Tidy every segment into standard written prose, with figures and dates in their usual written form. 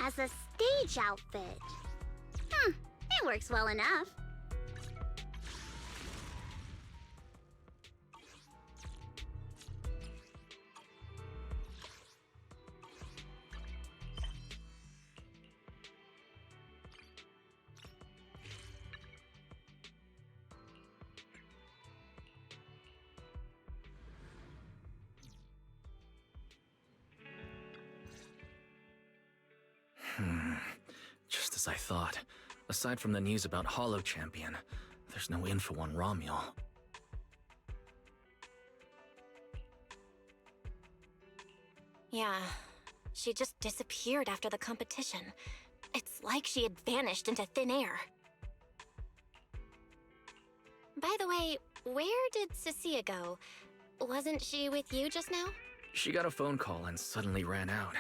as a stage outfit. It works well enough. Just as I thought. Aside from the news about Hollow Champion, there's no info on Romuel. Yeah, she just disappeared after the competition. It's like she had vanished into thin air. By the way, where did Cecilia go? Wasn't she with you just now? She got a phone call and suddenly ran out,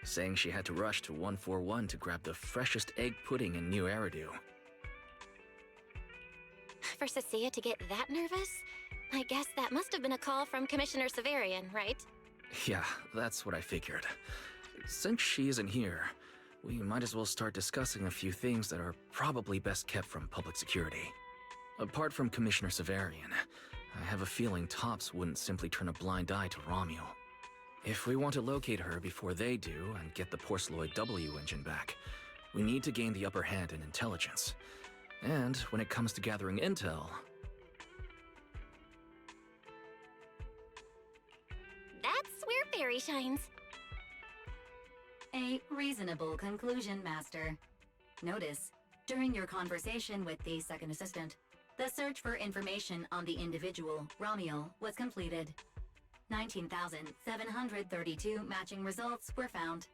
saying she had to rush to 141 to grab the freshest egg pudding in New Eridu. For Cecilia to get that nervous? I guess that must have been a call from Commissioner Severian, right? Yeah, that's what I figured. Since she isn't here, we might as well start discussing a few things that are probably best kept from public security. Apart from Commissioner Severian, I have a feeling Tops wouldn't simply turn a blind eye to Romuel. If we want to locate her before they do and get the Porceloid W engine back, we need to gain the upper hand in intelligence. And when it comes to gathering intel... That's where Fairy shines. A reasonable conclusion, Master. Notice, during your conversation with the second assistant, the search for information on the individual, Romuel, was completed. 19,732 matching results were found.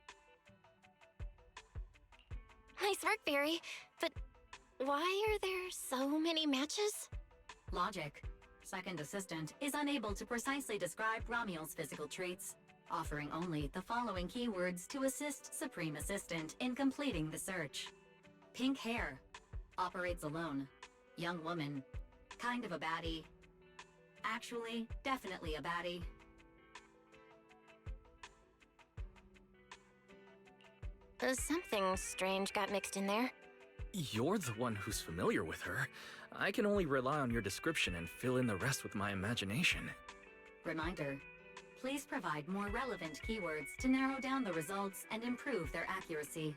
Nice work, Fairy. But why are there so many matches? Logic. Second assistant is unable to precisely describe Romuel's physical traits, offering only the following keywords to assist Supreme Assistant in completing the search. Pink hair. Operates alone. Young woman. Kind of a baddie. Actually, definitely a baddie. Something strange got mixed in there. You're the one who's familiar with her. I can only rely on your description and fill in the rest with my imagination. Reminder. Please provide more relevant keywords to narrow down the results and improve their accuracy.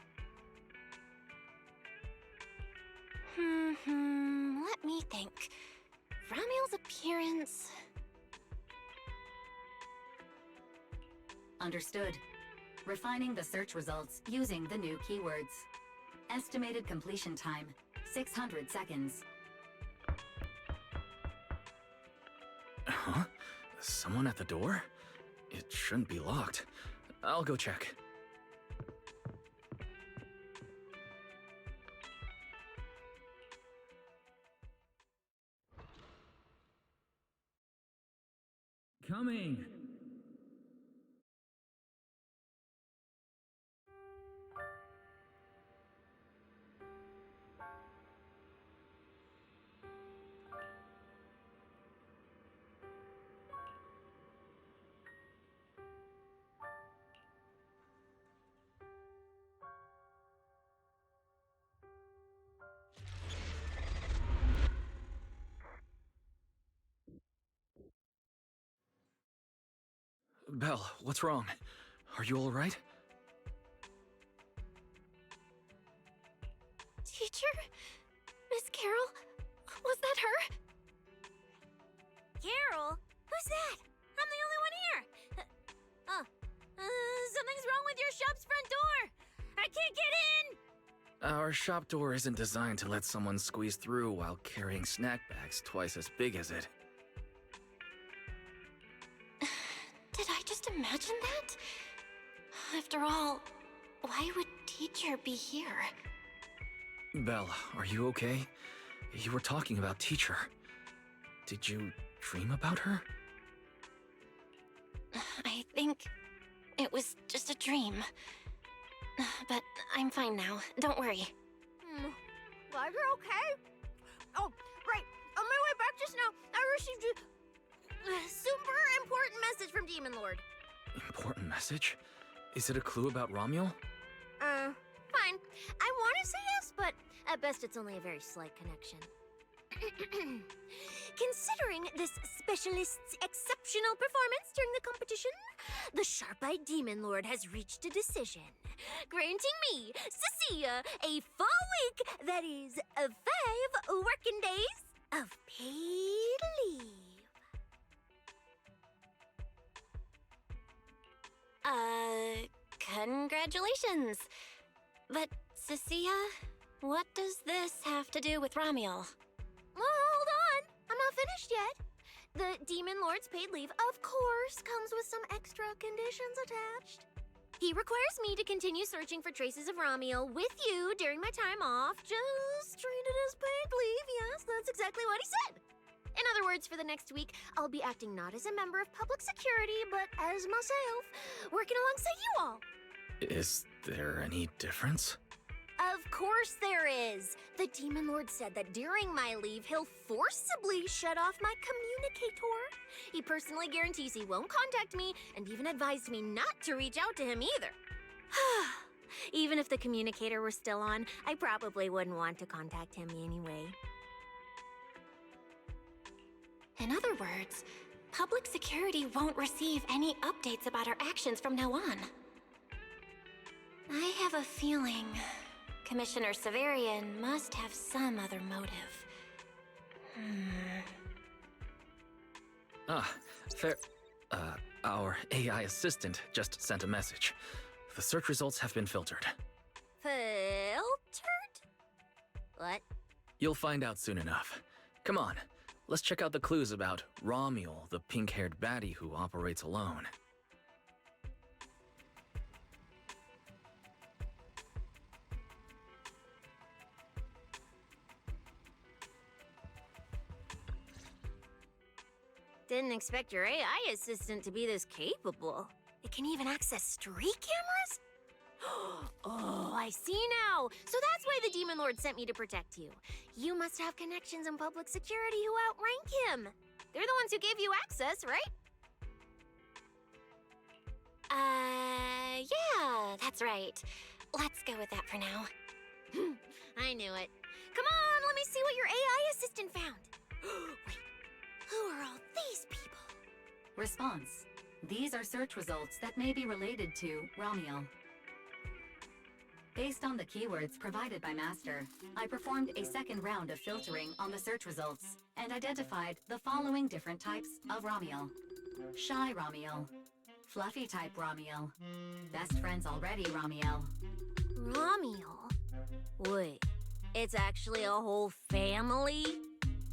Let me think. Romuel's appearance... Understood. Refining the search results using the new keywords. Estimated completion time, 600 seconds. Huh? Someone at the door? It shouldn't be locked. I'll go check. Coming! Belle, what's wrong? Are you alright? Teacher? Miss Carol? Was that her? Carol? Who's that? I'm the only one here. Something's wrong with your shop's front door. I can't get in. Our shop door isn't designed to let someone squeeze through while carrying snack bags twice as big as it. Did I just imagine that? After all, why would Teacher be here? Belle, are you okay? You were talking about Teacher. Did you dream about her? I think it was just a dream. But I'm fine now. Don't worry. Glad you're okay. Oh, right. On my way back just now, I received a super important message from Demon Lord. Important message? Is it a clue about Romuel? At best, it's only a very slight connection. Considering this specialist's exceptional performance during the competition, the sharp-eyed Demon Lord has reached a decision, granting me, Cecilia, a full week, that is, 5 working days of paid leave. Congratulations. But, Cecilia, what does this have to do with Ramiel? Well, hold on. I'm not finished yet. The Demon Lord's paid leave, of course, comes with some extra conditions attached. He requires me to continue searching for traces of Ramiel with you during my time off. Just treat it as paid leave. Yes, that's exactly what he said. In other words, for the next week, I'll be acting not as a member of public security, but as myself, working alongside you all. Is there any difference? Of course there is. The Demon Lord said that during my leave, he'll forcibly shut off my communicator. He personally guarantees he won't contact me, and even advised me not to reach out to him either. Even if the communicator were still on, I probably wouldn't want to contact him anyway. In other words, public security won't receive any updates about our actions from now on. I have a feeling Commissioner Severian must have some other motive. Fair. Our AI assistant just sent a message. The search results have been filtered. Filtered? What? You'll find out soon enough. Come on, let's check out the clues about Ramiel, the pink-haired baddie who operates alone. Didn't expect your AI assistant to be this capable. It can even access street cameras? Oh, I see now. So that's why the Demon Lord sent me to protect you. You must have connections in public security who outrank him. They're the ones who gave you access, right? Yeah, that's right. Let's go with that for now. I knew it. Come on, let me see what your AI assistant found. Wait, who are all these people? Response. These are search results that may be related to Ramiel. Based on the keywords provided by Master, I performed a second round of filtering on the search results and identified the following different types of Ramiel. Shy Ramiel, Fluffy type Ramiel, Best Friends Already Ramiel. Ramiel? Wait, it's actually a whole family?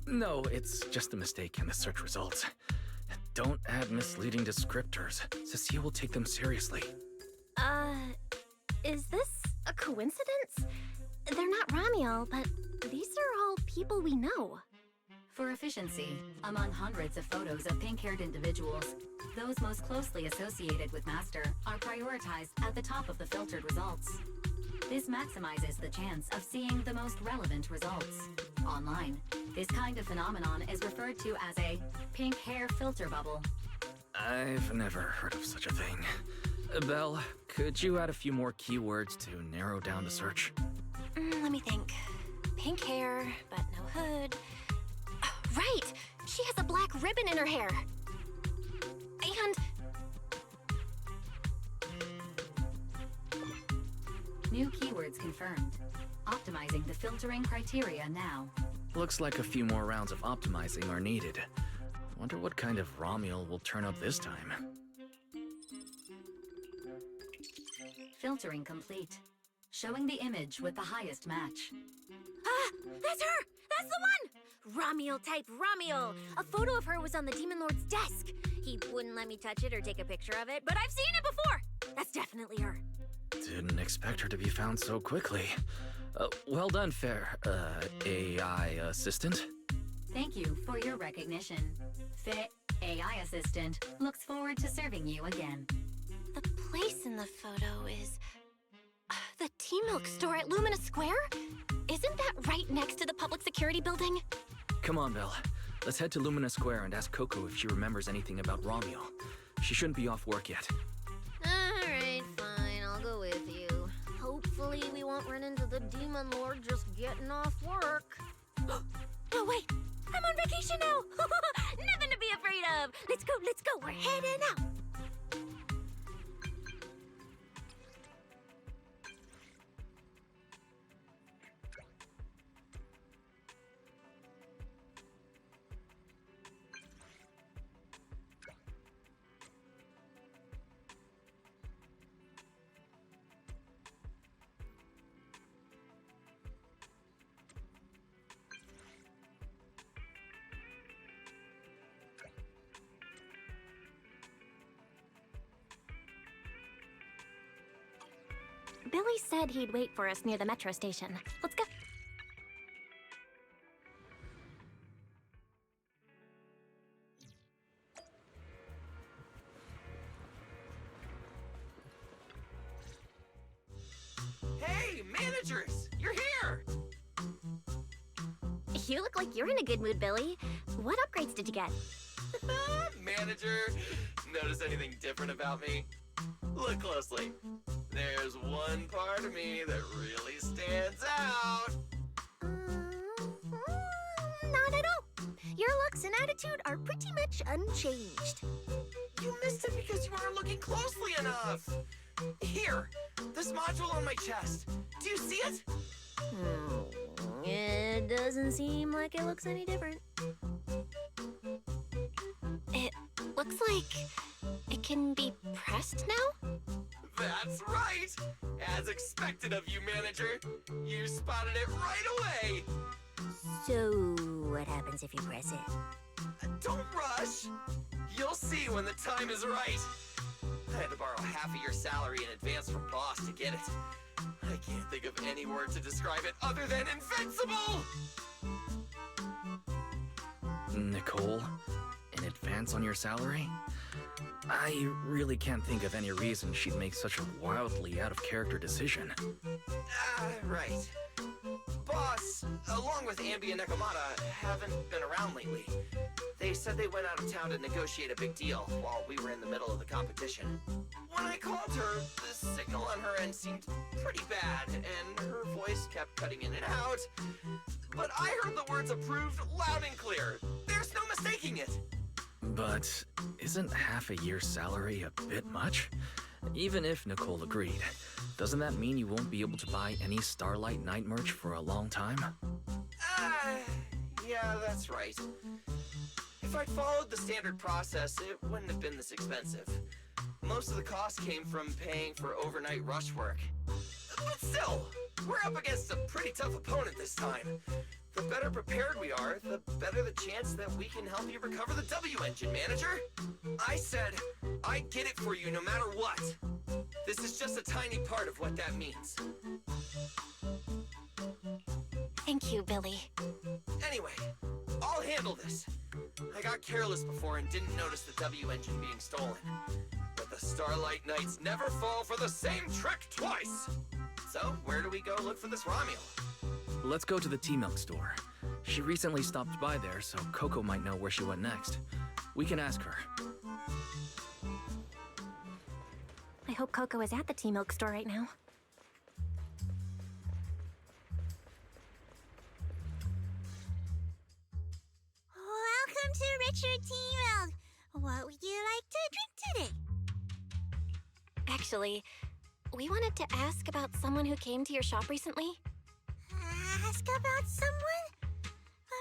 No, it's just a mistake in the search results. Don't add misleading descriptors. Cecilia will take them seriously. Is this a coincidence? They're not Ramiel, but these are all people we know. For efficiency, among hundreds of photos of pink-haired individuals, those most closely associated with Master are prioritized at the top of the filtered results. This maximizes the chance of seeing the most relevant results. Online, this kind of phenomenon is referred to as a pink hair filter bubble. I've never heard of such a thing. Belle, could you add a few more keywords to narrow down the search? Let me think. Pink hair, but no hood. Right! She has a black ribbon in her hair. And... New keywords confirmed. Optimizing the filtering criteria now. Looks like a few more rounds of optimizing are needed. Wonder what kind of Ramiel will turn up this time. Filtering complete. Showing the image with the highest match. Ah, that's her! That's the one! Ramiel type Ramiel! A photo of her was on the Demon Lord's desk. He wouldn't let me touch it or take a picture of it, but I've seen it before! That's definitely her. Didn't expect her to be found so quickly. Well done, fair, AI assistant. Thank you for your recognition. Fit AI assistant looks forward to serving you again. the place in the photo is... the T-Milk store at Lumina Square? Isn't that right next to the public security building? Come on, Belle. Let's head to Lumina Square and ask Coco if she remembers anything about Ramiel. She shouldn't be off work yet. Alright, fine. I'll go with you. Hopefully we won't don't run into the Demon Lord just getting off work. No, wait! I'm on vacation now! Nothing to be afraid of! Let's go, we're heading out! Billy said he'd wait for us near the metro station. Let's go. Hey, managers! You're here! You look like you're in a good mood, Billy. What upgrades did you get? Manager, notice anything different about me? Look closely. There's one part of me that really stands out. Not at all. Your looks and attitude are pretty much unchanged. You missed it because you weren't looking closely enough. Here, this module on my chest. Do you see it? It doesn't seem like it looks any different. It looks like it can be pressed now? That's right! As expected of you, manager. You spotted it right away. So, what happens if you press it? Don't rush. You'll see when the time is right. I had to borrow half of your salary in advance from boss to get it. I can't think of any word to describe it other than invincible! Nicole, in advance on your salary? I really can't think of any reason she'd make such a wildly out-of-character decision. Right. Boss, along with Ambi and Nekomata, haven't been around lately. They said they went out of town to negotiate a big deal while we were in the middle of the competition. When I called her, the signal on her end seemed pretty bad, and her voice kept cutting in and out. But I heard the words approved loud and clear. There's no mistaking it. But isn't half a year's salary a bit much? Even if Nicole agreed, doesn't that mean you won't be able to buy any Starlight Night merch for a long time? Yeah, that's right. If I'd followed the standard process, it wouldn't have been this expensive. Most of the cost came from paying for overnight rush work. But still, we're up against a pretty tough opponent this time. The better prepared we are, the better the chance that we can help you recover the W engine, manager. I said, I'd get it for you no matter what. This is just a tiny part of what that means. Thank you, Billy. Anyway, I'll handle this. I got careless before and didn't notice the W engine being stolen. But the Starlight Knights never fall for the same trick twice. So, where do we go look for this Romuel? Let's go to the T-Milk store. She recently stopped by there, so Coco might know where she went next. We can ask her. I hope Coco is at the T-Milk store right now. Welcome to Richard T-Milk. What would you like to drink today? Actually, we wanted to ask about someone who came to your shop recently. Ask about someone?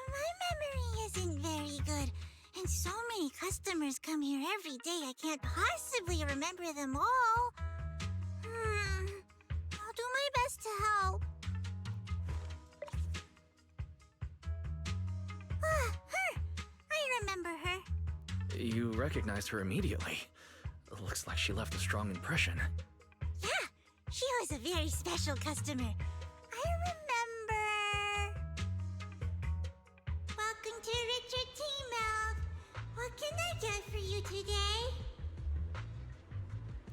My memory isn't very good, and so many customers come here every day I can't possibly remember them all. I'll do my best to help. Her! I remember her. You recognized her immediately. Looks like she left a strong impression. Yeah, she was a very special customer. I remember. Welcome to Richard T-Milk. What can I get for you today?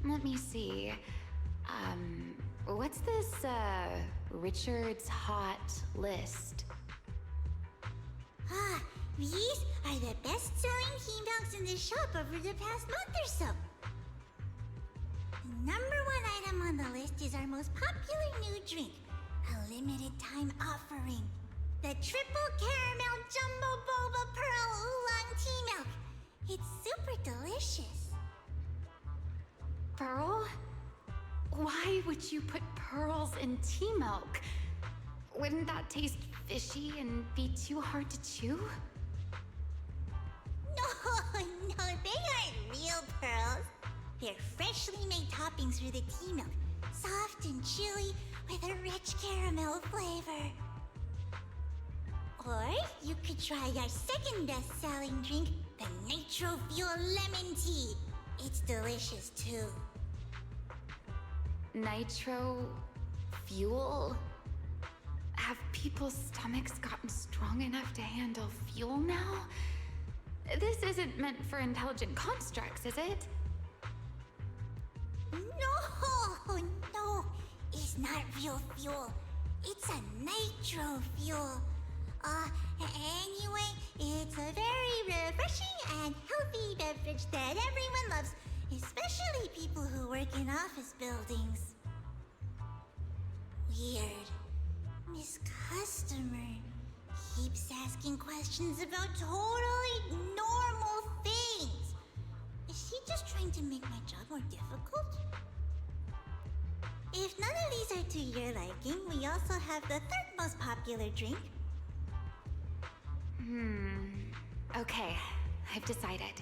Let me see. What's this, Richard's Hot List? These are the best-selling T-Milks in the shop over the past month or so. The number one item on the list is our most popular new drink, A limited time offering. The triple caramel jumbo boba pearl oolong tea milk. It's super delicious. Pearl? Why would you put pearls in tea milk? Wouldn't that taste fishy and be too hard to chew? No, no, they aren't real pearls. They're freshly made toppings for the tea milk. Soft and chewy with a rich caramel flavor. Or you could try our second best-selling drink, the Nitro Fuel Lemon Tea. It's delicious too. Nitro fuel? Have people's stomachs gotten strong enough to handle fuel now? This isn't meant for intelligent constructs, is it? No, no, it's not real fuel. It's a nitro fuel. Anyway, it's a very refreshing and healthy beverage that everyone loves, especially people who work in office buildings. Weird. This customer keeps asking questions about totally normal things. Is she just trying to make my job more difficult? If none of these are to your liking, we also have the third most popular drink. Okay, I've decided.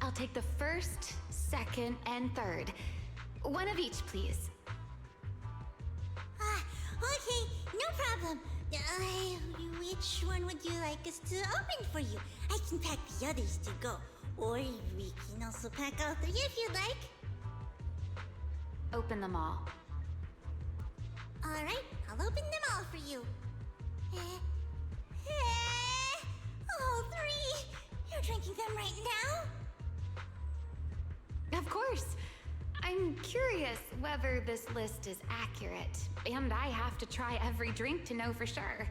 I'll take the first, second, and third. One of each, please. Okay, no problem. Which one would you like us to open for you? I can pack the others to go. Or we can also pack all three if you'd like. Open them all. Alright, I'll open them all for you. All three! You're drinking them right now? Of course. I'm curious whether this list is accurate, and I have to try every drink to know for sure.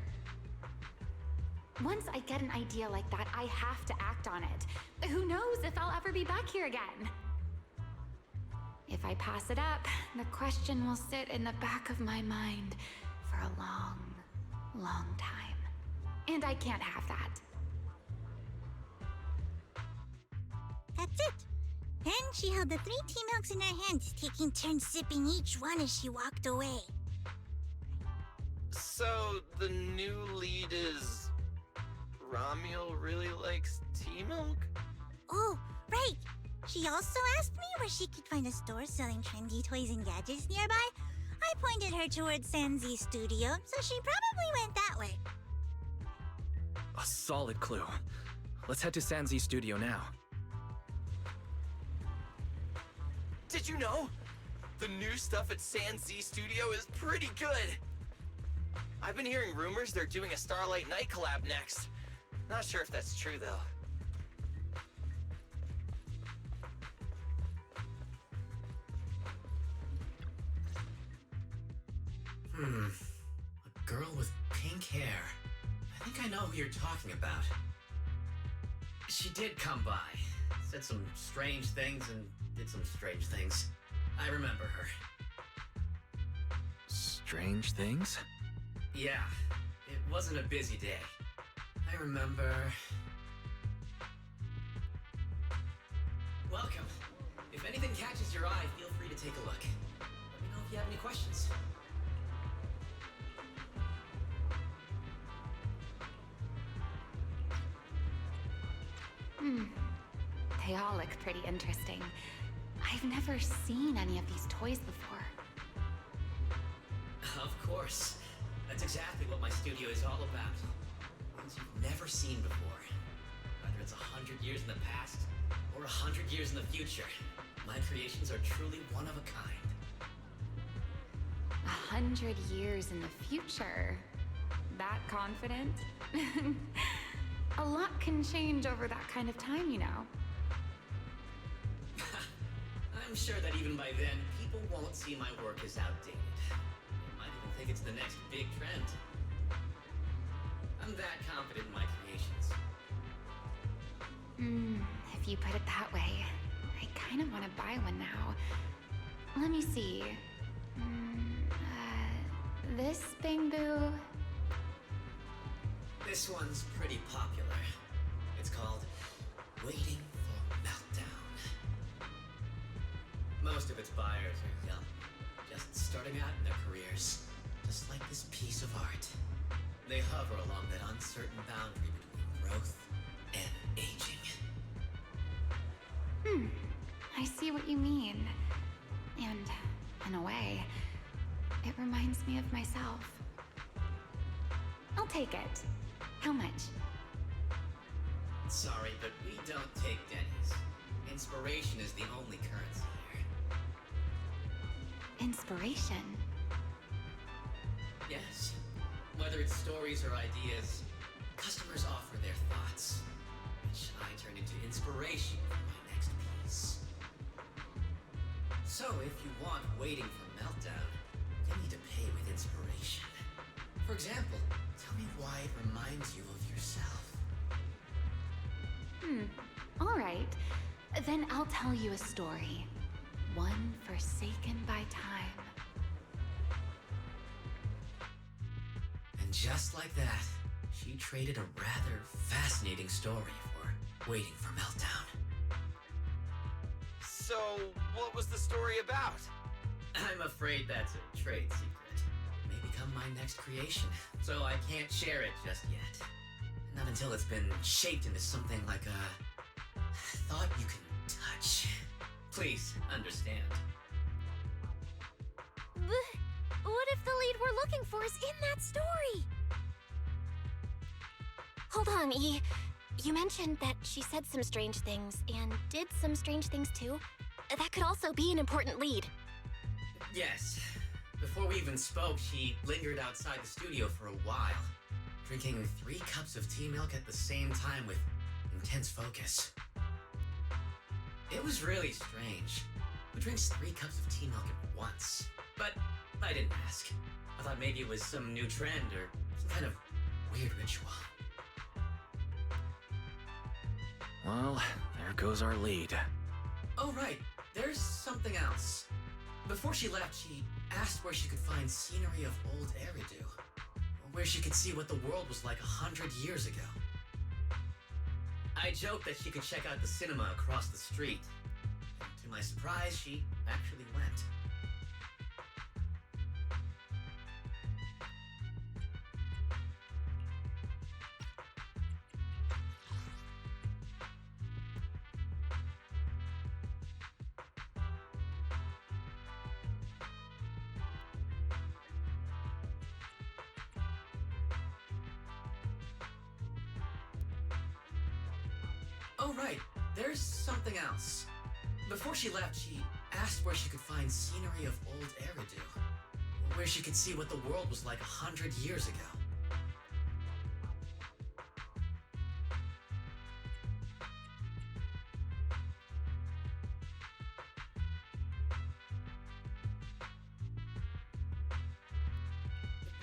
Once I get an idea like that, I have to act on it. Who knows if I'll ever be back here again? If I pass it up, the question will sit in the back of my mind for a long, long time. And I can't have that. That's it. Then she held the 3 tea milks in her hands, taking turns sipping each one as she walked away. So, the new lead is... Ramiel really likes tea milk? Oh, right. She also asked me where she could find a store selling trendy toys and gadgets nearby. I pointed her towards ZZZ Studio, so she probably went that way. A solid clue. Let's head to ZZZ Studio now. Did you know? The new stuff at ZZZ Studio is pretty good. I've been hearing rumors they're doing a Starlight Night collab next. Not sure if that's true, though. A girl with pink hair. I think I know who you're talking about. She did come by, said some strange things and did some strange things. I remember her. Strange things? Yeah, it wasn't a busy day. I remember... Welcome. If anything catches your eye, feel free to take a look. Let me know if you have any questions. They all look pretty interesting. I've never seen any of these toys before. Of course. That's exactly what my studio is all about. Things you've never seen before. Whether it's 100 years in the past or 100 years in the future, my creations are truly one of a kind. 100 years in the future? That confident? A lot can change over that kind of time, you know. I'm sure that even by then, people won't see my work as outdated. They might even think it's the next big trend. I'm that confident in my creations. If you put it that way, I kind of want to buy one now. Let me see. This Bangbu. This one's pretty popular. It's called Waiting for Meltdown. Most of its buyers are young, just starting out in their careers, just like this piece of art. They hover along that uncertain boundary between growth and aging. I see what you mean. And, in a way, it reminds me of myself. I'll take it. How much? Sorry, but we don't take pennies. Inspiration is the only currency here. Inspiration? Yes. Whether it's stories or ideas, customers offer their thoughts, which I turn into inspiration for my next piece. So if you want Waiting for Meltdown, you need to pay with inspiration. For example, tell me why it reminds you of yourself. All right. Then I'll tell you a story. One forsaken by time. And just like that, she traded a rather fascinating story for Waiting for Meltdown. So, what was the story about? I'm afraid that's a trade secret. It may become my next creation, so I can't share it just yet. Not until it's been shaped into something like a thought you can touch. Please understand. What if the lead we're looking for is in that story? Hold on, E. You mentioned that she said some strange things and did some strange things too. That could also be an important lead. Yes. Before we even spoke, she lingered outside the studio for a while, drinking 3 cups of tea milk at the same time with intense focus. It was really strange. Who drinks 3 cups of tea milk at once? But I didn't ask. I thought maybe it was some new trend or some kind of weird ritual. Well, there goes our lead. Oh, right. There's something else. Before she left, she asked where she could find scenery of old Eridu, where she could see what the world was like 100 years ago. I joked that she could check out the cinema across the street. To my surprise, she actually went. Oh, right. There's something else. Before she left, she asked where she could find scenery of old Eridu, where she could see what the world was like 100 years ago.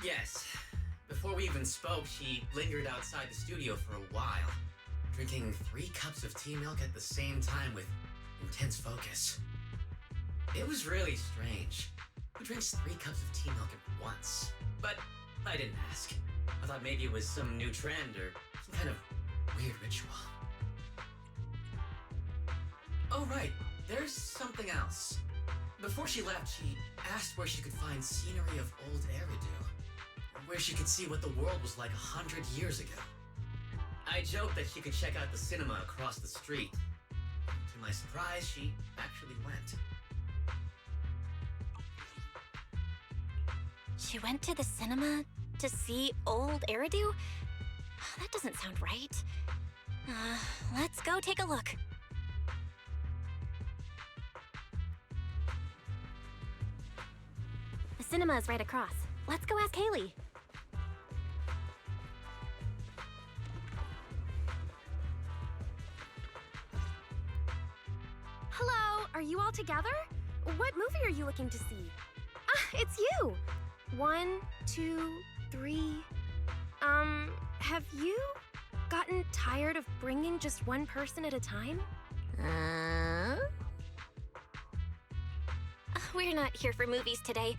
Yes. Before we even spoke, she lingered outside the studio for a while, drinking 3 cups of tea milk at the same time with intense focus. It was really strange. Who drinks 3 cups of tea milk at once? But I didn't ask. I thought maybe it was some new trend or some kind of weird ritual. Oh, right. There's something else. Before she left, she asked where she could find scenery of old Eridu, where she could see what the world was like 100 years ago. I joked that she could check out the cinema across the street. To my surprise, she actually went. She went to the cinema to see old Eridu? That doesn't sound right. Let's go take a look. The cinema is right across. Let's go ask Haley. Hello, are you all together? What movie are you looking to see? Ah, it's you! 1, 2, 3. Have you gotten tired of bringing just one person at a time? We're not here for movies today.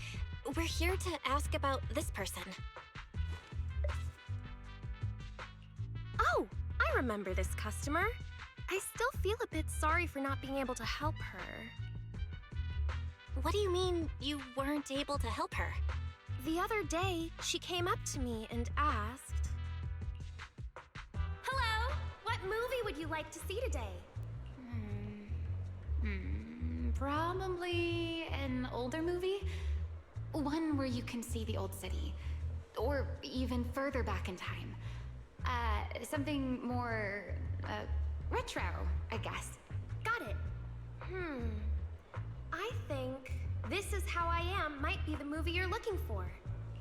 we're here to ask about this person. Oh, I remember this customer. I still feel a bit sorry for not being able to help her. What do you mean you weren't able to help her? The other day, she came up to me and asked, "Hello, what movie would you like to see today?" Probably an older movie. One where you can see the old city. Or even further back in time. Something more, retro, I guess. Got it. I think This Is How I Am might be the movie you're looking for.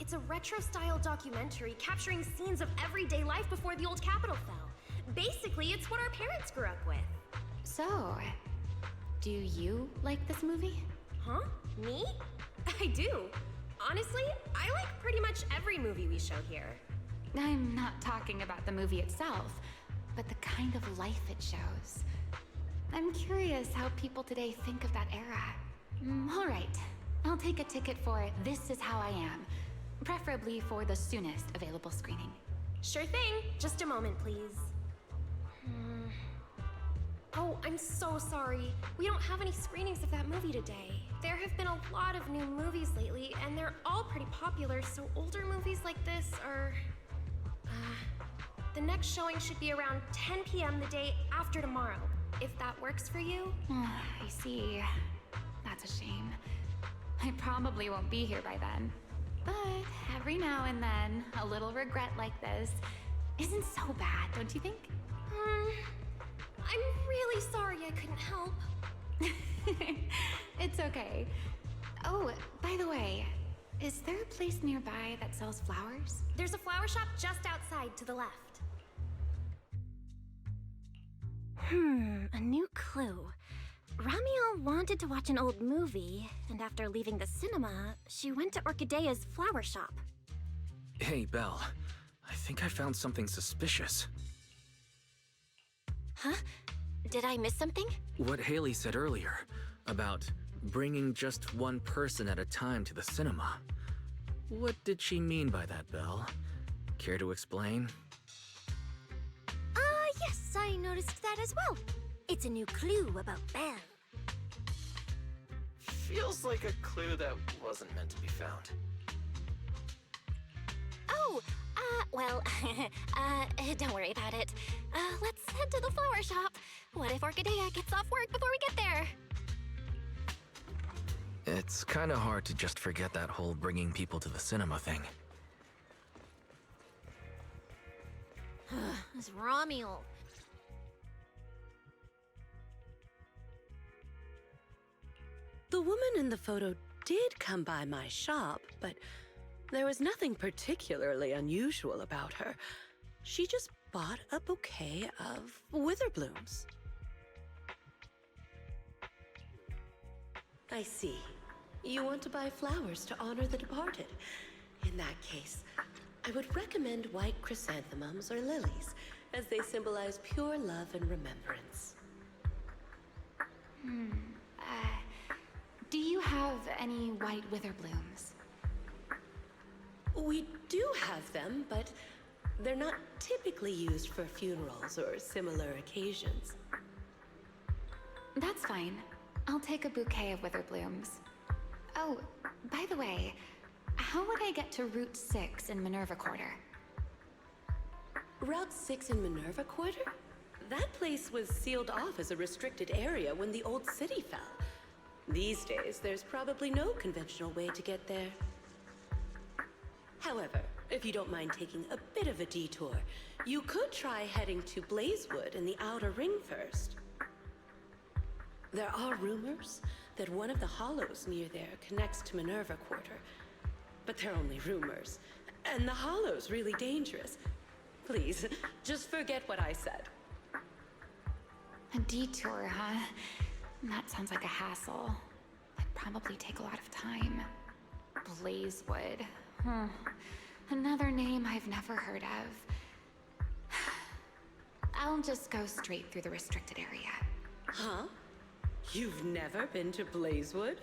It's a retro-style documentary capturing scenes of everyday life before the old Capitol fell. Basically, it's what our parents grew up with. So, do you like this movie? Huh? Me? I do. Honestly, I like pretty much every movie we show here. I'm not talking about the movie itself, but the kind of life it shows. I'm curious how people today think of that era. All right, I'll take a ticket for This Is How I Am, preferably for the soonest available screening. Sure thing. Just a moment, please. Oh, I'm so sorry. We don't have any screenings of that movie today. There have been a lot of new movies lately, and they're all pretty popular, so older movies like this are... The next showing should be around 10 p.m. the day after tomorrow, if that works for you. I see. That's a shame. I probably won't be here by then. But every now and then, a little regret like this isn't so bad, don't you think? I'm really sorry I couldn't help. It's okay. Oh, by the way, is there a place nearby that sells flowers? There's a flower shop just outside to the left. A new clue. Ramiel wanted to watch an old movie, and after leaving the cinema, she went to Orchidea's flower shop. Hey, Belle. I think I found something suspicious. Huh? Did I miss something? What Haley said earlier about bringing just one person at a time to the cinema. What did she mean by that, Belle? Care to explain? Yes, I noticed that as well. It's a new clue about Belle. Feels like a clue that wasn't meant to be found. Oh, well, don't worry about it. Let's head to the flower shop. What if Orchidea gets off work before we get there? It's kinda hard to just forget that whole bringing people to the cinema thing. It's Ramiel. The woman in the photo did come by my shop, but there was nothing particularly unusual about her. She just bought a bouquet of witherblooms. I see. You want to buy flowers to honor the departed. In that case, I would recommend white chrysanthemums or lilies, as they symbolize pure love and remembrance. Do you have any white witherblooms? We do have them, but they're not typically used for funerals or similar occasions. That's fine. I'll take a bouquet of witherblooms. Oh, by the way, how would I get to Route 6 in Minerva Quarter? Route 6 in Minerva Quarter? That place was sealed off as a restricted area when the old city fell. These days, there's probably no conventional way to get there. However, if you don't mind taking a bit of a detour, you could try heading to Blazewood in the Outer Ring first. There are rumors that one of the hollows near there connects to Minerva Quarter, but they're only rumors, and the hollow's really dangerous. Please, just forget what I said. A detour, huh? That sounds like a hassle. It'd probably take a lot of time. Blazewood. Another name I've never heard of. I'll just go straight through the restricted area. Huh? You've never been to Blazewood?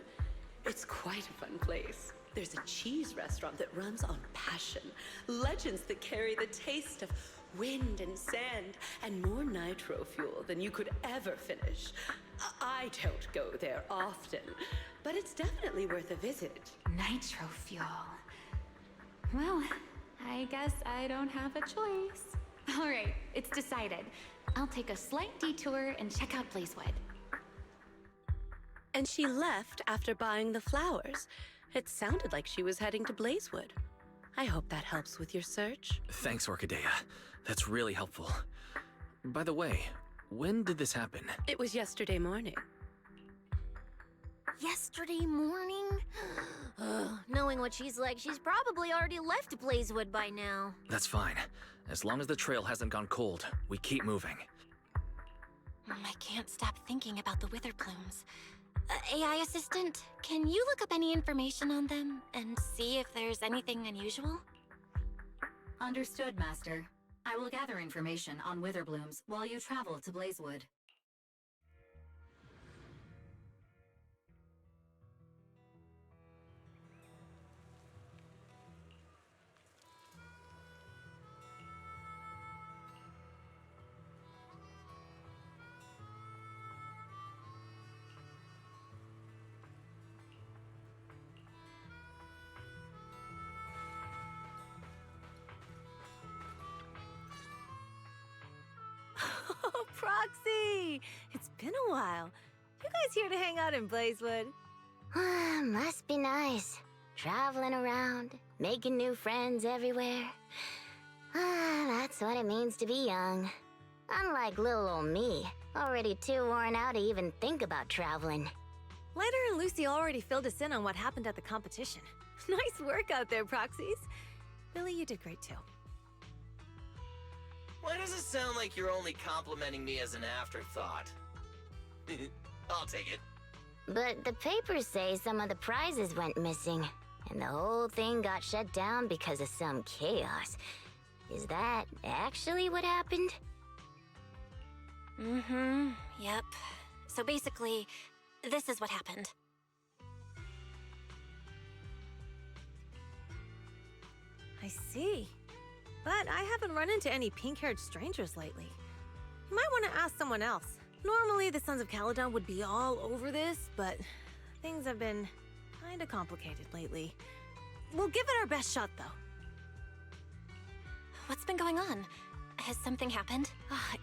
It's quite a fun place. There's a cheese restaurant that runs on passion. Legends that carry the taste of wind and sand and more nitro fuel than you could ever finish. I don't go there often, but it's definitely worth a visit. Nitro fuel. Well, I guess I don't have a choice. All right, it's decided. I'll take a slight detour and check out Blazewood. And she left after buying the flowers. It sounded like she was heading to Blazewood. I hope that helps with your search. Thanks, Orchidea. That's really helpful. By the way, when did this happen? It was yesterday morning. Yesterday morning? Ugh, knowing what she's like, she's probably already left Blazewood by now. That's fine. As long as the trail hasn't gone cold, we keep moving. I can't stop thinking about the wither plumes. AI assistant, can you look up any information on them and see if there's anything unusual? Understood, Master. I will gather information on witherblooms while you travel to Blazewood. Oh, Proxy! It's been a while. You guys here to hang out in Blazewood? Must be nice. Traveling around, making new friends everywhere. That's what it means to be young. Unlike little old me, already too worn out to even think about traveling. Lighter and Lucy already filled us in on what happened at the competition. Nice work out there, Proxies. Billy, you did great too. Why does it sound like you're only complimenting me as an afterthought? I'll take it. But the papers say some of the prizes went missing, and the whole thing got shut down because of some chaos. Is that actually what happened? Yep. So basically, this is what happened. I see. But I haven't run into any pink-haired strangers lately. You might want to ask someone else. Normally, the Sons of Caledon would be all over this, but things have been kinda complicated lately. We'll give it our best shot, though. What's been going on? Has something happened?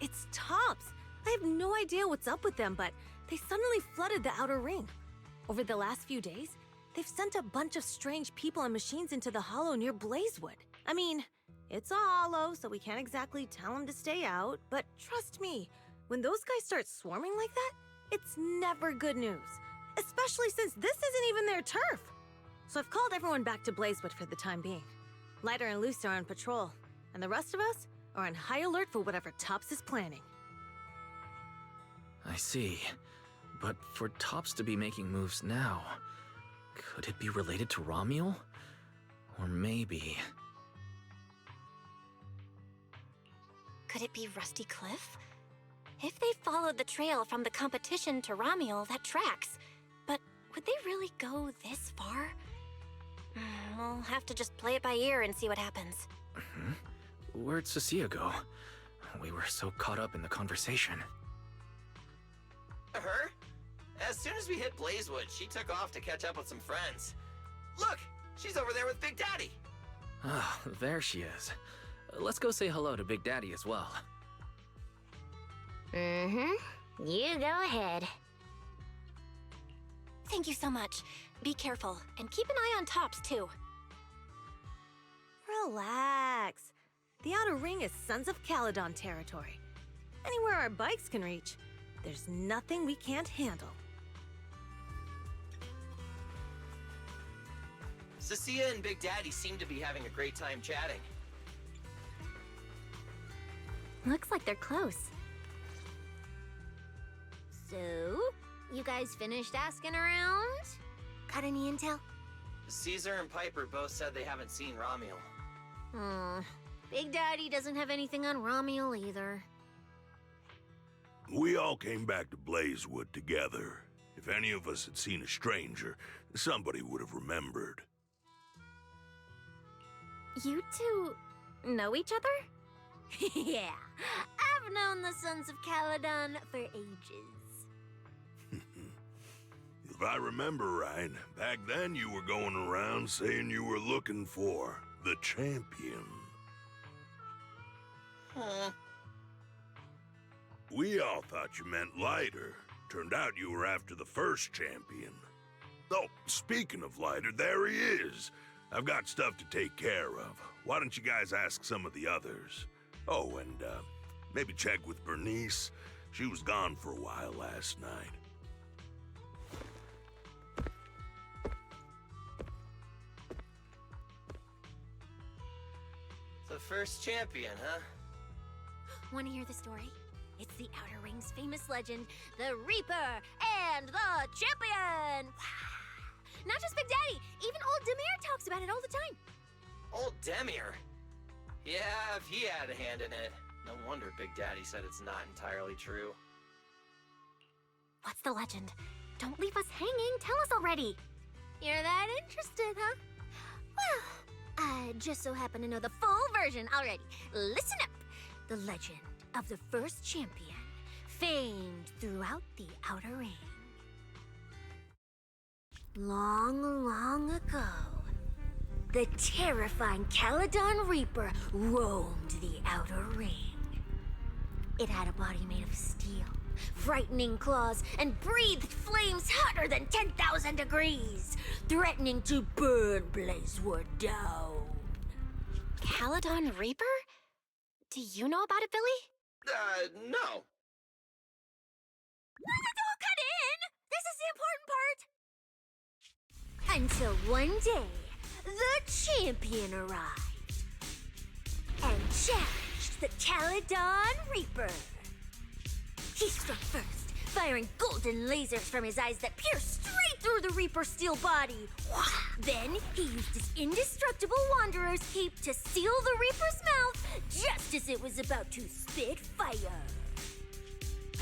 It's Tops. I have no idea what's up with them, but they suddenly flooded the outer ring. Over the last few days, they've sent a bunch of strange people and machines into the hollow near Blazewood. I mean, it's a hollow, so we can't exactly tell them to stay out, but trust me, when those guys start swarming like that, it's never good news. Especially since this isn't even their turf. So I've called everyone back to Blazewood for the time being. Lighter and Lucy are on patrol, and the rest of us are on high alert for whatever Tops is planning. I see. But for Tops to be making moves now, could it be related to Romuel? Or maybe... Could it be Rusty Cliff? If they followed the trail from the competition to Romuel, that tracks. But would they really go this far? We'll have to just play it by ear and see what happens. Where'd Cecilia go? We were so caught up in the conversation. Her? As soon as we hit Blazewood, she took off to catch up with some friends. Look! She's over there with Big Daddy! Ah, there she is. Let's go say hello to Big Daddy as well. You go ahead. Thank you so much. Be careful, and keep an eye on Tops, too. Relax. The outer ring is Sons of Caledon territory. Anywhere our bikes can reach, there's nothing we can't handle. Cecilia and Big Daddy seem to be having a great time chatting. Looks like they're close. So, you guys finished asking around? Got any intel? Caesar and Piper both said they haven't seen Romuel. Big Daddy doesn't have anything on Romuel either. We all came back to Blazewood together. If any of us had seen a stranger, somebody would have remembered. You two know each other? Yeah, I've known the Sons of Caledon for ages. If I remember right, back then you were going around saying you were looking for the champion. Huh. We all thought you meant Lighter. Turned out you were after the first champion. Oh, speaking of Lighter, there he is. I've got stuff to take care of. Why don't you guys ask some of the others? Oh, and maybe check with Bernice. She was gone for a while last night. The first champion, huh? Want to hear the story? It's the Outer Ring's famous legend, the Reaper and the Champion! Not just Big Daddy, even old Demir talks about it all the time. Old Demir? Yeah, if he had a hand in it. No wonder Big Daddy said it's not entirely true. What's the legend? Don't leave us hanging. Tell us already. You're that interested, huh? Well, I just so happen to know the full version already. Listen up. The legend of the first champion, famed throughout the Outer Ring. Long, long ago, the terrifying Caledon Reaper roamed the Outer Ring. It had a body made of steel, frightening claws, and breathed flames hotter than 10,000 degrees, threatening to burn Blazewood down. Caledon Reaper? Do you know about it, Billy? No. Don't cut in! This is the important part! Until one day, the champion arrived and challenged the Caledon Reaper. He struck first, firing golden lasers from his eyes that pierced straight through the Reaper's steel body. Then he used his indestructible Wanderer's cape to seal the Reaper's mouth just as it was about to spit fire.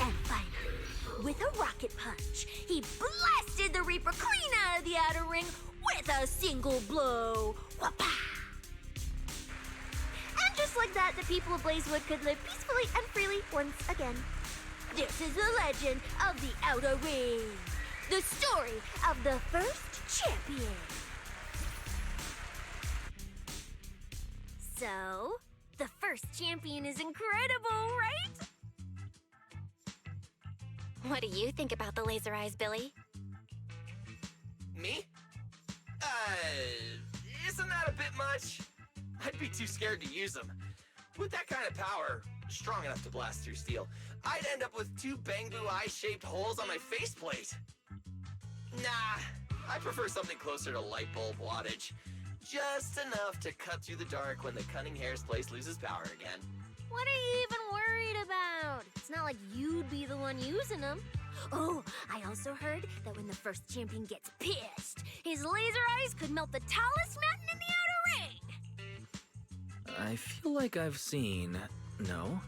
And finally, with a rocket punch, he blasted the Reaper clean out of the Outer Ring with a single blow. Whapa! And just like that, the people of Blazewood could live peacefully and freely once again. This is the legend of the Outer Ring. The story of the first champion. So, the first champion is incredible, right? What do you think about the laser eyes, Billy? Me? Isn't that a bit much? I'd be too scared to use them. With that kind of power, strong enough to blast through steel, I'd end up with 2 Bangbu eye-shaped holes on my faceplate. Nah, I prefer something closer to light bulb wattage. Just enough to cut through the dark when the cunning hair's place loses power again. What are you even worried about? It's not like you'd be the one using them. Oh, I also heard that when the first champion gets pissed, his laser eyes could melt the tallest mountain in the Outer Ring. I feel like I've seen, no,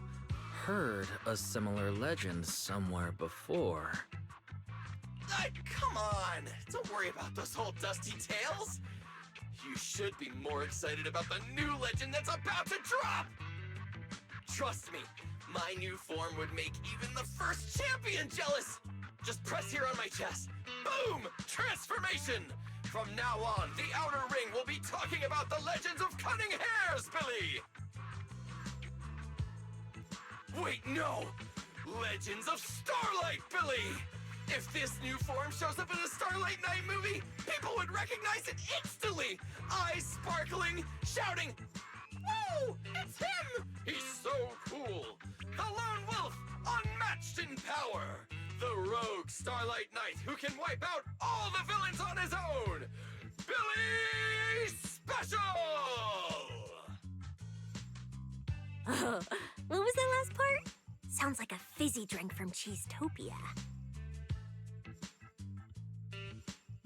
heard a similar legend somewhere before. Come on! Don't worry about those old dusty tales! You should be more excited about the new legend that's about to drop! Trust me, my new form would make even the first champion jealous! Just press here on my chest. Boom! Transformation! From now on, the Outer Ring will be talking about the legends of cunning hairs, Billy! Wait, no! Legends of Starlight, Billy! If this new form shows up in a Starlight Night movie, people would recognize it instantly! Eyes sparkling, shouting, "Whoa! It's him! He's so cool! The Lone Wolf, unmatched in power! The rogue Starlight Knight who can wipe out all the villains on his own! Billy Special!" Oh, what was that last part? Sounds like a fizzy drink from Cheesetopia.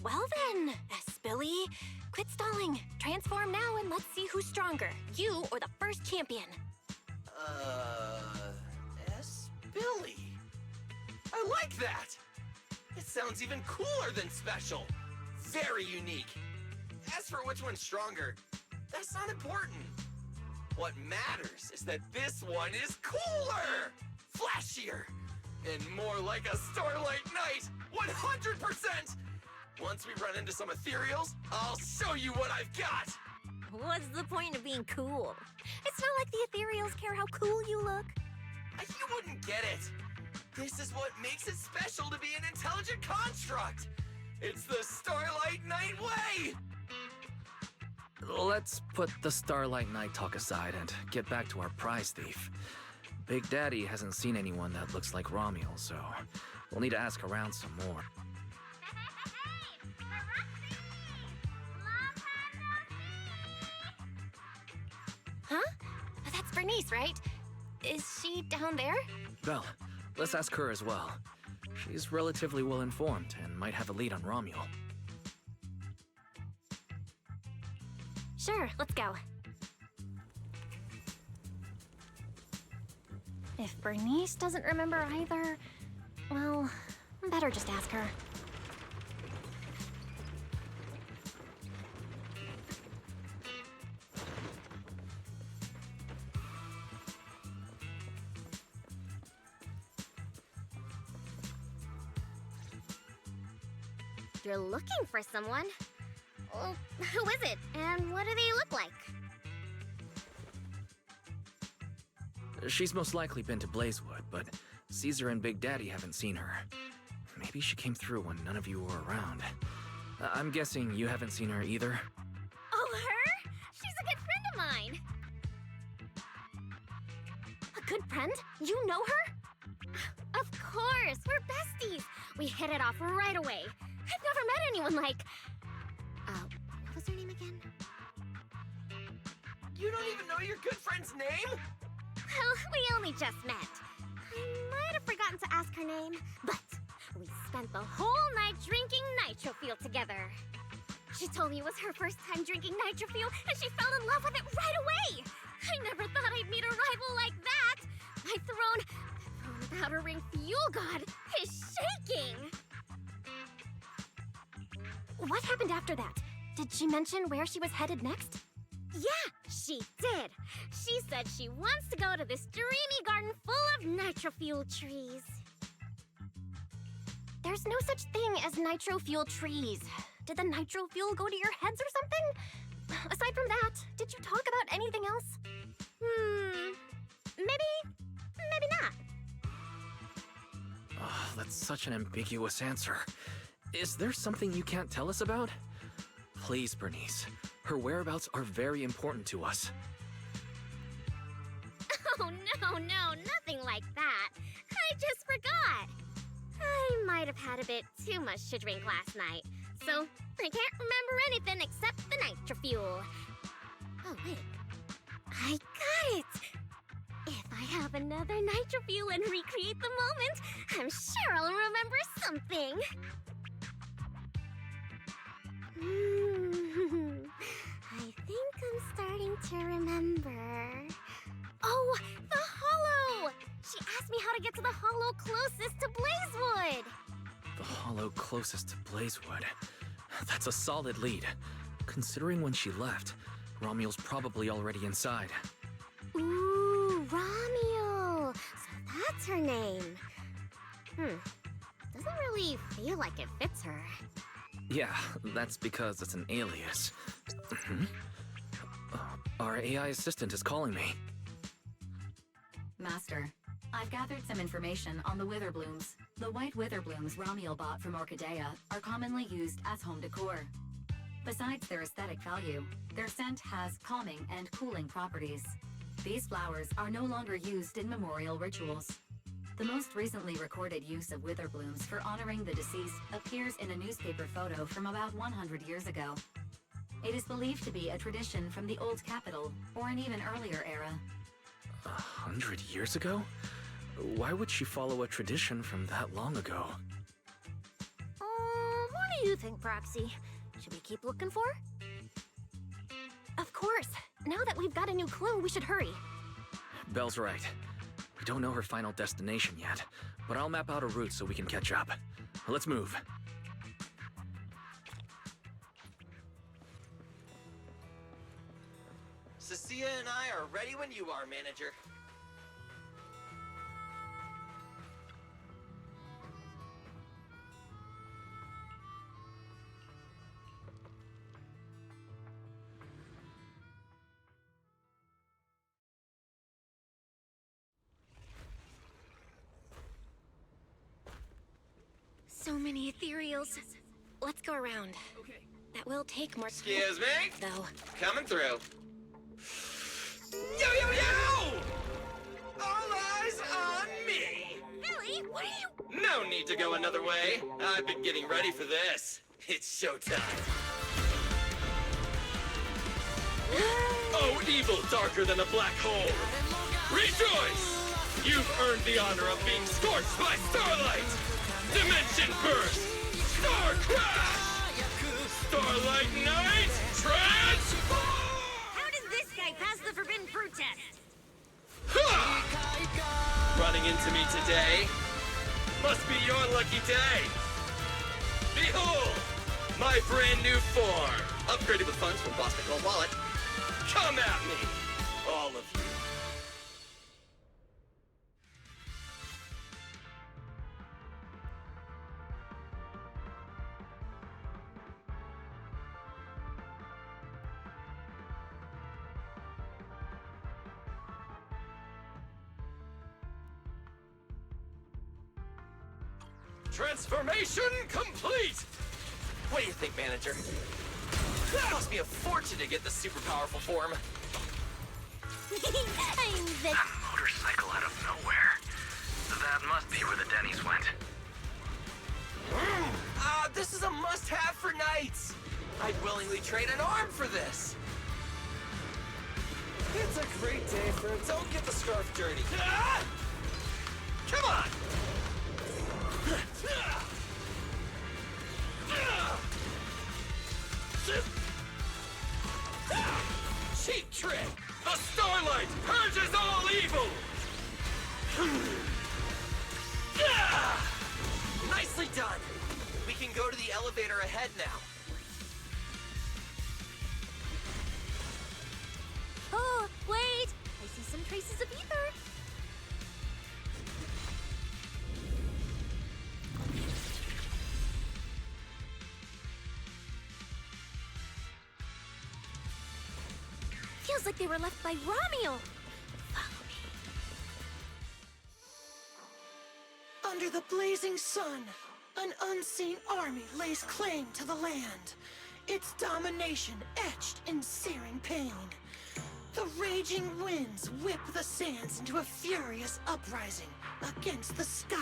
Well then, Billy, quit stalling. Transform now and let's see who's stronger, you or the first champion. Billy. I like that! It sounds even cooler than special. Very unique. As for which one's stronger, That's not important. What matters is that this one is cooler, flashier, and more like a Starlight Knight, 100%! Once we run into some ethereals, I'll show you what I've got! What's the point of being cool? It's not like the ethereals care how cool you look. You wouldn't get it. This is what makes it special to be an intelligent construct. It's the Starlight Knight way! Let's put the Starlight Knight talk aside and get back to our prize thief. Big Daddy hasn't seen anyone that looks like Romuel, so we'll need to ask around some more. Huh? That's Bernice, right? Is she down there? Belle, let's ask her as well. She's relatively well informed and might have a lead on Romuel. Sure, let's go. If Bernice doesn't remember either, well, better just ask her. You're looking for someone? Well, who is it, and what do they look like? She's most likely been to Blazewood, but Caesar and Big Daddy haven't seen her. Maybe she came through when none of you were around. I'm guessing you haven't seen her either? Oh, her? She's a good friend of mine. A good friend? You know her? Of course, we're besties. We hit it off right away. I've never met anyone like... what was her name again? You don't even know your good friend's name? Well, we only just met. I might have forgotten to ask her name, but we spent the whole night drinking Nitro Fuel together. She told me it was her first time drinking Nitro Fuel, and she fell in love with it right away. I never thought I'd meet a rival like that. My throne of Outer Ring Fuel God is shaking. What happened after that? Did she mention where she was headed next? Yeah, she did. She said she wants to go to this dreamy garden full of nitro fuel trees. There's no such thing as nitro fuel trees. Did the nitro fuel go to your heads or something? Aside from that, did you talk about anything else? Maybe not. Oh, that's such an ambiguous answer. Is there something you can't tell us about? Please, Bernice. Her whereabouts are very important to us. Oh, no, nothing like that. I just forgot. I might have had a bit too much to drink last night, so I can't remember anything except the nitro fuel. Oh, wait. I got it! If I have another nitro fuel and recreate the moment, I'm sure I'll remember something. I think I'm starting to remember. Oh, the hollow! She asked me how to get to the hollow closest to Blazewood. The hollow closest to Blazewood. That's a solid lead. Considering when she left, Romuel's probably already inside. Ooh, Romuel! So that's her name. Doesn't really feel like it fits her. Yeah, that's because it's an alias. Our AI assistant is calling me. Master, I've gathered some information on the Witherblooms. The white Witherblooms Romuel bought from Orchidea are commonly used as home decor. Besides their aesthetic value, their scent has calming and cooling properties. These flowers are no longer used in memorial rituals. The most recently recorded use of Witherblooms for honoring the deceased appears in a newspaper photo from about 100 years ago. It is believed to be a tradition from the Old Capital, or an even earlier era. 100 years ago? Why would she follow a tradition from that long ago? What do you think, Proxy? Should we keep looking for her? Of course. Now that we've got a new clue, we should hurry. Belle's right. We don't know her final destination yet, but I'll map out a route so we can catch up. Let's move. Sophia and I are ready when you are, Manager. So many ethereals. Let's go around. Okay. That will take more time, Excuse me? though. Coming through. Yo, yo, yo! All eyes on me! Billy, what are you... No need to go another way. I've been getting ready for this. It's showtime. Oh, evil darker than a black hole! Rejoice! You've earned the honor of being scorched by starlight! Dimension burst! Star crash! Starlight night! Transform! How did this guy pass the forbidden fruit test? Ha! Running into me today? Must be your lucky day! Behold! My brand new form! Upgraded with funds from Boss McCall's wallet. Come at me! All of you. Transformation complete! What do you think, Manager? It cost me a fortune to get this super powerful form. I'm the... A motorcycle out of nowhere. That must be where the Denny's went. This is a must-have for nights. I'd willingly trade an arm for this. It's a great day for a don't get the scarf dirty. Ah! Come on! Cheap trick! The starlight purges all evil! Nicely done! We can go to the elevator ahead now. Oh, wait! I see some traces of ether. Feels like they were left by Ramiel. Follow me. Under the blazing sun, an unseen army lays claim to the land, its domination etched in searing pain. The raging winds whip the sands into a furious uprising against the sky.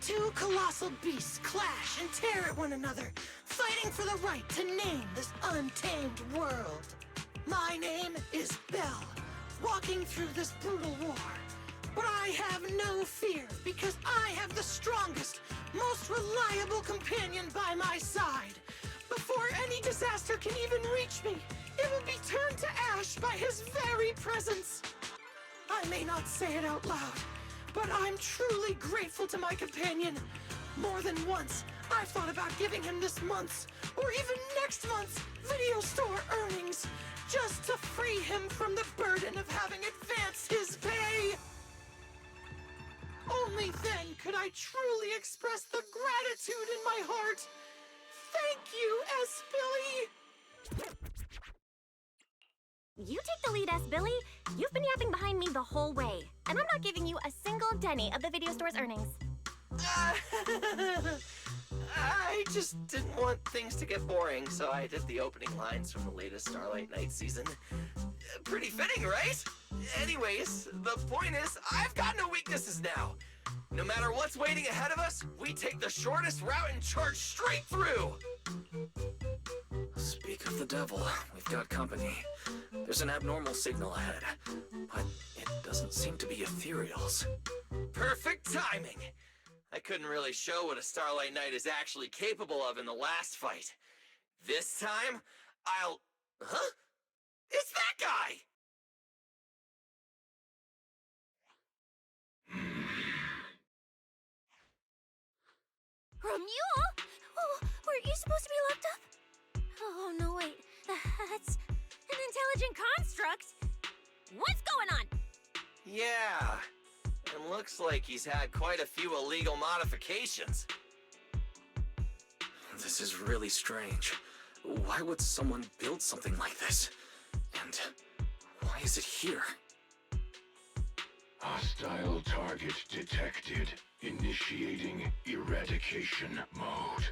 Two colossal beasts clash and tear at one another, fighting for the right to name this untamed world. My name is Belle, walking through this brutal war. But I have no fear, because I have the strongest, most reliable companion by my side. Before any disaster can even reach me, it will be turned to ash by his very presence. I may not say it out loud, but I'm truly grateful to my companion. More than once, I've thought about giving him this month's, or even next month's, video store earnings, just to free him from the burden of having advanced his pay. Only then could I truly express the gratitude in my heart. Thank you, S. Billy. You take the lead, S. Billy. You've been yapping behind me the whole way, and I'm not giving you a single penny of the video store's earnings. I just didn't want things to get boring, so I did the opening lines from the latest Starlight Night season. Pretty fitting, right? Anyways, the point is, I've got no weaknesses now. No matter what's waiting ahead of us, we take the shortest route and charge straight through. Speak of the devil, we've got company. There's an abnormal signal ahead, but it doesn't seem to be ethereals. Perfect timing. I couldn't really show what a Starlight Knight is actually capable of in the last fight. This time, I'll... Huh? It's that guy! Ramiel? Oh, weren't you supposed to be locked up? Oh, no, wait. That's an intelligent construct. What's going on? Yeah. And looks like he's had quite a few illegal modifications. This is really strange. Why would someone build something like this? And why is it here? Hostile target detected. Initiating eradication mode.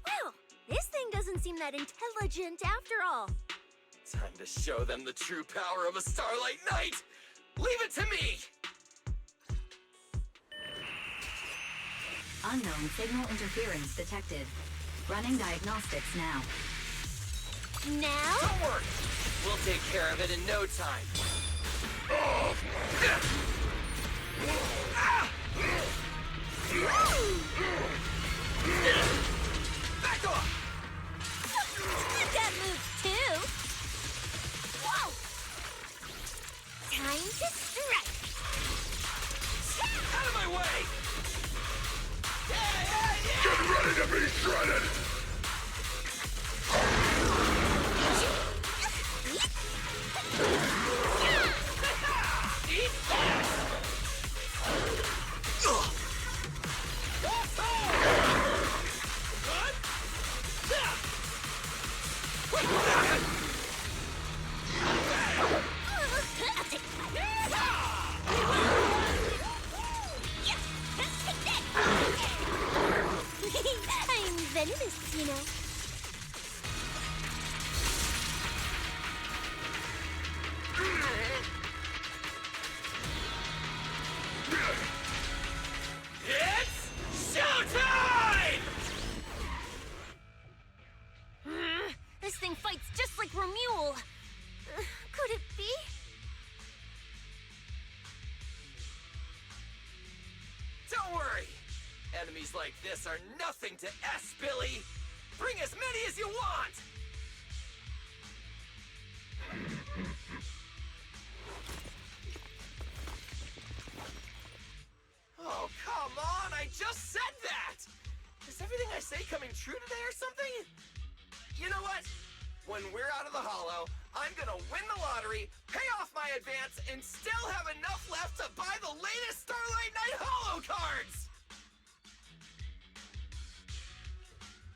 Well, this thing doesn't seem that intelligent after all. Time to show them the true power of a Starlight Knight! Leave it to me! Unknown signal interference detected. Running diagnostics now. Now? Don't worry! We'll take care of it in no time. Back off! That moves too. Whoa! Time to strike. Out of my way! Get ready to be shredded! Eat that! I'm venomous, you know. It's showtime! This thing fights just like Romule. Could it be? Don't worry! Enemies like this are nothing to S, Billy! Bring as many as you want! Oh, come on! I just said that! Is everything I say coming true today or something? You know what? When we're out of the Hollow, I'm gonna win the lottery, pay off my advance, and still have enough left to buy the latest Starlight Knight Hollow cards!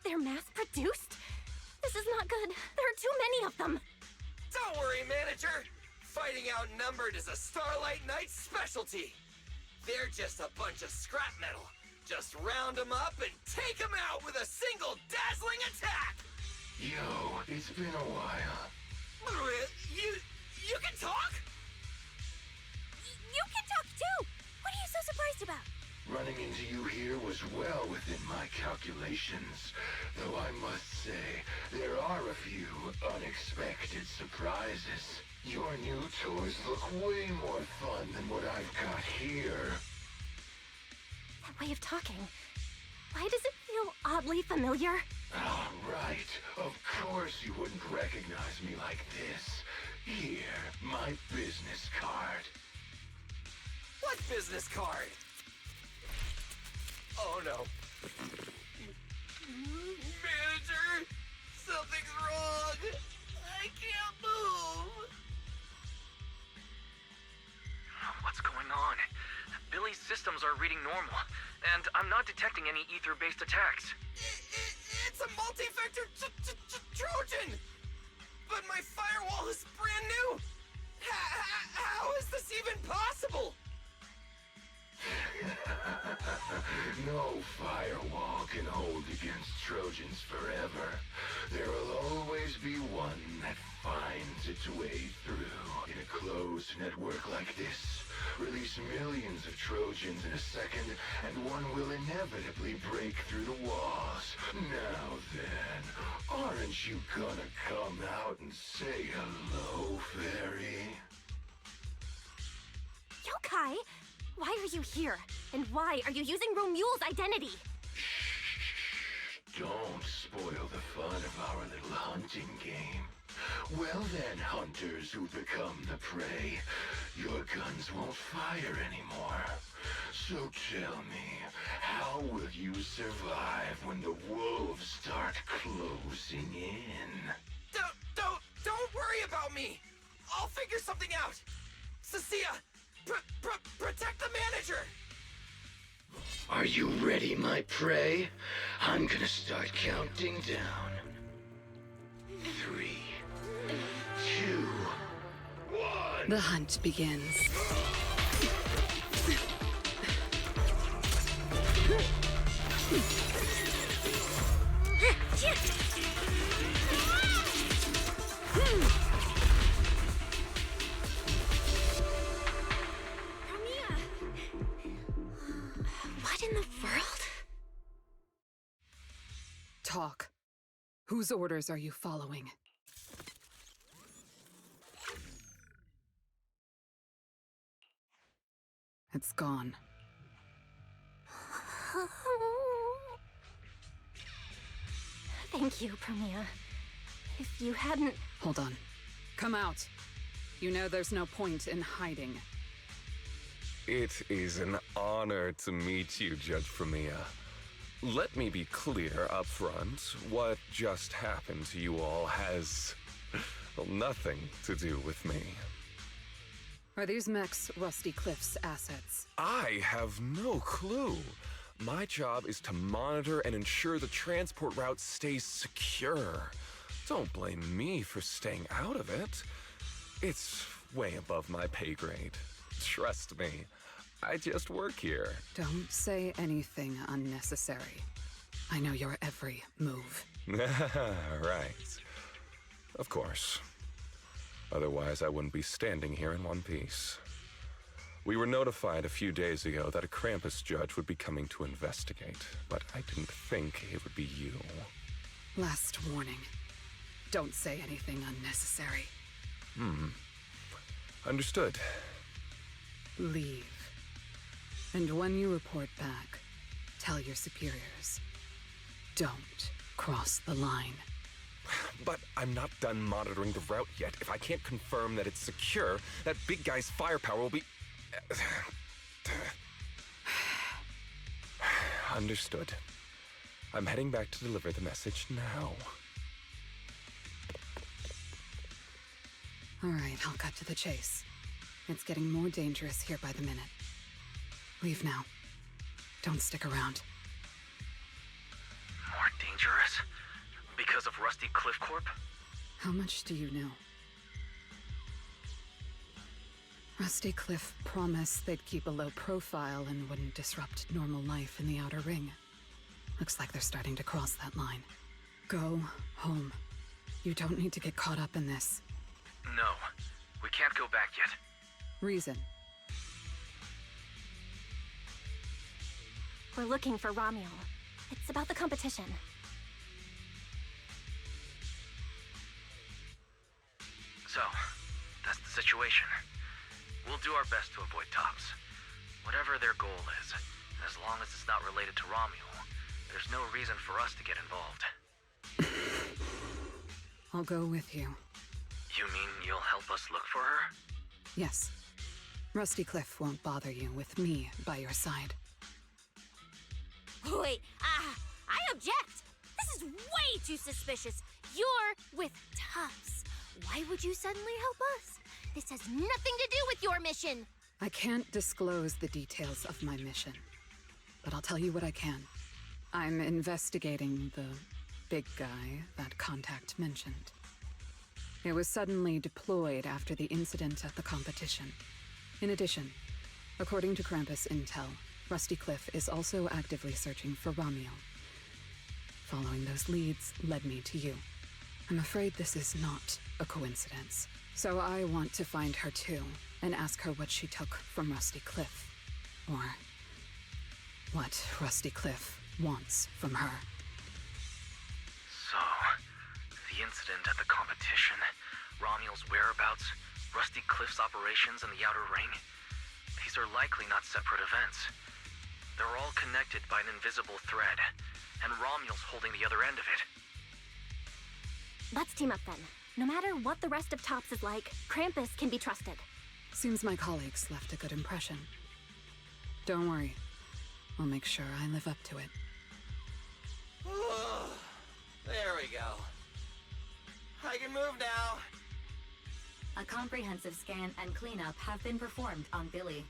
They're mass-produced? This is not good. There are too many of them. Don't worry, manager! Fighting outnumbered is a Starlight Knight specialty! They're just a bunch of scrap metal. Just round them up and take them out with a single dazzling attack! Yo, it's been a while. You can talk? You can talk too! What are you so surprised about? Running into you here was well within my calculations. Though I must say, there are a few unexpected surprises. Your new toys look way more fun than what I've got here. That way of talking. Why does it feel oddly familiar? Oh, right. Of course you wouldn't recognize me like this. Here, my business card. What business card? Oh no. Manager! Something's wrong! I can't move! What's going on? Billy's systems are reading normal, and I'm not detecting any ether-based attacks. It's a multi-vector Trojan! But my firewall is brand new! How is this even possible? No firewall can hold against Trojans forever. There will always be one that finds its way through. In a closed network like this, release millions of Trojans in a second, and one will inevitably break through the walls. Now then, aren't you gonna come out and say hello, fairy? Yokai! Why are you here? And why are you using Romule's identity? Don't spoil the fun of our little hunting game. Well then, hunters who become the prey, your guns won't fire anymore. So tell me, how will you survive when the wolves start closing in? Don't worry about me! I'll figure something out! Cecilia, protect the manager! Are you ready, my prey? I'm gonna start counting down. 3, 2, 1. The hunt begins. What in the world? Talk. Whose orders are you following? It's gone. Thank you, Premia. If you hadn't... Hold on. Come out. You know there's no point in hiding. It is an honor to meet you, Judge Premia. Let me be clear up front. What just happened to you all has, well, nothing to do with me. Are these mechs Rusty Cliff's assets? I have no clue. My job is to monitor and ensure the transport route stays secure. Don't blame me for staying out of it. It's way above my pay grade. Trust me, I just work here. Don't say anything unnecessary. I know your every move. Right. Of course. Otherwise, I wouldn't be standing here in one piece. We were notified a few days ago that a Krampus judge would be coming to investigate, but I didn't think it would be you. Last warning. Don't say anything unnecessary. Understood. Leave. And when you report back, tell your superiors. Don't cross the line. But I'm not done monitoring the route yet. If I can't confirm that it's secure, that big guy's firepower will be... Understood. I'm heading back to deliver the message now. All right, I'll cut to the chase. It's getting more dangerous here by the minute. Leave now. Don't stick around. More dangerous? Because of Rusty Cliff Corp? How much do you know? Rusty Cliff promised they'd keep a low profile and wouldn't disrupt normal life in the Outer Ring. Looks like they're starting to cross that line. Go home. You don't need to get caught up in this. No, we can't go back yet. Reason. We're looking for Ramiel. It's about the competition. So, that's the situation. We'll do our best to avoid Tops. Whatever their goal is, as long as it's not related to Ramiel, there's no reason for us to get involved. I'll go with you. You mean you'll help us look for her? Yes. Rusty Cliff won't bother you with me by your side. Wait, I object! This is way too suspicious. You're with Tufts. Why would you suddenly help us? This has nothing to do with your mission! I can't disclose the details of my mission, but I'll tell you what I can. I'm investigating the big guy that Contact mentioned. It was suddenly deployed after the incident at the competition. In addition, according to Krampus intel, Rusty Cliff is also actively searching for Ramiel. Following those leads led me to you. I'm afraid this is not a coincidence. So I want to find her too, and ask her what she took from Rusty Cliff. Or what Rusty Cliff wants from her. So, the incident at the competition, Ramiel's whereabouts, Rusty Cliff's operations in the Outer Ring, these are likely not separate events. They're all connected by an invisible thread, and Ramiel's holding the other end of it. Let's team up then. No matter what the rest of Tops is like, Krampus can be trusted. Seems my colleagues left a good impression. Don't worry. I'll make sure I live up to it. There we go. I can move now. A comprehensive scan and cleanup have been performed on Billy.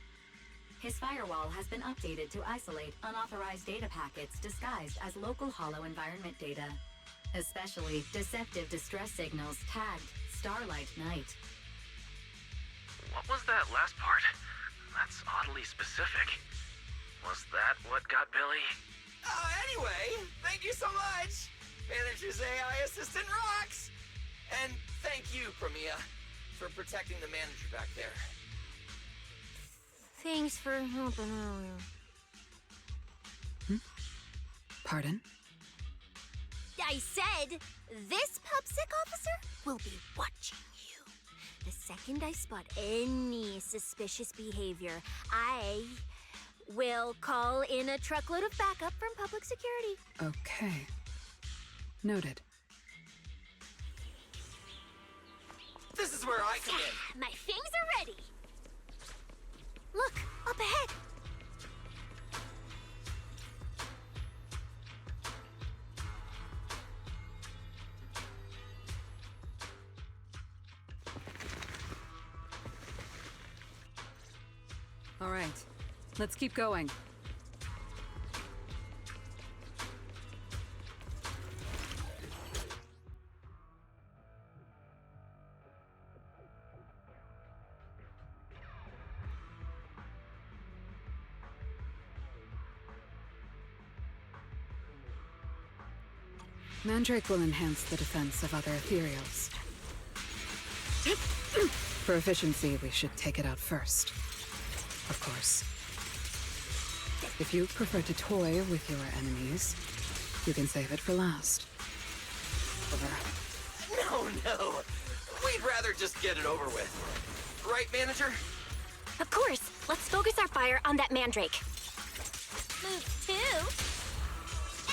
His firewall has been updated to isolate unauthorized data packets disguised as local Hollow environment data, especially deceptive distress signals tagged Starlight Night. What was that last part? That's oddly specific. Was that what got Billy? Anyway, thank you so much! Manager's AI assistant rocks! And thank you, Premia, for protecting the manager back there. Thanks for helping earlier. Pardon? I said, this PubSec officer will be watching you. The second I spot any suspicious behavior, I will call in a truckload of backup from public security. Okay. Noted. This is where I come in. My things are ready. Look, up ahead. All right. Let's keep going. Mandrake will enhance the defense of other ethereals. For efficiency, we should take it out first. Of course. If you prefer to toy with your enemies, you can save it for last. Over. No. We'd rather just get it over with. Right, manager? Of course. Let's focus our fire on that Mandrake. Move 2.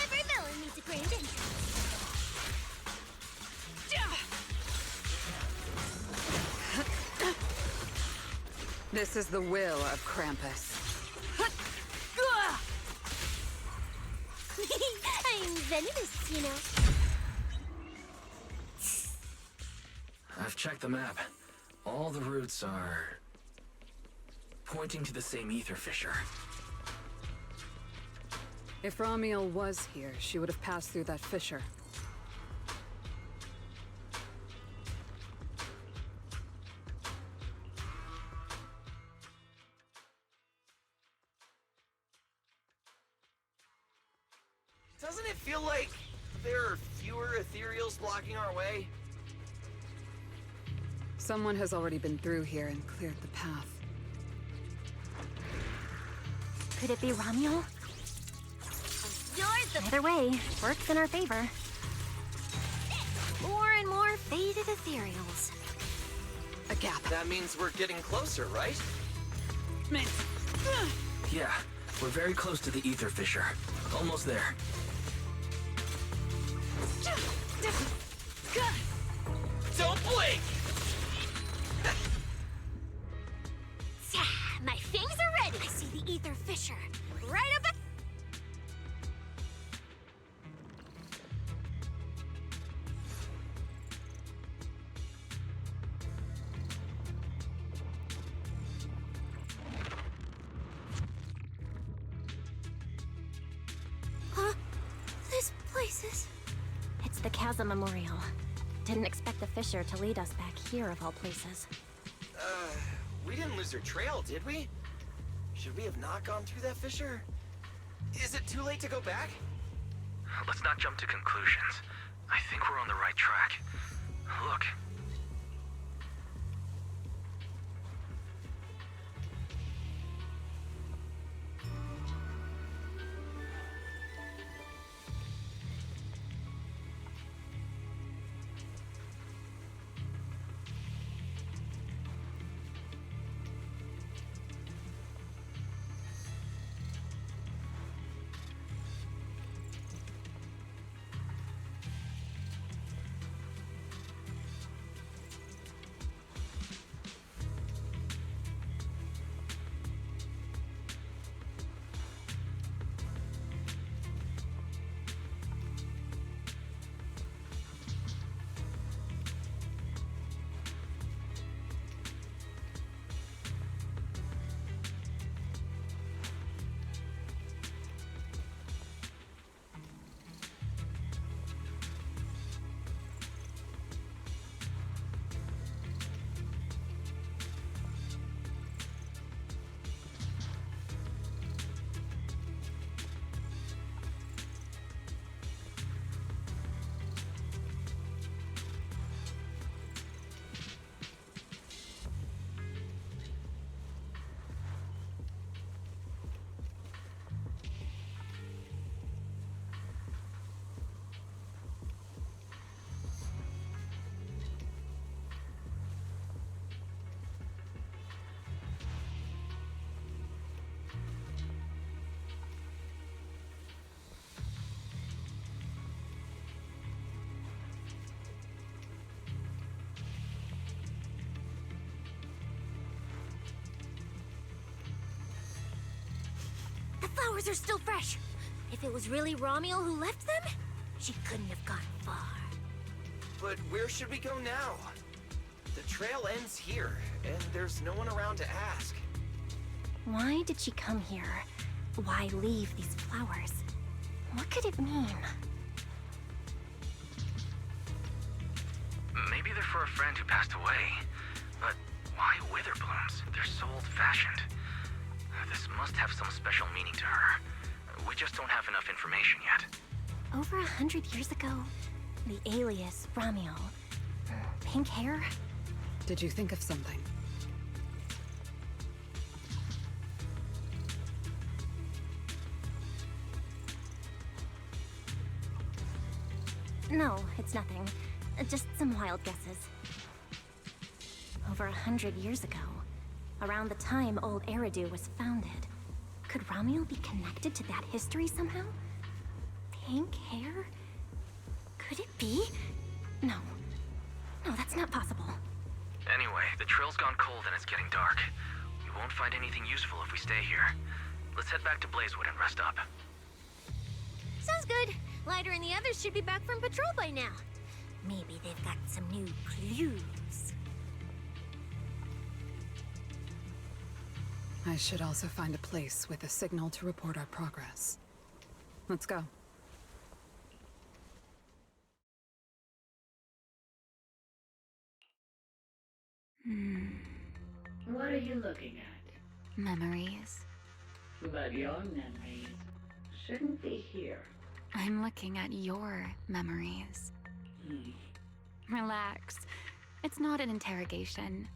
Every villain needs a grand entrance. This is the will of Krampus. I'm venomous, you know. I've checked the map. All the routes are pointing to the same ether fissure. If Ramiel was here, she would have passed through that fissure. Doesn't it feel like there are fewer ethereals blocking our way? Someone has already been through here and cleared the path. Could it be Ramiel? Yours. Either way, works in our favor. More and more faded ethereals. A gap. That means we're getting closer, right? Yeah, we're very close to the ether fissure. Almost there. Don't blink! My things are ready. I see the ether fissure. Right up at... Huh? This place is... It's the Chasm Memorial. Didn't expect the fissure to lead us back here of all places. We didn't lose our trail, did we? Should we have not gone through that fissure? Is it too late to go back? Let's not jump to conclusions. I think we're on the right track. Look. flowers are still fresh. If it was really Romuald who left them, she couldn't have gone far. But where should we go now? The trail ends here, and there's no one around to ask. Why did she come here? Why leave these flowers? What could it mean? Maybe they're for a friend who passed away. But why wither blooms? They're so old-fashioned. This must have some special meaning to her. We just don't have enough information yet. Over 100 years ago, the alias Romuald. Pink hair? Did you think of something? No, it's nothing. Just some wild guesses. Over 100 years ago, around the time old Eridu was founded, could Romuald be connected to that history somehow? Pink hair? Could it be? No. No, that's not possible. Anyway, the trail's gone cold and it's getting dark. We won't find anything useful if we stay here. Let's head back to Blazewood and rest up. Sounds good. Lighter and the others should be back from patrol by now. Maybe they've got some new clues. I should also find a place with a signal to report our progress. Let's go. What are you looking at? Memories. But your memories shouldn't be here. I'm looking at your memories. Relax. It's not an interrogation.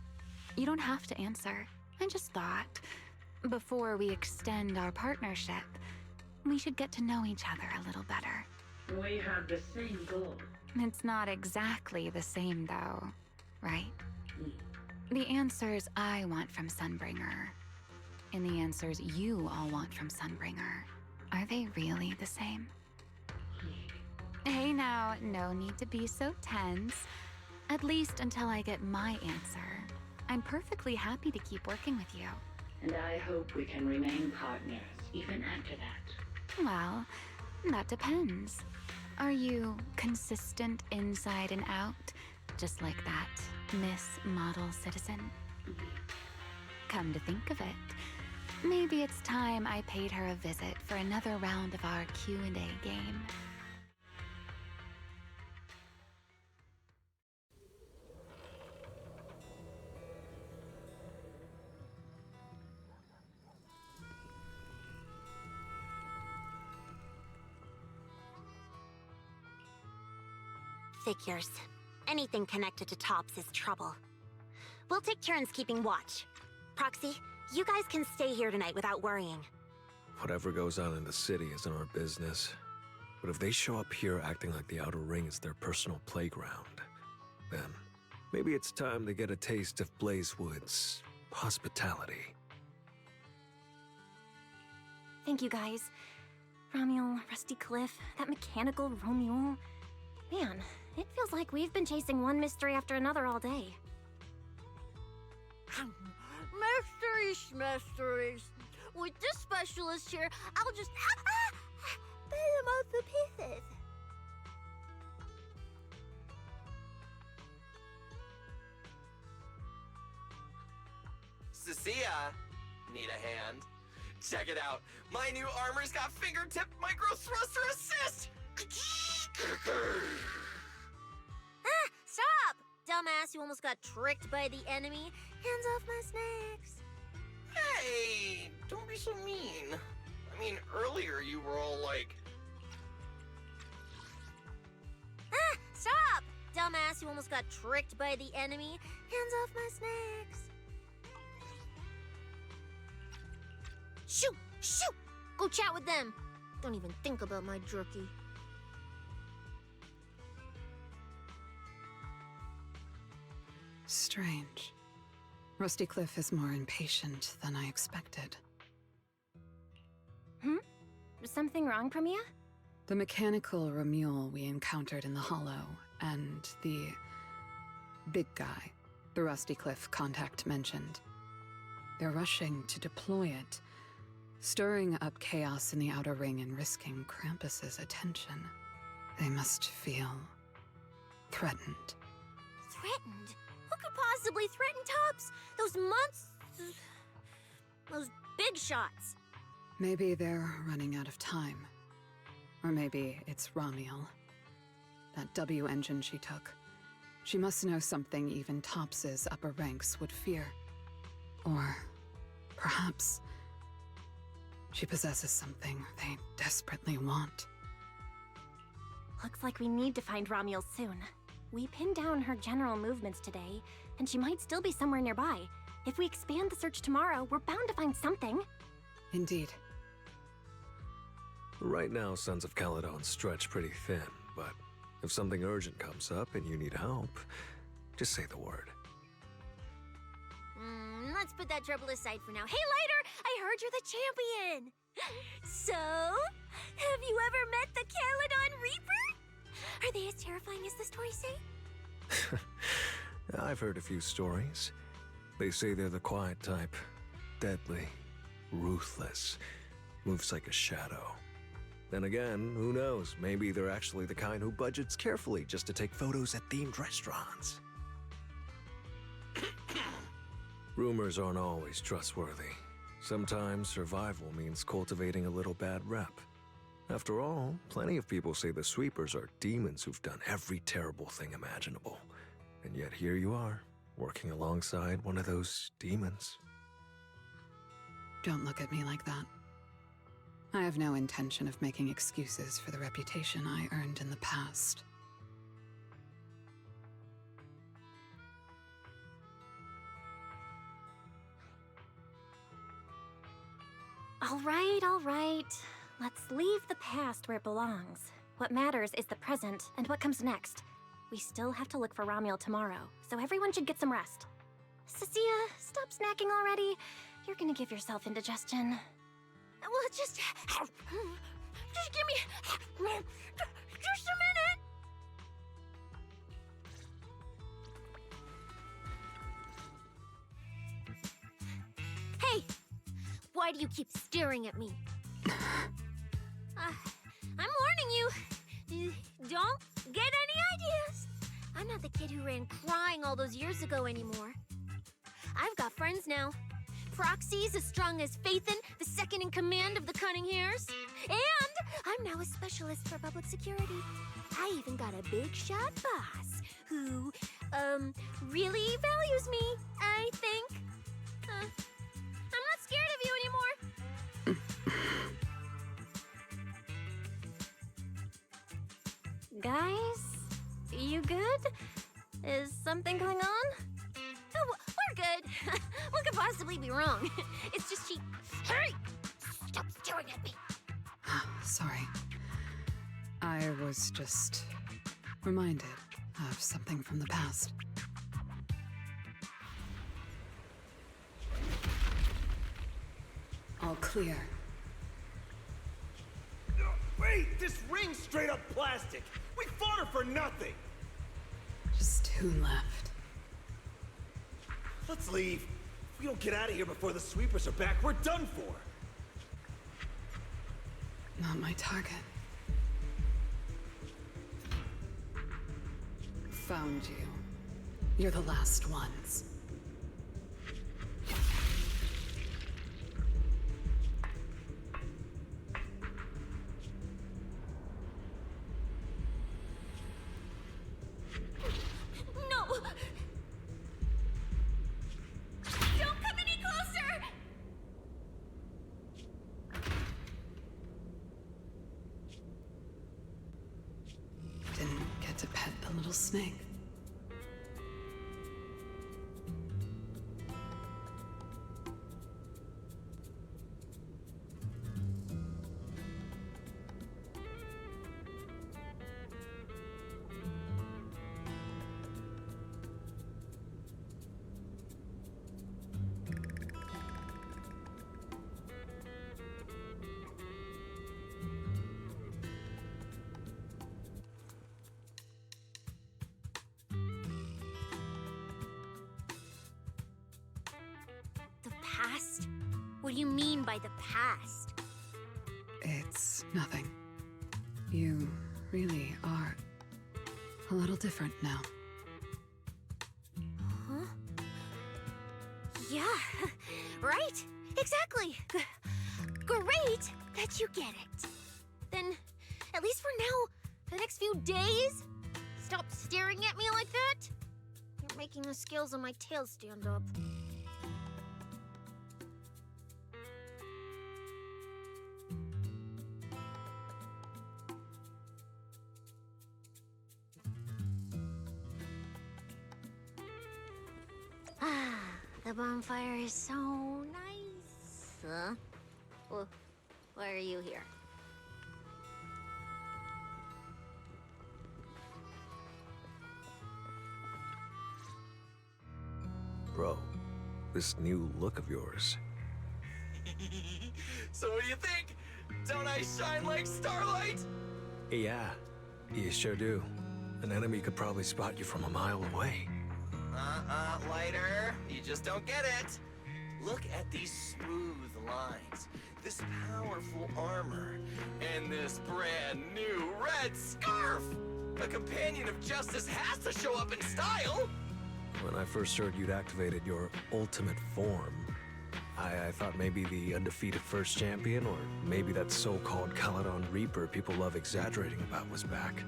You don't have to answer. I just thought, before we extend our partnership, we should get to know each other a little better. We have the same goal. It's not exactly the same, though, right? The answers I want from Sunbringer, and the answers you all want from Sunbringer, are they really the same? Hey now, no need to be so tense. At least until I get my answer. I'm perfectly happy to keep working with you. And I hope we can remain partners even after that. Well, that depends. Are you consistent inside and out, just like that Miss Model Citizen? Come to think of it, maybe it's time I paid her a visit for another round of our Q&A game. Figures. Anything connected to Tops is trouble. We'll take turns keeping watch. Proxy, you guys can stay here tonight without worrying. Whatever goes on in the city isn't our business. But if they show up here acting like the Outer Ring is their personal playground, then maybe it's time to get a taste of Blazewood's hospitality. Thank you, guys. Romuald, Rusty Cliff, that mechanical Romuald. Man, it feels like we've been chasing one mystery after another all day. Mysteries. With this specialist here, I'll just beat him up to pieces. Cecilia, need a hand? Check it out. My new armor's got fingertip micro thruster assist. Stop! Dumbass, you almost got tricked by the enemy. Hands off my snacks. Hey, don't be so mean. I mean, earlier you were all like... Stop! Dumbass, you almost got tricked by the enemy. Hands off my snacks. Shoot! Shoot! Go chat with them. Don't even think about my jerky. Strange. Rusty Cliff is more impatient than I expected. Something wrong, Premia? The mechanical Romuald we encountered in the Hollow, and the big guy the Rusty Cliff contact mentioned. They're rushing to deploy it Stirring up chaos in the Outer Ring and risking Krampus's attention. They must feel threatened. Threatened? Who could possibly threaten Tops? Those monsters... Those big shots. Maybe they're running out of time. Or maybe it's Ramiel. That W engine she took. She must know something even Tops's upper ranks would fear. Or perhaps she possesses something they desperately want. Looks like we need to find Ramiel soon. We pinned down her general movements today, and she might still be somewhere nearby. If we expand the search tomorrow, we're bound to find something. Indeed. Right now, Sons of Caledon stretch pretty thin, but if something urgent comes up and you need help, just say the word. Let's put that trouble aside for now. Hey, Lighter! I heard you're the champion! So, have you ever met the Caledon Reaper? Are they as terrifying as the stories say? I've heard a few stories. They say they're the quiet type. Deadly. Ruthless. Moves like a shadow. Then again, who knows? Maybe they're actually the kind who budgets carefully just to take photos at themed restaurants. Rumors aren't always trustworthy. Sometimes survival means cultivating a little bad rep. After all, plenty of people say the sweepers are demons who've done every terrible thing imaginable. And yet here you are, working alongside one of those demons. Don't look at me like that. I have no intention of making excuses for the reputation I earned in the past. All right. Let's leave the past where it belongs. What matters is the present and what comes next. We still have to look for Ramiel tomorrow, so everyone should get some rest. Cecilia, stop snacking already. You're gonna give yourself indigestion. Well, just give me just a minute. Hey, why do you keep staring at me? I'm warning you. Don't get any ideas. I'm not the kid who ran crying all those years ago anymore. I've got friends now. Proxies as strong as Phaethon, the second in command of the Cunning Hares. And I'm now a specialist for public security. I even got a big shot boss who, really values me, I think. I'm not scared of you anymore. Guys, you good? Is something going on? Oh, we're good. What could possibly be wrong? It's just she... Hurry! Stop staring at me! Sorry. I was just reminded of something from the past. All clear. Wait! This ring's straight up plastic! We fought her for nothing! Just two left. Let's leave. If we don't get out of here before the sweepers are back, we're done for! Not my target. Found you. You're the last ones. No! Don't come any closer! Didn't get to pet the little snake. What do you mean by the past? It's nothing. You really are a little different now. Huh? Yeah, right? Exactly. Great that you get it. Then, at least for now, for the next few days, stop staring at me like that. You're making the scales on my tail stand up. Ah, the bonfire is so nice. Huh? Well, why are you here? Bro, this new look of yours. So what do you think? Don't I shine like starlight? Yeah, you sure do. An enemy could probably spot you from a mile away. Lighter. You just don't get it. Look at these smooth lines, this powerful armor, and this brand new red scarf! A companion of justice has to show up in style! When I first heard you'd activated your ultimate form, I thought maybe the undefeated first champion, or maybe that so-called Caledon Reaper people love exaggerating about was back.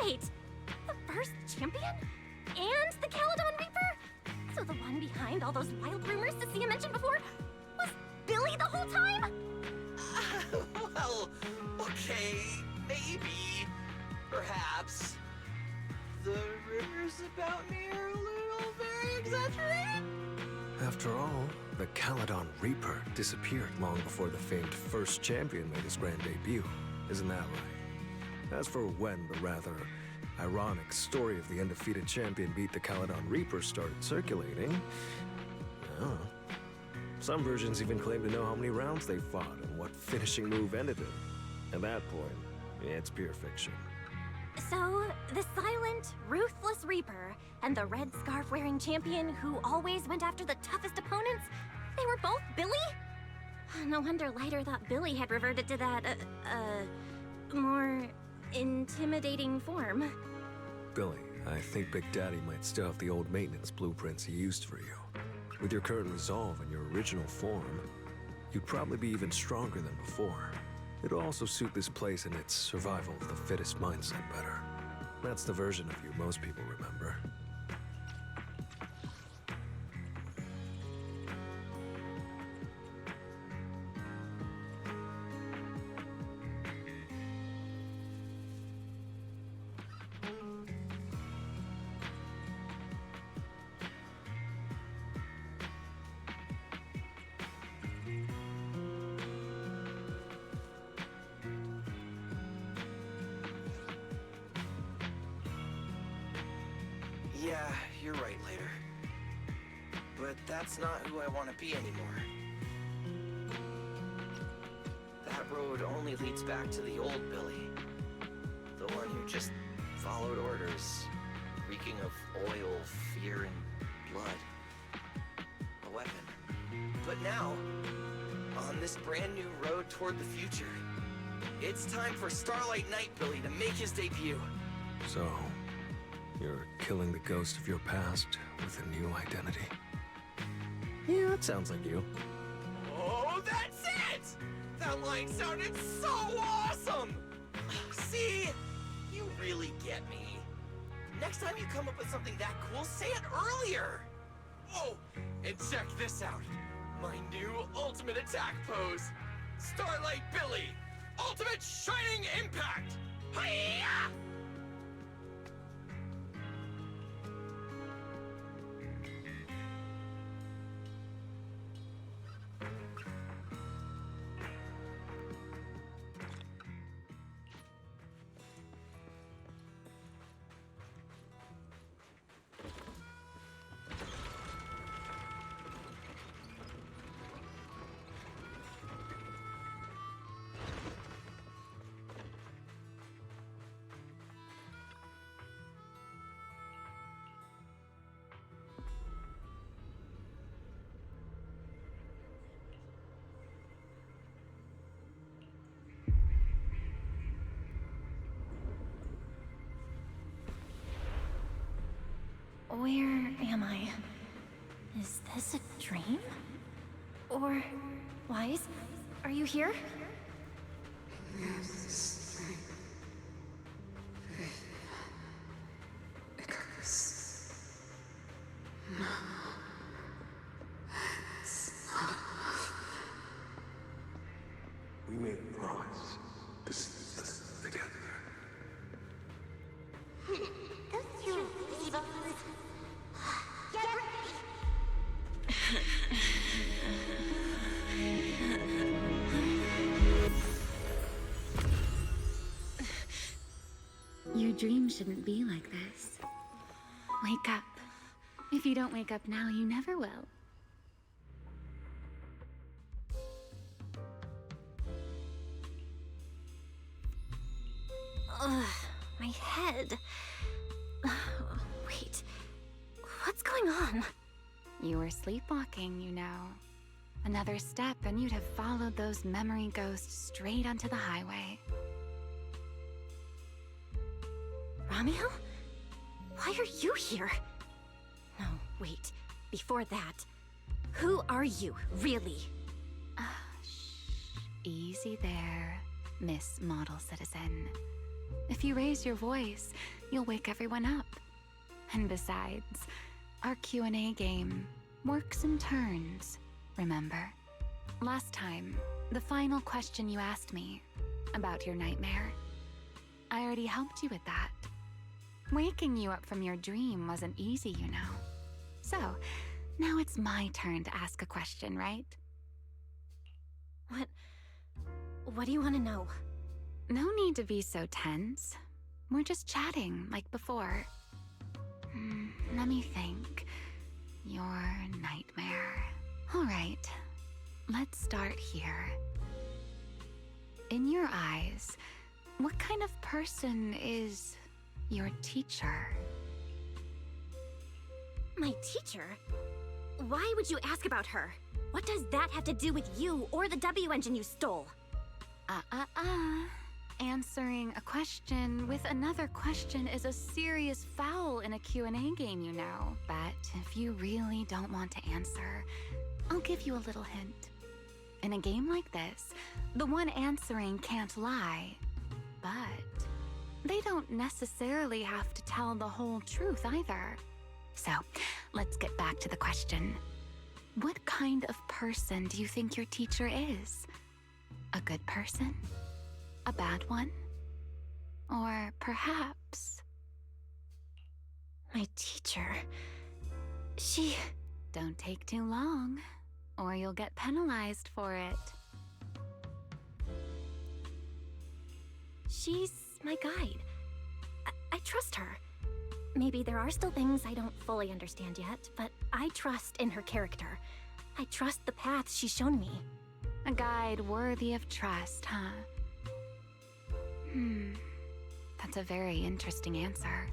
Wait, the first champion? And the Caledon Reaper? So the one behind all those wild rumors Cecilia mentioned before was Billy the whole time? Well, okay, maybe. Perhaps. The rumors about me are a little very exaggerated. After all, the Caledon Reaper disappeared long before the famed first champion made his grand debut. Isn't that right? As for when the rather ironic story of the undefeated champion beat the Caledon Reaper started circulating, I don't know. Some versions even claim to know how many rounds they fought and what finishing move ended it. At that point, it's pure fiction. So, the silent, ruthless Reaper and the red scarf-wearing champion who always went after the toughest opponents, they were both Billy? No wonder Lighter thought Billy had reverted to that, more intimidating form. Billy, I think Big Daddy might still have the old maintenance blueprints he used for you. With your current resolve and your original form, you'd probably be even stronger than before. It'll also suit this place and its survival of the fittest mindset better. That's the version of you most people remember. Yeah, you're right, Later. But that's not who I want to be anymore. That road only leads back to the old Billy. The one who just followed orders, reeking of oil, fear, and blood. A weapon. But now, on this brand new road toward the future, it's time for Starlight Knight Billy to make his debut. So, you're killing the ghost of your past with a new identity. Yeah, that sounds like you. Oh, that's it! That line sounded so awesome! See? You really get me. Next time you come up with something that cool, say it earlier! Oh, and check this out. My new ultimate attack pose. Starlight Billy. Ultimate Shining Impact! Hi-ya! Where am I? Is this a dream? Or... Wise? Are you here? We made a promise to see this together. Your dream shouldn't be like this. Wake up. If you don't wake up now, you never will. Ugh, my head. Wait, what's going on? You were sleepwalking, you know. Another step and you'd have followed those memory ghosts straight onto the highway. Ramiel? Why are you here? No, wait. Before that, who are you, really? Shh. Easy there, Miss Model Citizen. If you raise your voice, you'll wake everyone up. And besides, our Q&A game works in turns, remember? Last time, the final question you asked me about your nightmare, I already helped you with that. Waking you up from your dream wasn't easy, you know. So, now it's my turn to ask a question, right? What do you want to know? No need to be so tense. We're just chatting, like before. Let me think. Your nightmare. All right, let's start here. In your eyes, what kind of person is your teacher? My teacher? Why would you ask about her? What does that have to do with you or the W engine you stole? Answering a question with another question is a serious foul in a Q&A game, you know. But if you really don't want to answer, I'll give you a little hint. In a game like this, the one answering can't lie, but they don't necessarily have to tell the whole truth either. So, let's get back to the question. What kind of person do you think your teacher is? A good person? A bad one? Or perhaps... My teacher... She... Don't take too long, or you'll get penalized for it. She's my guide. I trust her. Maybe there are still things I don't fully understand yet, but I trust in her character. I trust the path she's shown me. A guide worthy of trust, huh? That's a very interesting answer.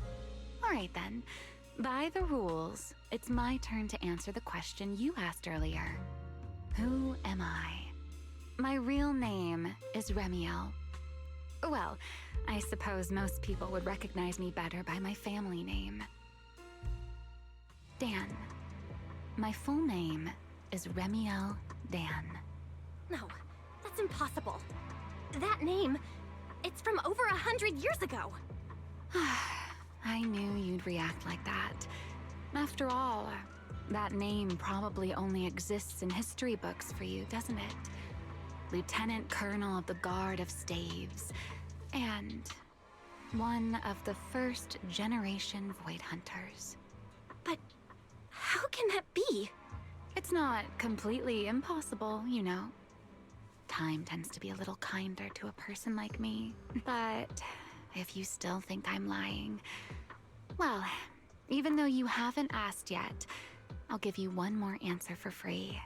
All right then. By the rules, it's my turn to answer the question you asked earlier. Who am I? My real name is Remiel. Well, I suppose most people would recognize me better by my family name. Dan. My full name is Remiel Dan. No, that's impossible. That name, it's from over 100 years ago. I knew you'd react like that. After all, that name probably only exists in history books for you, doesn't it? Lieutenant Colonel of the Guard of Staves, and one of the first generation Void Hunters. But how can that be? It's not completely impossible, you know. Time tends to be a little kinder to a person like me. But if you still think I'm lying, well, even though you haven't asked yet, I'll give you one more answer for free.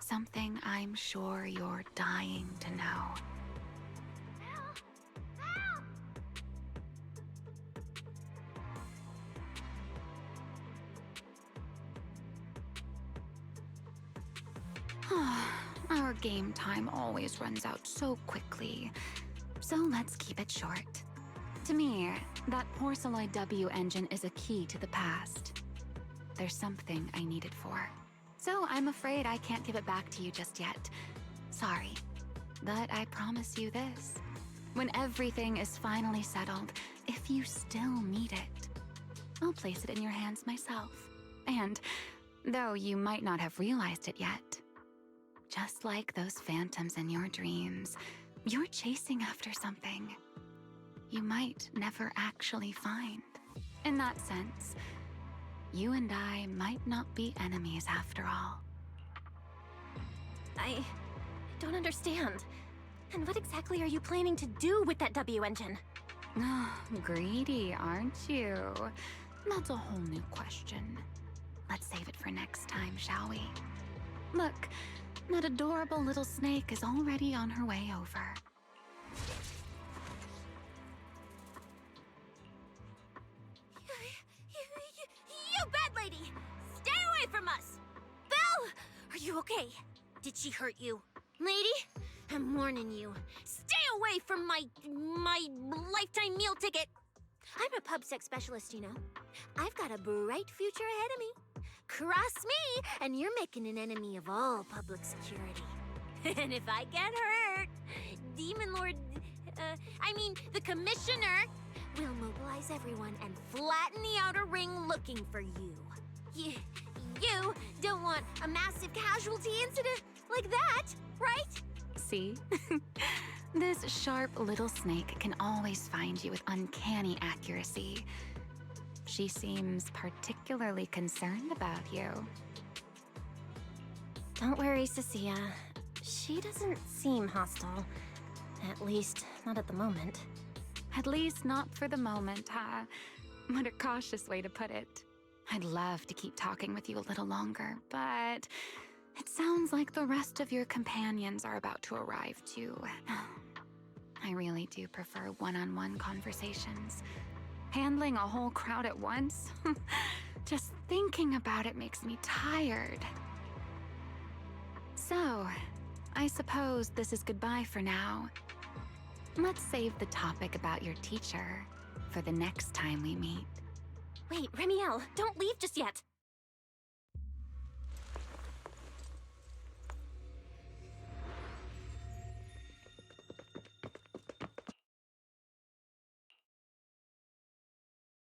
Something I'm sure you're dying to know. Our game time always runs out so quickly, so let's keep it short. To me, that Porceloid W engine is a key to the past. there's something I need it for. So I'm afraid I can't give it back to you just yet. Sorry. But I promise you this. When everything is finally settled, if you still need it, I'll place it in your hands myself. And, though you might not have realized it yet, just like those phantoms in your dreams, you're chasing after something you might never actually find. In that sense, you and I might not be enemies after all. I don't understand. And what exactly are you planning to do with that W engine? Greedy, aren't you? That's a whole new question. Let's save it for next time, shall we? Look, that adorable little snake is already on her way over. You bad lady! Stay away from us! Belle! Are you okay? Did she hurt you? Lady, I'm warning you. Stay away from my lifetime meal ticket! I'm a pub sex specialist, you know. I've got a bright future ahead of me. Cross me, and you're making an enemy of all public security. And if I get hurt, Demon Lord... the Commissioner will mobilize everyone and flatten the outer ring looking for you. You don't want a massive casualty incident like that, right? See? This sharp little snake can always find you with uncanny accuracy. She seems particularly concerned about you. Don't worry, Cecilia. She doesn't seem hostile. At least, not at the moment. At least not for the moment, huh? What a cautious way to put it. I'd love to keep talking with you a little longer, but it sounds like the rest of your companions are about to arrive too. I really do prefer one-on-one conversations. Handling a whole crowd at once? Just thinking about it makes me tired. So, I suppose this is goodbye for now. Let's save the topic about your teacher for the next time we meet. Wait, Remiel, don't leave just yet!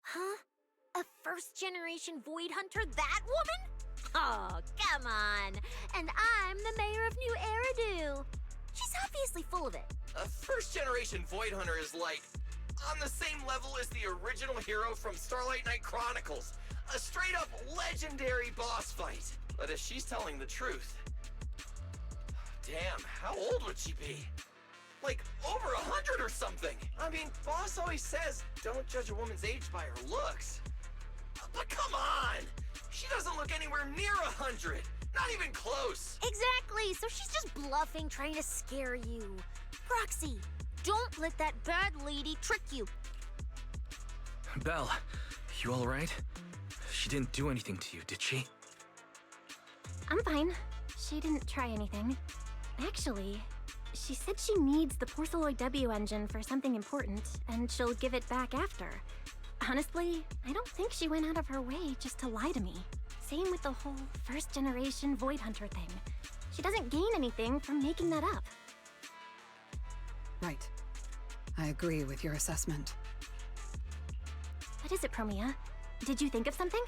Huh? A first-generation Void Hunter, that woman? Oh, come on! And I'm the mayor of New Eridu! She's obviously full of it. A first-generation Void Hunter is like on the same level as the original hero from Starlight Knight Chronicles. A straight-up legendary boss fight. But if she's telling the truth... Damn, how old would she be? Like, over 100 or something. I mean, boss always says, don't judge a woman's age by her looks. But come on! She doesn't look anywhere near 100. Not even close. Exactly, so she's just bluffing, trying to scare you. Roxy, don't let that bad lady trick you. Belle, you alright? She didn't do anything to you, did she? I'm fine. She didn't try anything. Actually, she said she needs the Porceloid W engine for something important, and she'll give it back after. Honestly, I don't think she went out of her way just to lie to me. Same with the whole first-generation Void Hunter thing. She doesn't gain anything from making that up. Right. I agree with your assessment. What is it, Promia? Did you think of something?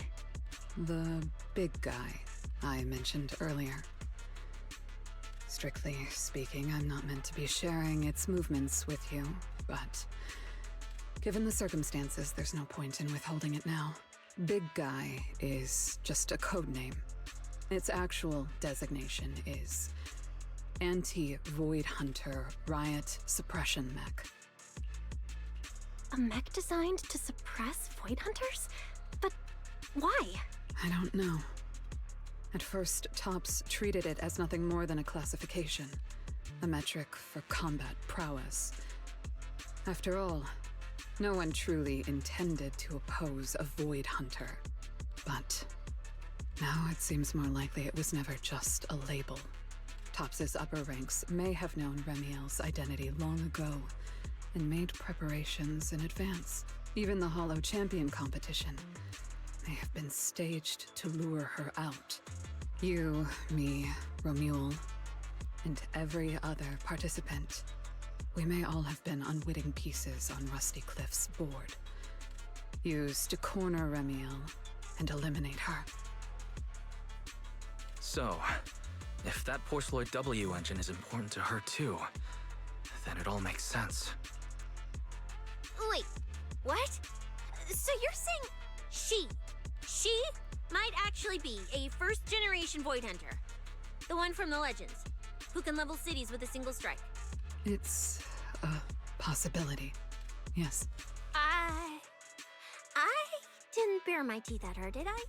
The big guy I mentioned earlier. Strictly speaking, I'm not meant to be sharing its movements with you, but given the circumstances, there's no point in withholding it now. Big Guy is just a code name. Its actual designation is Anti-Void Hunter Riot Suppression Mech. A mech designed to suppress Void Hunters? But why? I don't know. At first, Tops treated it as nothing more than a classification, a metric for combat prowess. After all, no one truly intended to oppose a Void Hunter. But now it seems more likely it was never just a label. Tops's upper ranks may have known Remiel's identity long ago and made preparations in advance. Even the Hollow Champion competition. They have been staged to lure her out. You, me, Romuald, and every other participant. We may all have been unwitting pieces on Rusty Cliff's board. Used to corner Remiel and eliminate her. So, if that Porceloid W engine is important to her too, then it all makes sense. Wait, what? So you're saying she might actually be a first-generation Void Hunter? The one from the Legends, who can level cities with a single strike? It's a possibility, yes. I didn't bare my teeth at her, did I?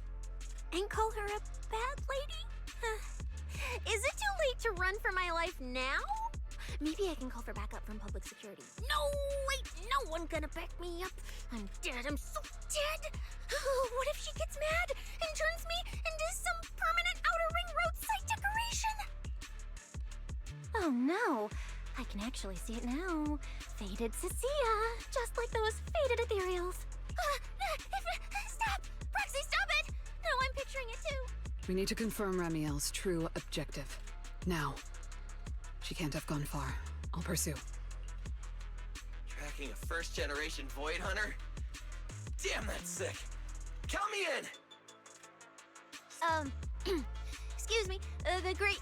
And call her a bad lady? Is it too late to run for my life now? Maybe I can call for backup from public security. No, wait, no one gonna back me up. I'm dead, I'm so dead. What if she gets mad and turns me into some permanent outer ring roadside decoration? Oh no, I can actually see it now. Faded Cecilia, just like those faded ethereals. Stop! Proxy, stop it! No, I'm picturing it too. We need to confirm Remiel's true objective. Now. She can't have gone far. I'll pursue. Tracking a first-generation Void Hunter? Damn, that's sick. Count me in! Excuse me, the great,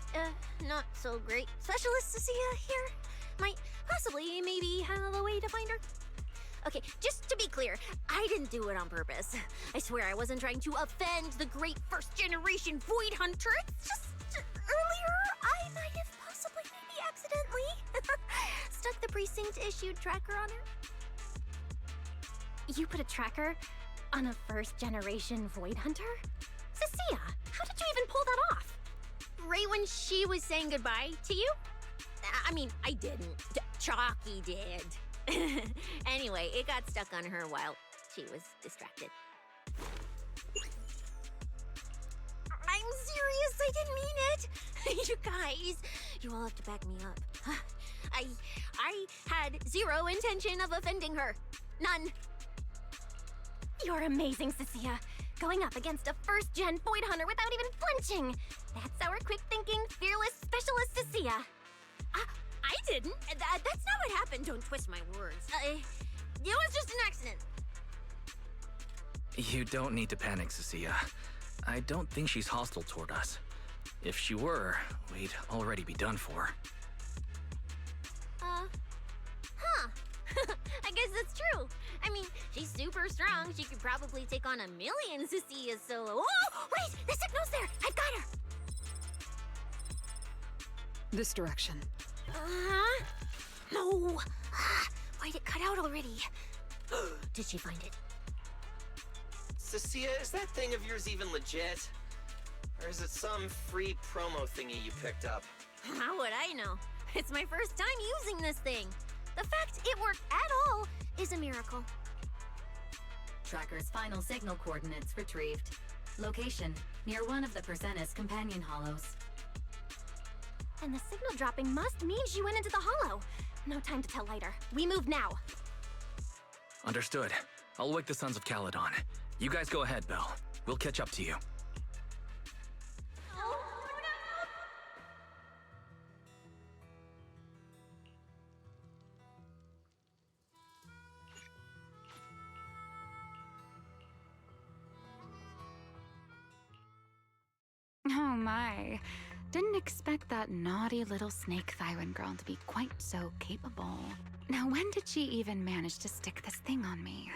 not so great specialist Cecilia here might possibly maybe have a way to find her. Okay, just to be clear, I didn't do it on purpose. I swear I wasn't trying to offend the great first-generation Void Hunter. It's just, earlier, I might have possibly maybe accidentally stuck the precinct-issued tracker on her. You put a tracker on a first-generation Void Hunter? Cecilia, how did you even pull that off? Right when she was saying goodbye to you? I mean, I didn't. Chalky did. Anyway, it got stuck on her while she was distracted. I'm serious, I didn't mean it. You guys, you all have to back me up. I had zero intention of offending her. None. You're amazing, Cecilia. Going up against a first-gen Void Hunter without even flinching. That's our quick-thinking, fearless specialist, Cecilia. I didn't. That's not what happened. Don't twist my words. It was just an accident. You don't need to panic, Cecilia. I don't think she's hostile toward us. If she were, we'd already be done for. I guess that's true. I mean, she's super strong. She could probably take on 1,000,000 Cecilias solo. Oh, wait! The signal's there! I've got her! This direction. No! Why'd it cut out already? Did she find it? Cecilia, is that thing of yours even legit? Or is it some free promo thingy you picked up? How would I know? It's my first time using this thing. The fact it worked at all is a miracle. Tracker's final signal coordinates retrieved. Location, near one of the Persenis companion hollows. And the signal dropping must mean she went into the hollow. No time to tell later. We move now. Understood. I'll wake the Sons of Caledon. You guys go ahead, Belle. We'll catch up to you. Oh my. Didn't expect that naughty little snake Thyran girl to be quite so capable. Now when did she even manage to stick this thing on me?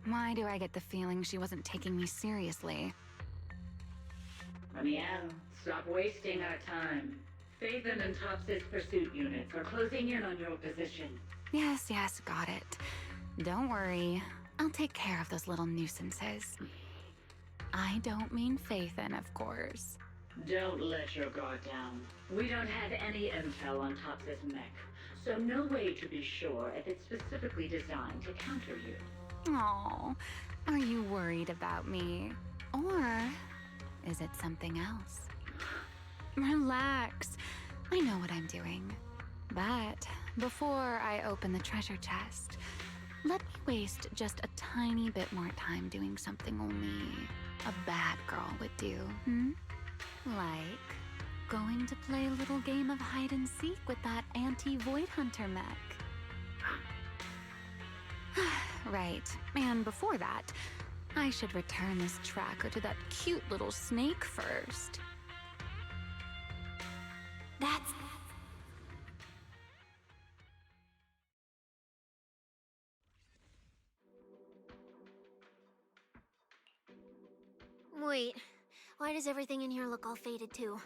Why do I get the feeling she wasn't taking me seriously? Remiel, stop wasting our time. Phaethon and Tops's pursuit units are closing in on your position. Yes, got it. Don't worry. I'll take care of those little nuisances. I don't mean Phaethon, of course. Don't let your guard down. We don't have any intel on Tops's mech, so no way to be sure if it's specifically designed to counter you. Aw, are you worried about me? Or is it something else? Relax. I know what I'm doing. But before I open the treasure chest, Let me waste just a tiny bit more time doing something only a bad girl would do, Like going to play a little game of hide and seek with that anti-Void Hunter mech. Right, and before that, I should return this tracker to that cute little snake first. That's... Wait, why does everything in here look all faded too?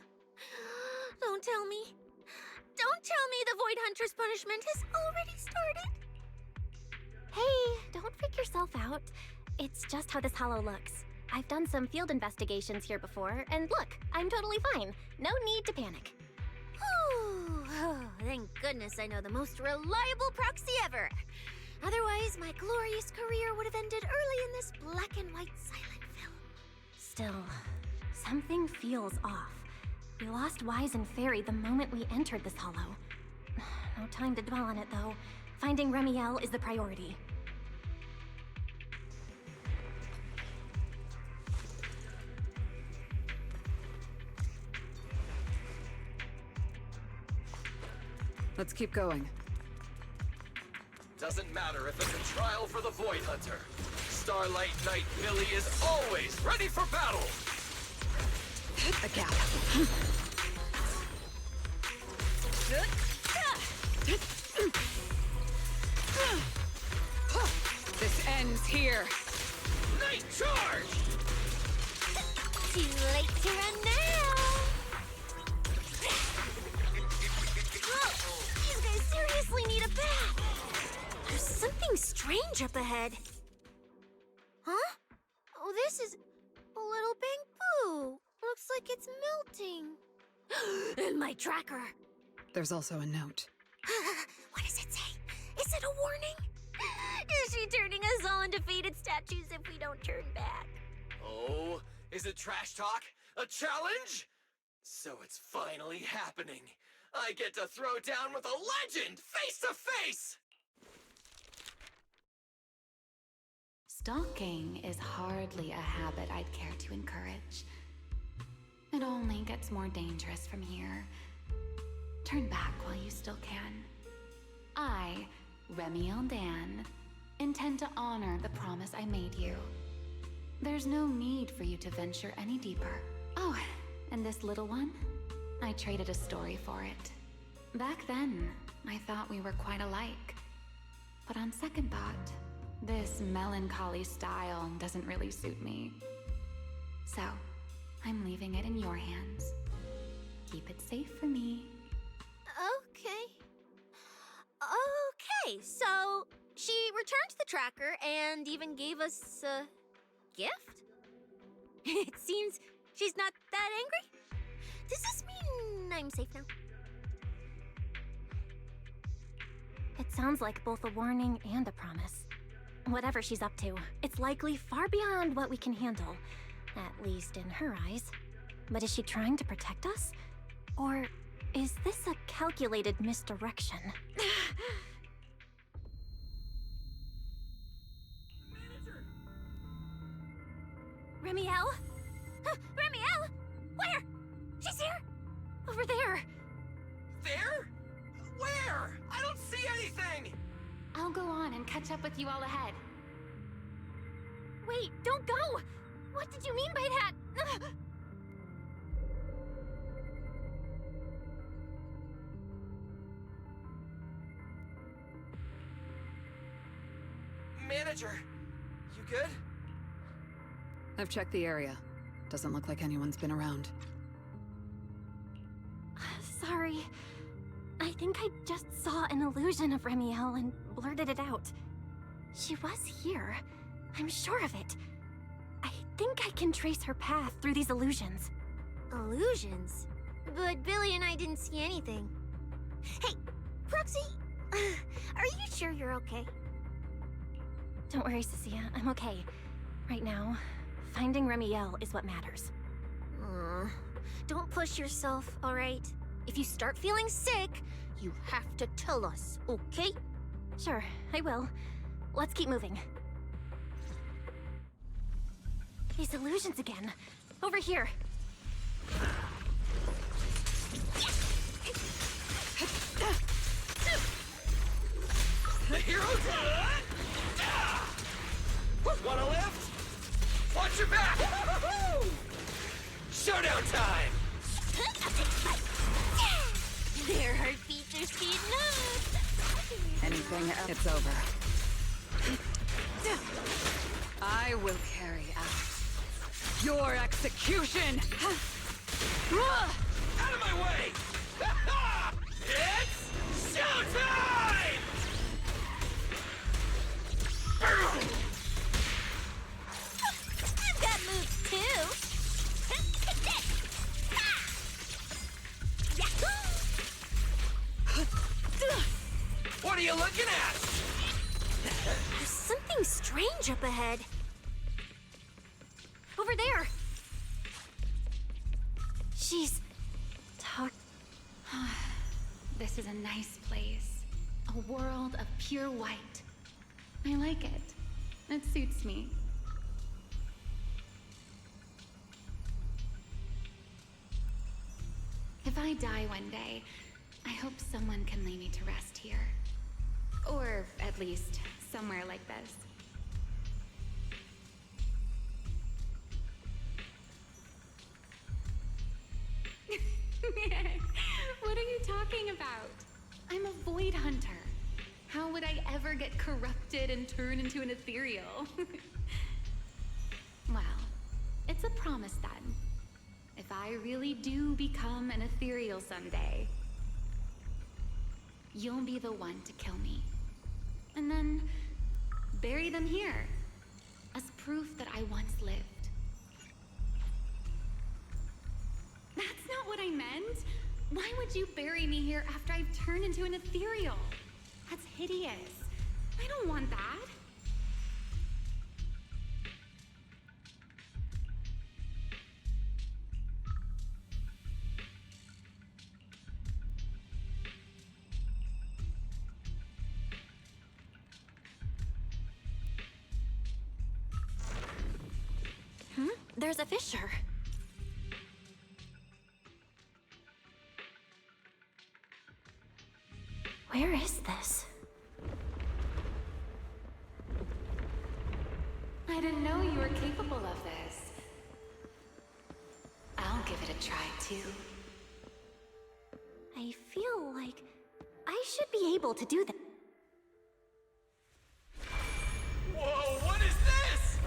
Don't tell me. Don't tell me the Void Hunter's punishment has already started. Hey, don't freak yourself out. It's just how this hollow looks. I've done some field investigations here before, and look, I'm totally fine. No need to panic. Whew. Oh, thank goodness I know the most reliable proxy ever. Otherwise, my glorious career would have ended early in this black and white silent film. Still, something feels off. We lost Wise and Fairy the moment we entered this hollow. No time to dwell on it, though. Finding Remiel is the priority. Let's keep going. Doesn't matter if it's a trial for the Void Hunter. Starlight Knight Billy is always ready for battle! Hit the gap. This ends here. Night charge! Too late to run now! Whoa, these guys seriously need a bath! There's something strange up ahead. Huh? Oh, this is a little bamboo. Looks like it's melting. And my tracker. There's also a note. What does it say? Is it a warning? Is she turning us all into faded statues if we don't turn back? Oh, is it trash talk? A challenge? So it's finally happening. I get to throw down with a legend, face to face! Stalking is hardly a habit I'd care to encourage. It only gets more dangerous from here. Turn back while you still can. I, Remiel Dan, intend to honor the promise I made you. There's no need for you to venture any deeper. Oh, and this little one? I traded a story for it. Back then, I thought we were quite alike. But on second thought, this melancholy style doesn't really suit me. So, I'm leaving it in your hands. Keep it safe for me. Okay. Okay, so she returned the tracker and even gave us a gift? It seems she's not that angry. Does this mean I'm safe now? It sounds like both a warning and a promise. Whatever she's up to, it's likely far beyond what we can handle. At least in her eyes. But is she trying to protect us? Or is this a calculated misdirection? Remiel? Remiel? Where? She's here! Over there! There? Where? I don't see anything! I'll go on and catch up with you all ahead. Wait, don't go! What did you mean by that? Manager, you good? I've checked the area. Doesn't look like anyone's been around. Sorry. I think I just saw an illusion of Remiel and blurted it out. She was here. I'm sure of it. I think I can trace her path through these illusions. Illusions? But Billy and I didn't see anything. Hey, Proxy, are you sure you're okay? Don't worry, Cecilia. I'm okay. Right now, finding Remiel is what matters. Don't push yourself, alright? If you start feeling sick, you have to tell us, okay? Sure, I will. let's keep moving. These illusions again. Over here. The heroes! Wanna lift? Watch your back! Showdown time! Their heartbeats are speeding up. Anything else? It's over. I will carry out your execution! Out of my way! It's showtime! I've got moves too. What are you looking at? There's something strange up ahead. Over there. She's This is a nice place. A world of pure white. I like it. It suits me. If I die one day, I hope someone can lay me to rest here. Or at least somewhere like this. What are you talking about? I'm a void hunter. How would I ever get corrupted and turn into an ethereal? Well, it's a promise then. If I really do become an ethereal someday, you'll be the one to kill me. And then bury them here as proof that I once lived. That's not what I meant. Why would you bury me here after I've turned into an ethereal? That's hideous. I don't want that. There's a fissure. Where is this? I didn't know you were capable of this. I'll give it a try too. I feel like I should be able to do that. Whoa, what is this?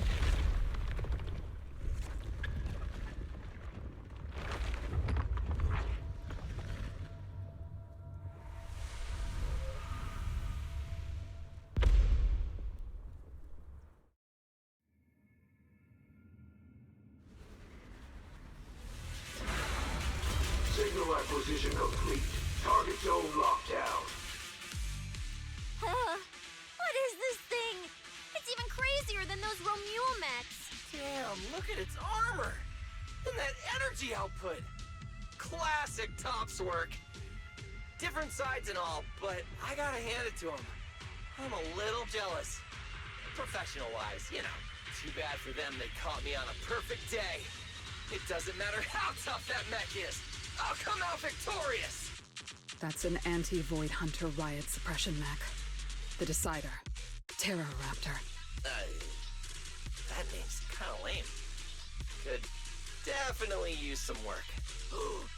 Signal acquisition complete. Target zone locked down. What is this thing? It's even crazier than those Romule mechs. Damn, look at its armor! And that energy output! Classic Topps work! Different sides and all, but I gotta hand it to him. I'm a little jealous. Professional-wise, you know. Too bad for them they caught me on a perfect day. It doesn't matter how tough that mech is. I'll come out victorious! That's an anti-Void Hunter riot suppression mech. The Decider. Terror Raptor. That name's kinda lame. Could definitely use some work.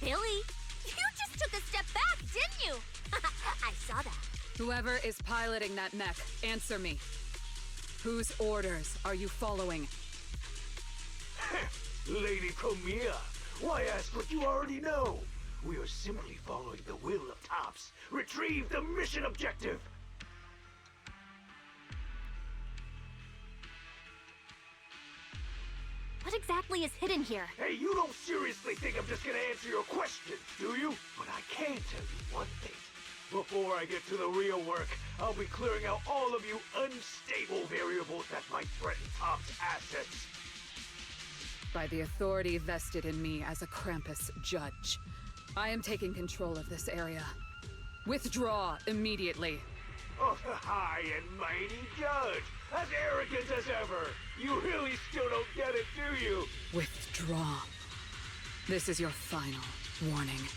Billy, you just took a step back, didn't you? I saw that. Whoever is piloting that mech, answer me. Whose orders are you following? Lady Comia, why ask what you already know? We are simply following the will of Topps. Retrieve the mission objective! What exactly is hidden here? Hey, you don't seriously think I'm just gonna answer your questions, do you? But I can tell you one thing. Before I get to the real work, I'll be clearing out all of you unstable variables that might threaten Topps' assets. By the authority vested in me as a Krampus judge, I am taking control of this area. Withdraw immediately. Oh, the high and mighty judge! As arrogant as ever! You really still don't get it, do you? Withdraw. This is your final warning.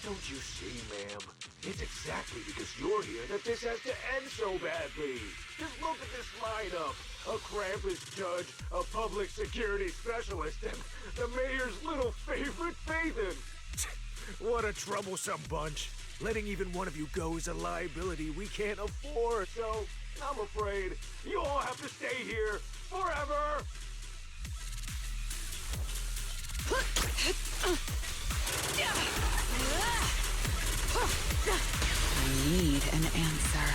Don't you see, ma'am? It's exactly because you're here that this has to end so badly. Just look at this lineup. A Krampus judge, a public security specialist, and the mayor's little favorite, Phaethon. What a troublesome bunch. Letting even one of you go is a liability we can't afford, so I'm afraid you all have to stay here forever! I need an answer.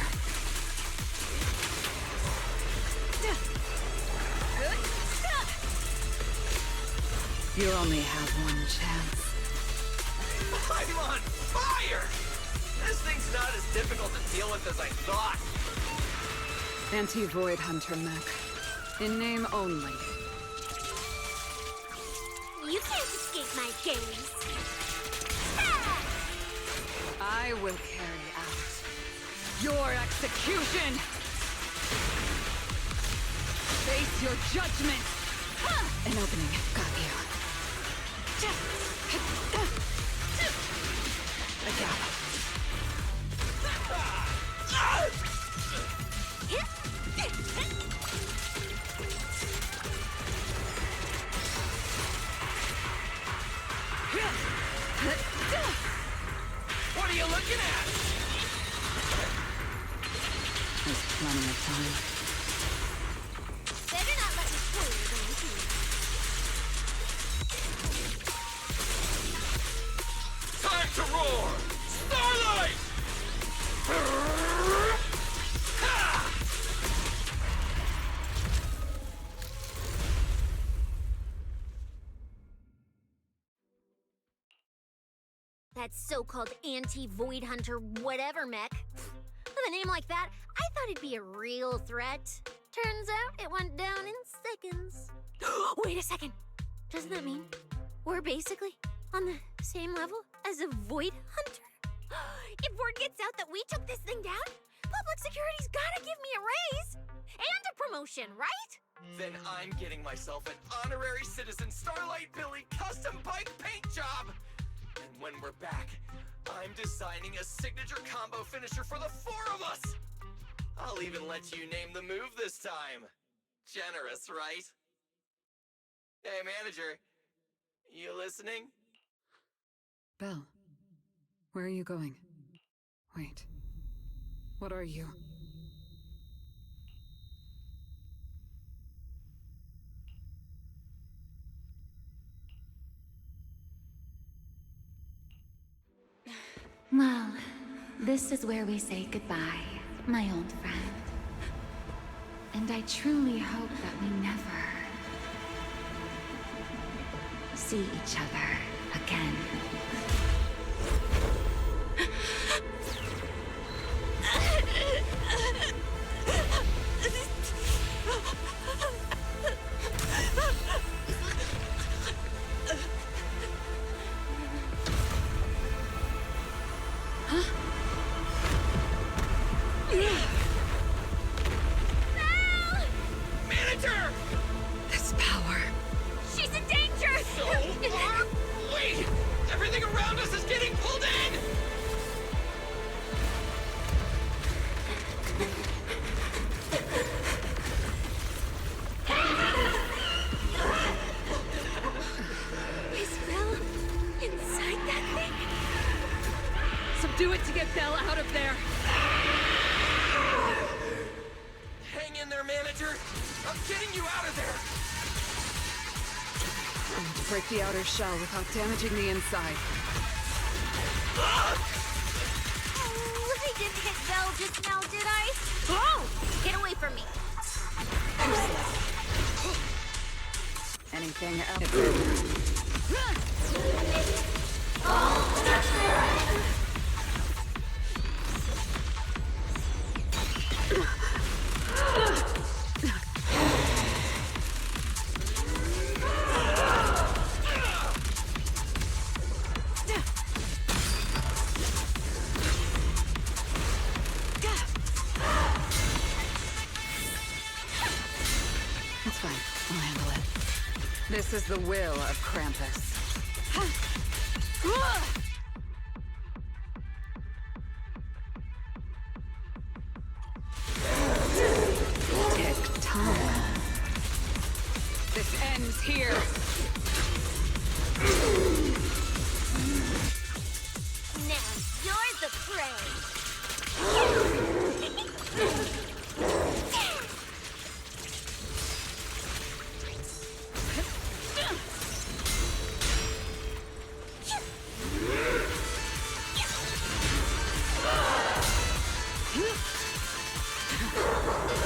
You only have one chance. I'm on fire! This thing's not as difficult to deal with as I thought. Anti-Void Hunter mech. In name only. You can't escape my gaze. I will carry out your execution! Face your judgment! An opening got you. A gap. What are you looking at? There's plenty of time. Better not let me spoil your game, too. Time to roar! Starlight! That so-called anti-Void Hunter whatever mech. With a name like that, I thought it'd be a real threat. Turns out it went down in seconds. Wait a second. Doesn't that mean we're basically on the same level as a Void Hunter? If word gets out that we took this thing down, public security's gotta give me a raise and a promotion, right? Then I'm getting myself an honorary citizen Starlight Billy custom bike paint job! And when we're back, I'm designing a signature combo finisher for the four of us! I'll even let you name the move this time. Generous, right? Hey, manager. You listening? Belle, where are you going? Wait. What are you? Well, this is where we say goodbye, my old friend. And I truly hope that we never see each other again. Manager! This power. She's in danger! So are we! Everything around us is getting pulled in! Is Belle inside that thing? Subdue it to get Belle out of there! Hang in there, manager! I'm getting you out of there! I need to break the outer shell without damaging the inside. Oh, I didn't hit Belle just now, did I? Oh! Get away from me! Anything else? This is the will of Krampus. Take time. This ends here. Now you're the prey.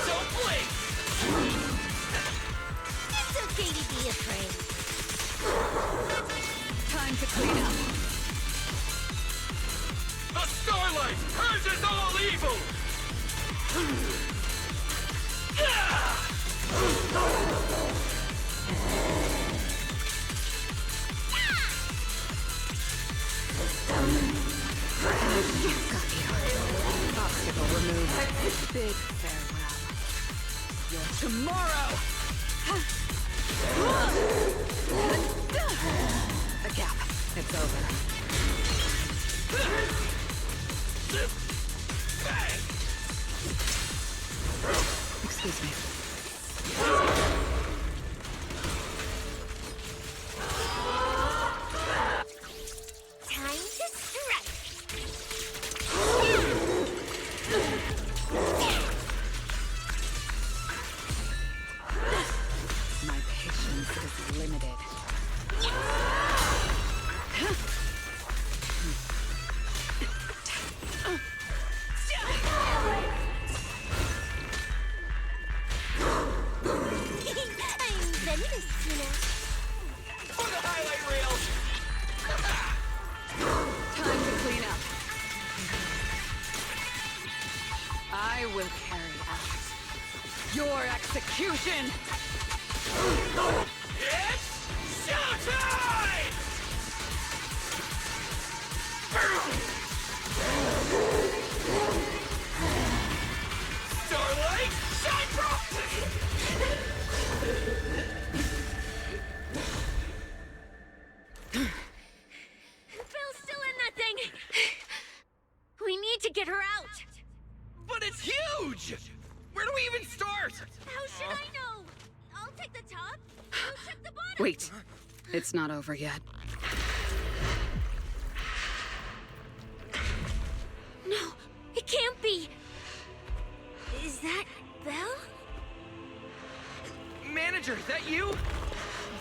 Don't blink! It's okay to be afraid. Time to clean up. A starlight purges all evil! Obstacle removed. Big farewell. Your tomorrow! A gap. It's over. Excuse me. Time to strike. My patience is limited. I'm venomous, you know. For the highlight reel! Time to clean up. I will carry out your execution! It's showtime! Starlight, shine Bill's still in that thing. We need to get her out. But it's huge! Where do we even start? How should I know? I'll take the top. You check the bottom. Wait. It's not over yet. No, it can't be. Is that Belle? Manager, that you?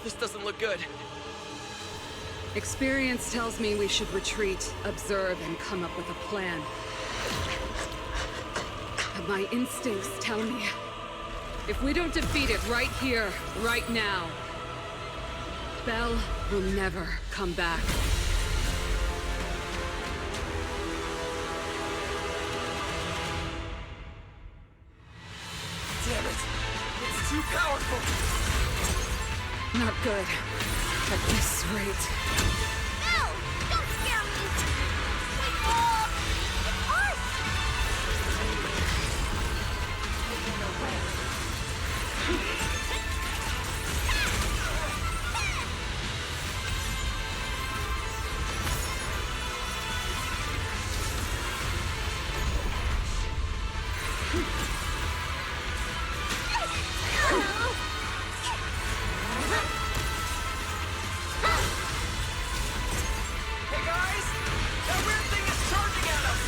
This doesn't look good. Experience tells me we should retreat, observe, and come up with a plan. But my instincts tell me, if we don't defeat it right here, right now, Belle will never come back. Damn it! It's too powerful! Not good. At this rate. No! Don't scare me! Oh, it's ours! Hey guys! That weird thing is charging at us!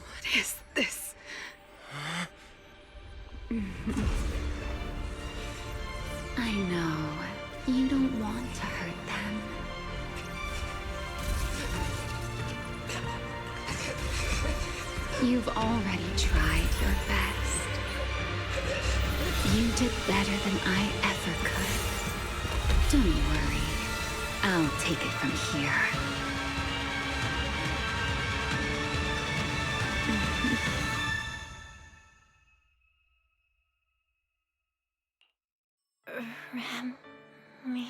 What is this? I know. You don't want to hurt them. You've already tried your best. You did better than I ever could. Don't worry. I'll take it from here. Me.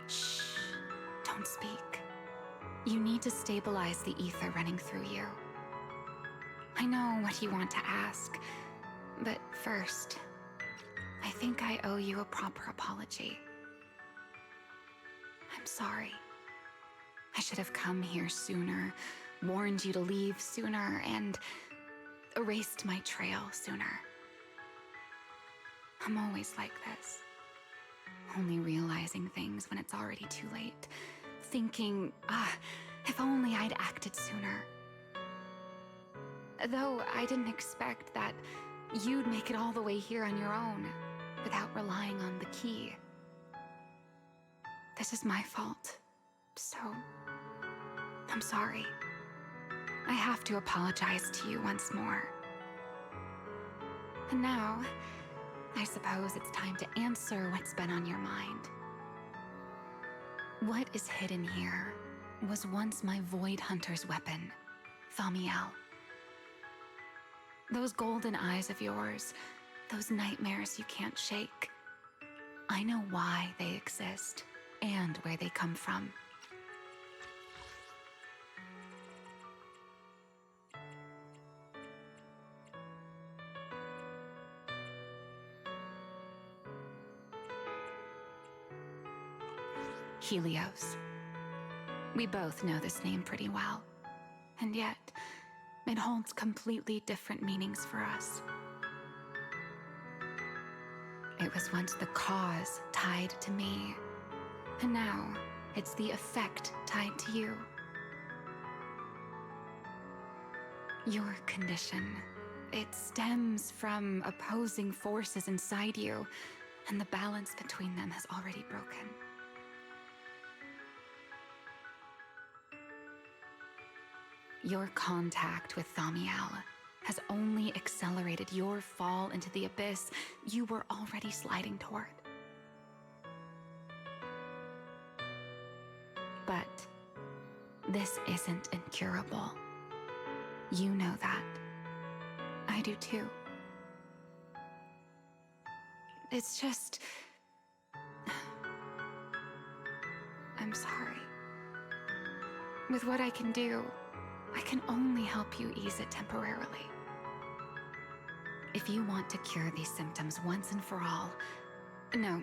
Shh. Don't speak. You need to stabilize the ether running through you. I know what you want to ask, but first, I think I owe you a proper apology. I'm sorry. I should have come here sooner, warned you to leave sooner, and erased my trail sooner. I'm always like this. Only realizing things when it's already too late. Thinking, if only I'd acted sooner. Though I didn't expect that you'd make it all the way here on your own, without relying on the key. This is my fault, so I'm sorry. I have to apologize to you once more. And now, I suppose it's time to answer what's been on your mind. What is hidden here was once my Void Hunter's weapon, Thamiel. Those golden eyes of yours, those nightmares you can't shake. I know why they exist and where they come from. Helios. We both know this name pretty well, and yet it holds completely different meanings for us. It was once the cause tied to me, and now it's the effect tied to you. Your condition, it stems from opposing forces inside you, and the balance between them has already broken. Your contact with Thamiel has only accelerated your fall into the abyss you were already sliding toward. But this isn't incurable. You know that. I do too. It's just... I'm sorry. With what I can do, I can only help you ease it temporarily. If you want to cure these symptoms once and for all, no,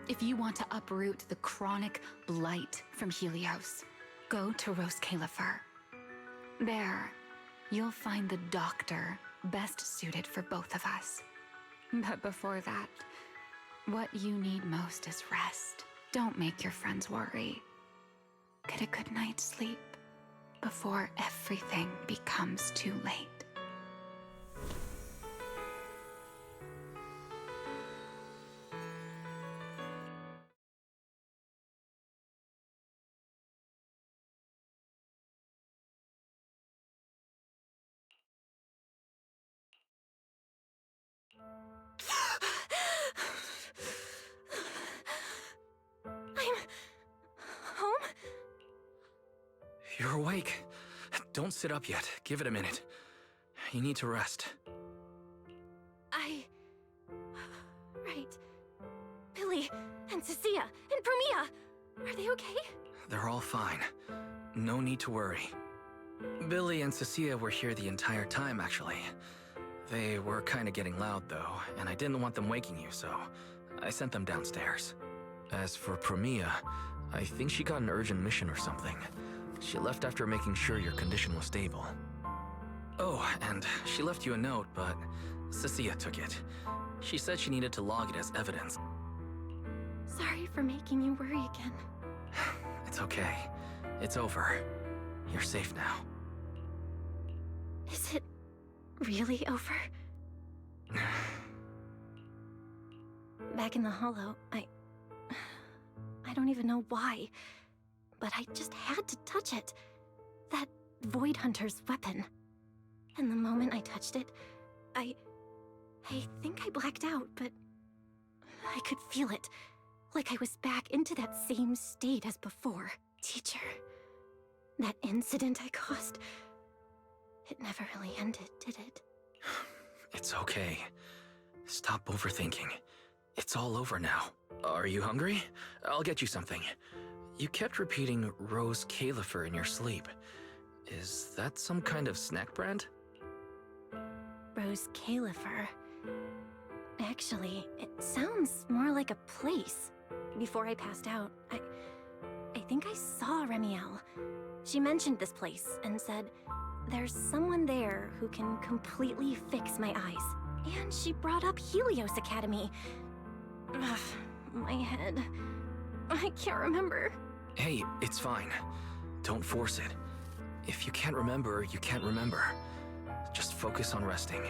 if you want to uproot the chronic blight from Helios, go to Rose Califer. There, you'll find the doctor best suited for both of us. But before that, what you need most is rest. Don't make your friends worry. Get a good night's sleep before everything becomes too late. I'm home? You're awake. Don't sit up yet. Give it a minute. You need to rest. Right. Billy and Cecilia and Premia, are they okay? They're all fine. No need to worry. Billy and Cecilia were here the entire time, actually. They were kinda getting loud, though, and I didn't want them waking you, so I sent them downstairs. As for Premia, I think she got an urgent mission or something. She left after making sure your condition was stable. Oh, and she left you a note, but Cecilia took it. She said she needed to log it as evidence. Sorry for making you worry again. It's okay. It's over. You're safe now. Is it really over? Back in the Hollow, I don't even know why, but I just had to touch it. That Void Hunter's weapon. And the moment I touched it, I think I blacked out, but I could feel it. Like I was back into that same state as before. Teacher, that incident I caused, it never really ended, did it? It's okay. Stop overthinking. It's all over now. Are you hungry? I'll get you something. You kept repeating Rose Califer in your sleep. Is that some kind of snack brand? Rose Califer. Actually, it sounds more like a place. Before I passed out, I think I saw Remiel. She mentioned this place and said, there's someone there who can completely fix my eyes. And she brought up Helios Academy. Ugh, my head. I can't remember. Hey, it's fine. Don't force it. If you can't remember, you can't remember. Just focus on resting.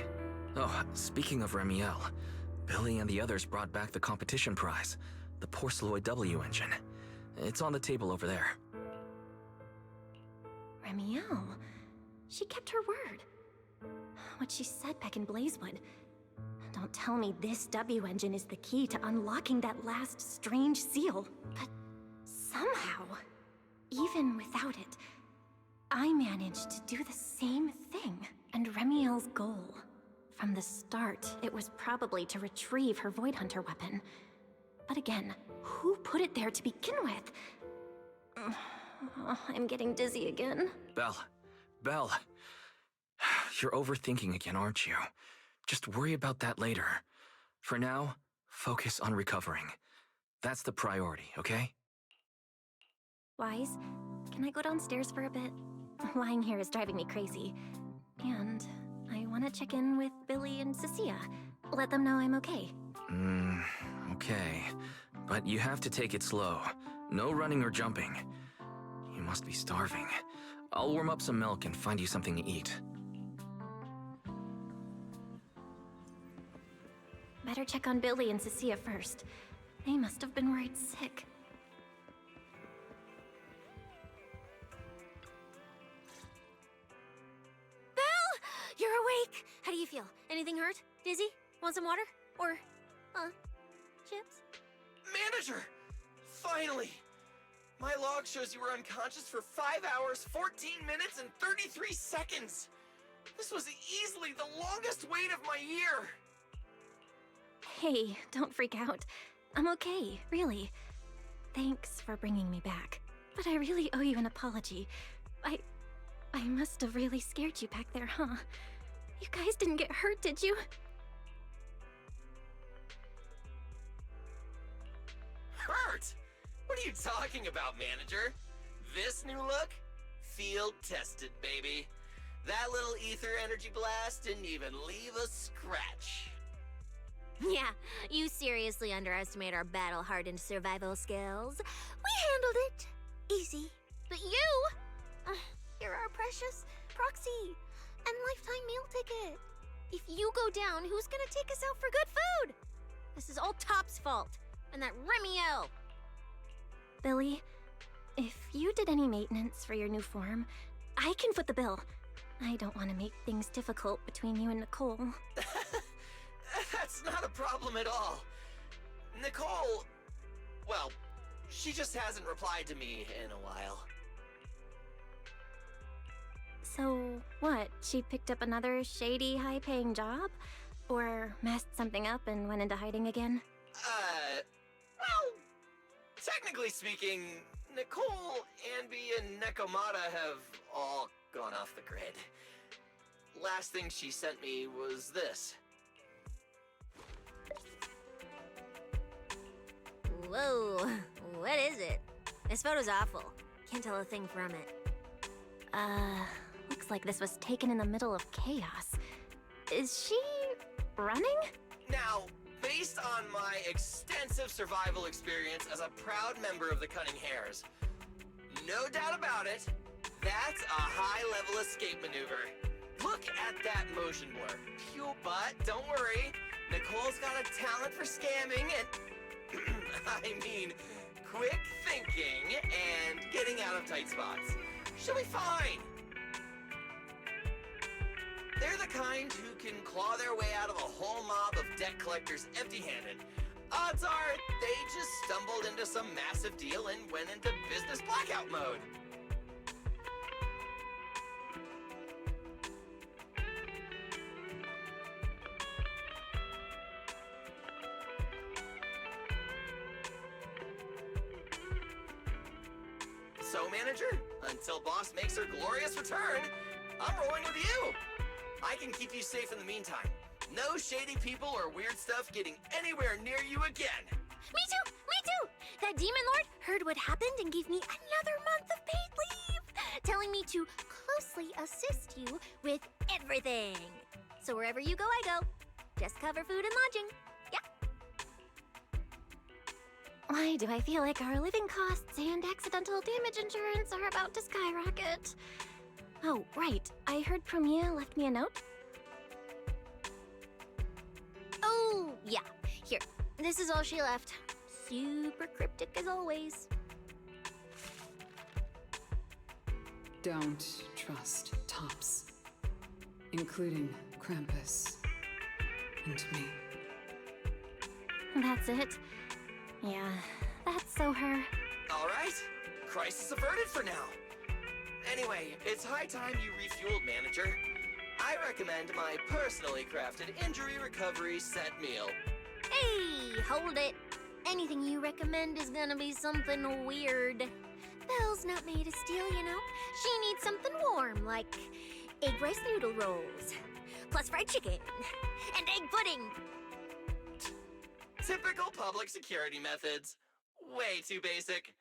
Oh, speaking of Remiel, Billy and the others brought back the competition prize, the Porceloid W engine. It's on the table over there. Remiel? She kept her word. What she said back in Blazewood. Don't tell me this W engine is the key to unlocking that last strange seal. But somehow, even without it, I managed to do the same thing. And Remiel's goal. From the start, it was probably to retrieve her Void Hunter weapon. But again, who put it there to begin with? I'm getting dizzy again. Belle. You're overthinking again, aren't you? Just worry about that later. For now, focus on recovering. That's the priority, okay? Wise, can I go downstairs for a bit? Lying here is driving me crazy. And I want to check in with Billy and Cecilia. Let them know I'm okay. Okay. But you have to take it slow. No running or jumping. You must be starving. I'll warm up some milk and find you something to eat. Better check on Billy and Cecilia first. They must have been worried sick. You're awake! How do you feel? Anything hurt? Dizzy? Want some water? Or, chips? Manager! Finally! My log shows you were unconscious for 5 hours, 14 minutes, and 33 seconds! This was easily the longest wait of my year! Hey, don't freak out. I'm okay, really. Thanks for bringing me back. But I really owe you an apology. I must have really scared you back there, huh? You guys didn't get hurt, did you? Hurt? What are you talking about, Manager? This new look? Field tested, baby. That little ether energy blast didn't even leave a scratch. Yeah, you seriously underestimate our battle-hardened survival skills. We handled it. Easy. But you... you're our precious proxy and lifetime meal ticket. If you go down, who's gonna take us out for good food? This is all Top's fault. And that Remiel. Billy, if you did any maintenance for your new form, I can foot the bill. I don't want to make things difficult between you and Nicole. That's not a problem at all. Nicole... well, she just hasn't replied to me in a while. So, what? She picked up another shady, high-paying job? Or messed something up and went into hiding again? Well, technically speaking, Nicole, Anby, and Nekomata have all gone off the grid. Last thing she sent me was this. Whoa, what is it? This photo's awful. Can't tell a thing from it. Looks like this was taken in the middle of chaos. Is she running? Now, based on my extensive survival experience as a proud member of the Cunning Hares, no doubt about it, That's a high-level escape maneuver. Look at that motion blur. Phew, but don't worry. Nicole's got a talent for scamming and... I mean, quick thinking and getting out of tight spots. She'll be fine. They're the kind who can claw their way out of a whole mob of debt collectors empty-handed. Odds are, they just stumbled into some massive deal and went into business blackout mode. So, manager, until boss makes her glorious return, I'm rolling with you. I can keep you safe in the meantime. No shady people or weird stuff getting anywhere near you again. Me too! Me too! That demon lord heard what happened and gave me another month of paid leave, telling me to closely assist you with everything. So wherever you go, I go. Just cover food and lodging. Yeah. Why do I feel like our living costs and accidental damage insurance are about to skyrocket? Oh, right. I heard Premier left me a note. Oh, yeah. Here. This is all she left. Super cryptic as always. Don't trust Tops, including Krampus and me. That's it. Yeah, that's so her. All right. Crisis averted for now. Anyway, it's high time you refueled, manager. I recommend my personally crafted injury recovery set meal. Hey, hold it. Anything you recommend is gonna be something weird. Belle's not made of steel, you know. She needs something warm, like egg rice noodle rolls, plus fried chicken, and egg pudding. Typical public security methods. Way too basic.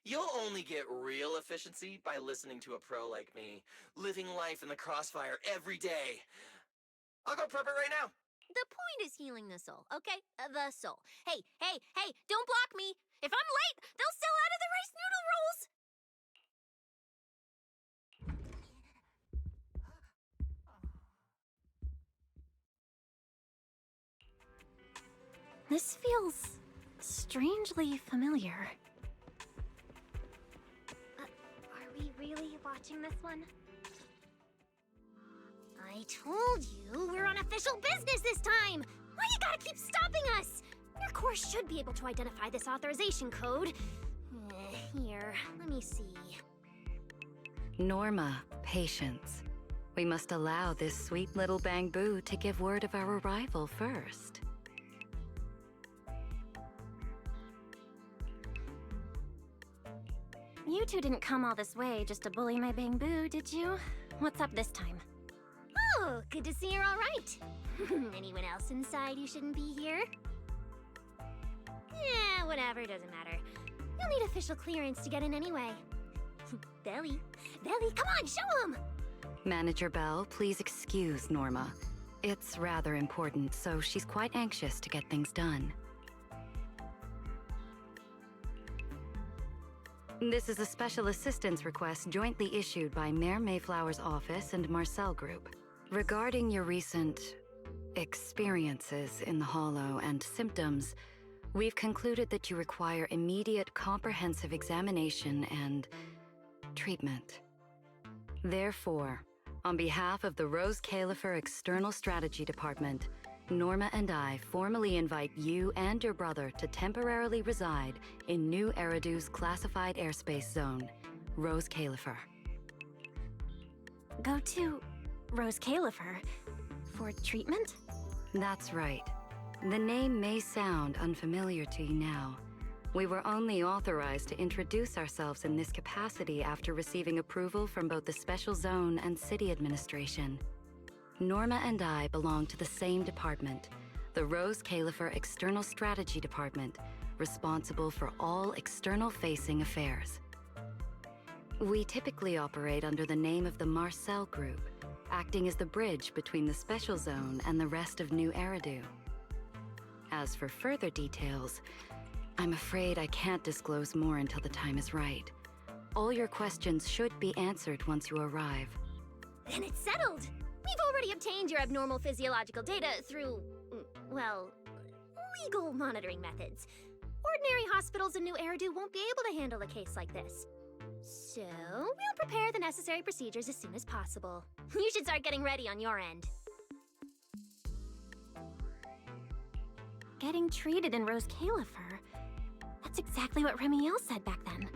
You'll only get real efficiency by listening to a pro like me, living life in the crossfire every day. I'll go prep it right now. The point is healing the soul, okay? The soul. Hey, don't block me. If I'm late, they'll sell out of the rice noodle rolls. This feels strangely familiar. Are we really watching this one? I told you we're on official business this time! Why you gotta keep stopping us? Your course should be able to identify this authorization code. Here, let me see. Norma, patience. We must allow this sweet little Bangbu to give word of our arrival first. You two didn't come all this way just to bully my Bangbu, did you? What's up this time? Oh, good to see you're all right. Anyone else inside who shouldn't be here? Yeah, whatever, doesn't matter. You'll need official clearance to get in anyway. Belly, come on, show 'em! Manager Bell, please excuse Norma. It's rather important, so she's quite anxious to get things done. This is a special assistance request jointly issued by Mayor Mayflower's office and Marcel Group. Regarding your recent experiences in the Hollow and symptoms, we've concluded that you require immediate comprehensive examination and treatment. Therefore, on behalf of the Rose Califer External Strategy Department, Norma and I formally invite you and your brother to temporarily reside in New Eridu's classified airspace zone, Rose Califer. Go to Rose Califer for treatment? That's right. The name may sound unfamiliar to you now. We were only authorized to introduce ourselves in this capacity after receiving approval from both the Special Zone and City Administration. Norma and I belong to the same department, the Rose Califer External Strategy Department, responsible for all external-facing affairs. We typically operate under the name of the Marcel Group, acting as the bridge between the Special Zone and the rest of New Eridu. As for further details, I'm afraid I can't disclose more until the time is right. All your questions should be answered once you arrive. Then it's settled. We've already obtained your abnormal physiological data through, well, legal monitoring methods. Ordinary hospitals in New Eridu won't be able to handle a case like this. So, we'll prepare the necessary procedures as soon as possible. You should start getting ready on your end. Getting treated in Rose Califer. That's exactly what Remiel said back then.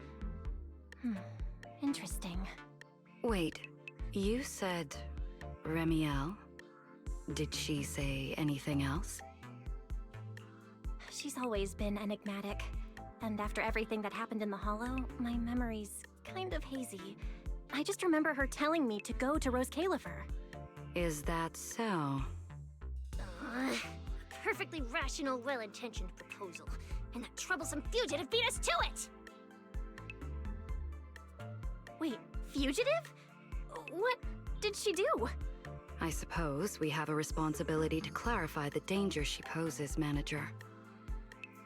Interesting. Wait, you said Remiel? Did she say anything else? She's always been enigmatic. And after everything that happened in the Hollow, my memory's kind of hazy. I just remember her telling me to go to Rose Califer. Is that so? A perfectly rational, well-intentioned proposal. And that troublesome fugitive beat us to it! Wait, fugitive? What did she do? I suppose we have a responsibility to clarify the danger she poses, Manager.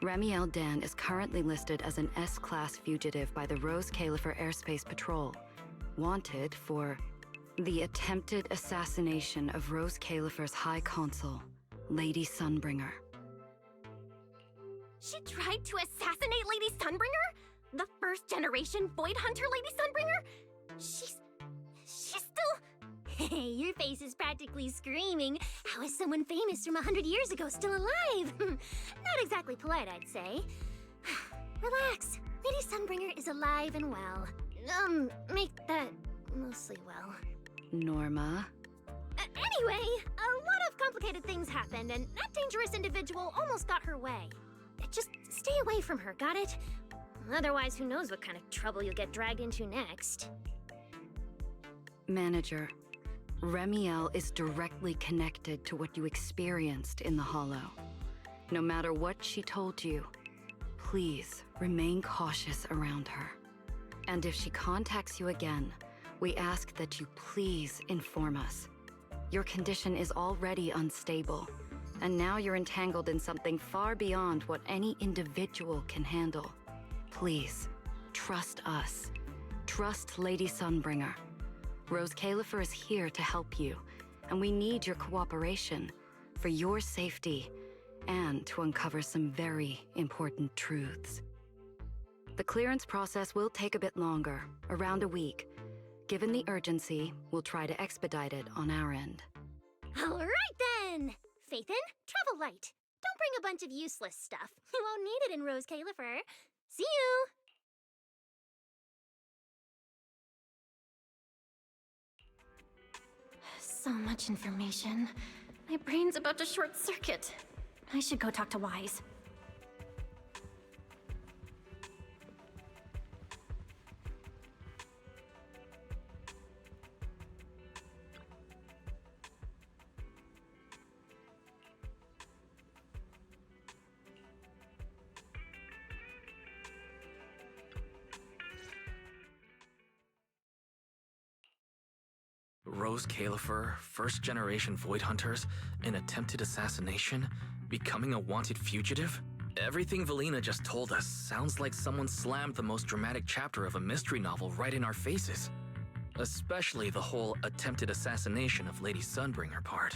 Remiel Dan is currently listed as an S-Class fugitive by the Rose Califer Airspace Patrol, wanted for the attempted assassination of Rose Califer's High Consul, Lady Sunbringer. She tried to assassinate Lady Sunbringer? The first-generation Void Hunter Lady Sunbringer? She's still... Hey, your face is practically screaming. How is someone famous from 100 years ago still alive? Not exactly polite, I'd say. Relax. Lady Sunbringer is alive and well. Make that mostly well. Norma? Anyway, a lot of complicated things happened, and that dangerous individual almost got her way. Just stay away from her, got it? Otherwise, who knows what kind of trouble you'll get dragged into next. Manager, Remiel is directly connected to what you experienced in the Hollow. No matter what she told you, please remain cautious around her. And if she contacts you again, we ask that you please inform us. Your condition is already unstable, and now you're entangled in something far beyond what any individual can handle. Please, trust us. Trust Lady Sunbringer. Rose Califer is here to help you, and we need your cooperation for your safety and to uncover some very important truths. The clearance process will take a bit longer, around a week. Given the urgency, we'll try to expedite it on our end. All right then! Phaethon, travel light. Don't bring a bunch of useless stuff. You won't need it in Rose Califer. See you! So much information. My brain's about to short circuit. I should go talk to Wise. Rose Califer, first-generation Void Hunters, an attempted assassination, becoming a wanted fugitive? Everything Valina just told us sounds like someone slammed the most dramatic chapter of a mystery novel right in our faces. Especially the whole attempted assassination of Lady Sunbringer part.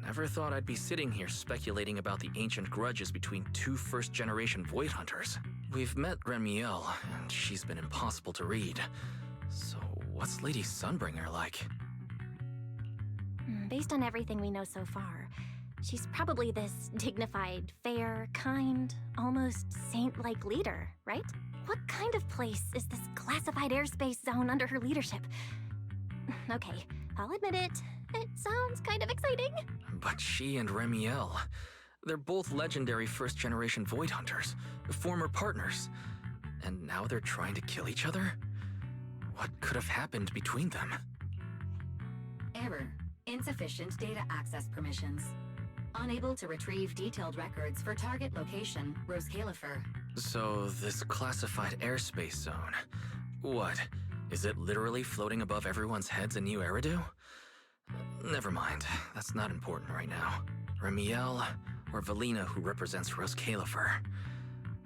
Never thought I'd be sitting here speculating about the ancient grudges between two first-generation Void Hunters. We've met Remiel, and she's been impossible to read. So what's Lady Sunbringer like? Based on everything we know so far, she's probably this dignified, fair, kind, almost saint-like leader, right? What kind of place is this classified airspace zone under her leadership? Okay, I'll admit it. It sounds kind of exciting. But she and Remiel, they're both legendary first-generation Void Hunters, former partners. And now they're trying to kill each other? What could have happened between them? Error. Insufficient data access permissions. Unable to retrieve detailed records for target location, Rose Califer. So, this classified airspace zone, what? Is it literally floating above everyone's heads in New Eridu? Never mind, that's not important right now. Remiel, or Valina, who represents Rose Califer.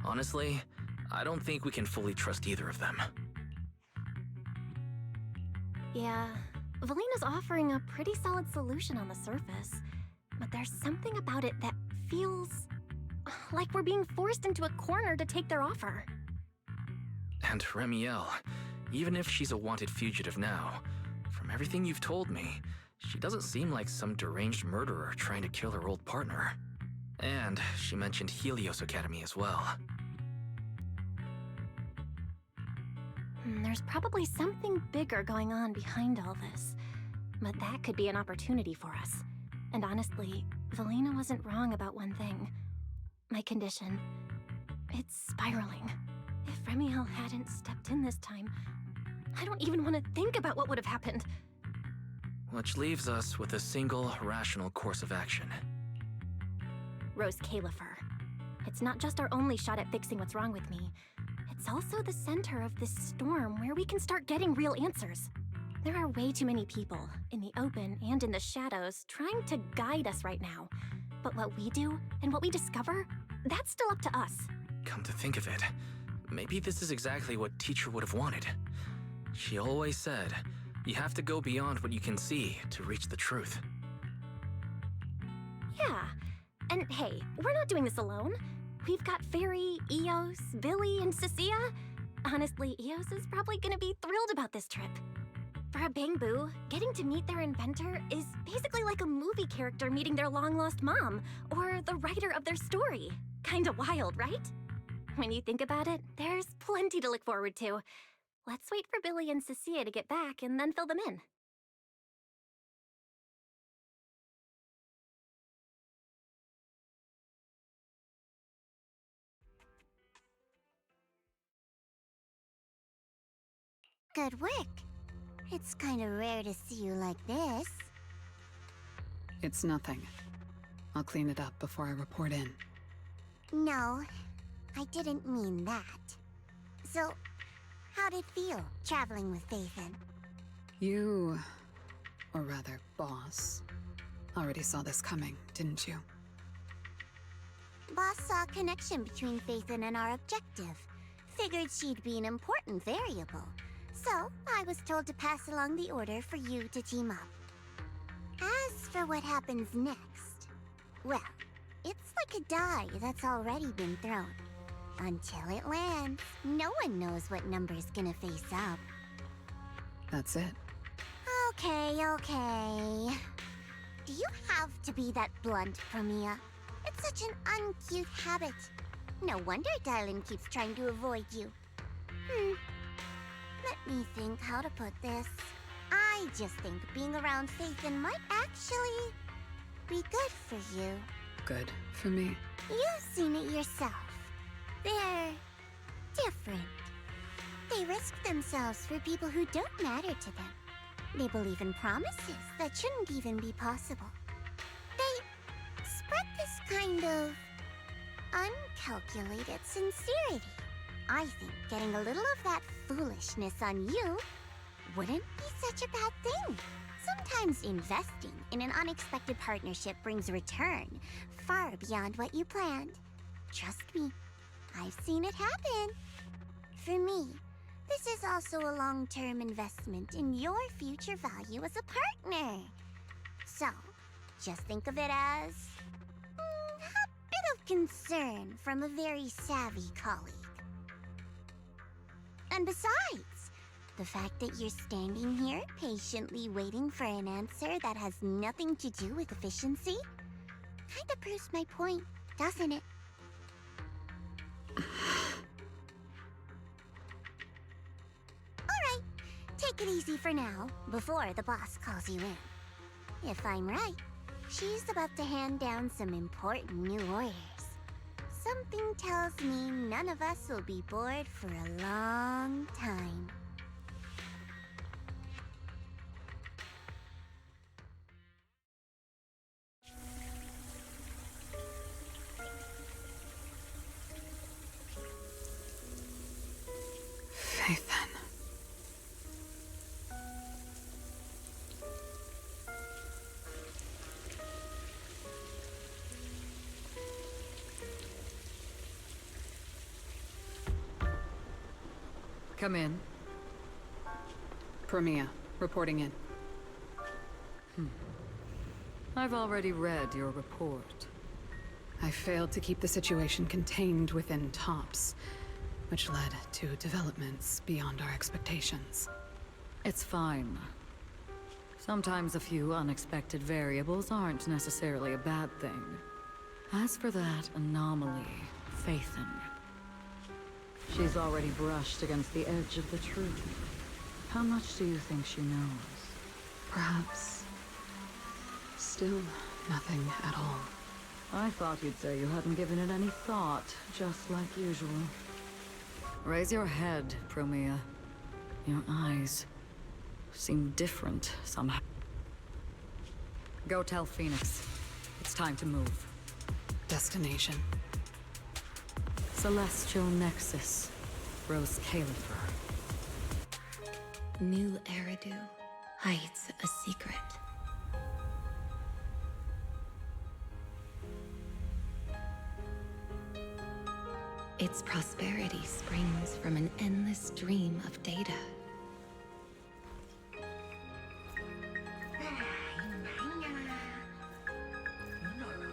Honestly, I don't think we can fully trust either of them. Yeah, Valina's offering a pretty solid solution on the surface, but there's something about it that feels like we're being forced into a corner to take their offer. And Remiel, even if she's a wanted fugitive now, from everything you've told me, she doesn't seem like some deranged murderer trying to kill her old partner. And she mentioned Helios Academy as well. There's probably something bigger going on behind all this, but that could be an opportunity for us. And honestly, Valina wasn't wrong about one thing. My condition, it's spiraling. If Remiel hadn't stepped in this time, I don't even want to think about what would have happened. Which leaves us with a single rational course of action. Rose Califer. It's not just our only shot at fixing what's wrong with me. It's also the center of this storm where we can start getting real answers. There are way too many people, in the open and in the shadows, trying to guide us right now. But what we do, and what we discover, that's still up to us. Come to think of it, maybe this is exactly what Teacher would have wanted. She always said, you have to go beyond what you can see to reach the truth. Yeah, and hey, we're not doing this alone. We've got Fairy, Eos, Billy, and Cecilia. Honestly, Eos is probably gonna be thrilled about this trip. For a Bangbu, getting to meet their inventor is basically like a movie character meeting their long-lost mom, or the writer of their story. Kinda wild, right? When you think about it, there's plenty to look forward to. Let's wait for Billy and Cecilia to get back and then fill them in. Good work. It's kind of rare to see you like this. It's nothing. I'll clean it up before I report in. No, I didn't mean that. So, how'd it feel, traveling with Phaethon? You, or rather, boss, already saw this coming, didn't you? Boss saw a connection between Phaethon and our objective. Figured she'd be an important variable. So, I was told to pass along the order for you to team up. As for what happens next, well, it's like a die that's already been thrown. Until it lands, no one knows what number's gonna face up. That's it. Okay. Do you have to be that blunt, Promia? It's such an uncute habit. No wonder Dylan keeps trying to avoid you. Let me think how to put this. I just think being around Phaethon might actually be good for you. Good for me. You've seen it yourself. They're different. They risk themselves for people who don't matter to them. They believe in promises that shouldn't even be possible. They spread this kind of uncalculated sincerity. I think getting a little of that foolishness on you wouldn't be such a bad thing. Sometimes investing in an unexpected partnership brings return far beyond what you planned. Trust me, I've seen it happen. For me, this is also a long-term investment in your future value as a partner. So, just think of it as a bit of concern from a very savvy colleague. And besides, the fact that you're standing here patiently waiting for an answer that has nothing to do with efficiency kinda proves my point, doesn't it? Alright, take it easy for now, before the boss calls you in. If I'm right, she's about to hand down some important new orders. Something tells me none of us will be bored for a long time. Phaethon. Come in. Promia, reporting in. I've already read your report. I failed to keep the situation contained within TOPS, which led to developments beyond our expectations. It's fine. Sometimes a few unexpected variables aren't necessarily a bad thing. As for that anomaly, Phaethon, she's already brushed against the edge of the truth. How much do you think she knows? Perhaps... still nothing at all. I thought you'd say you hadn't given it any thought, just like usual. Raise your head, Promea. Your eyes seem different somehow. Go tell Phoenix. It's time to move. Destination? Celestial Nexus. Rose Califer. New Eridu hides a secret. Its prosperity springs from an endless stream of data.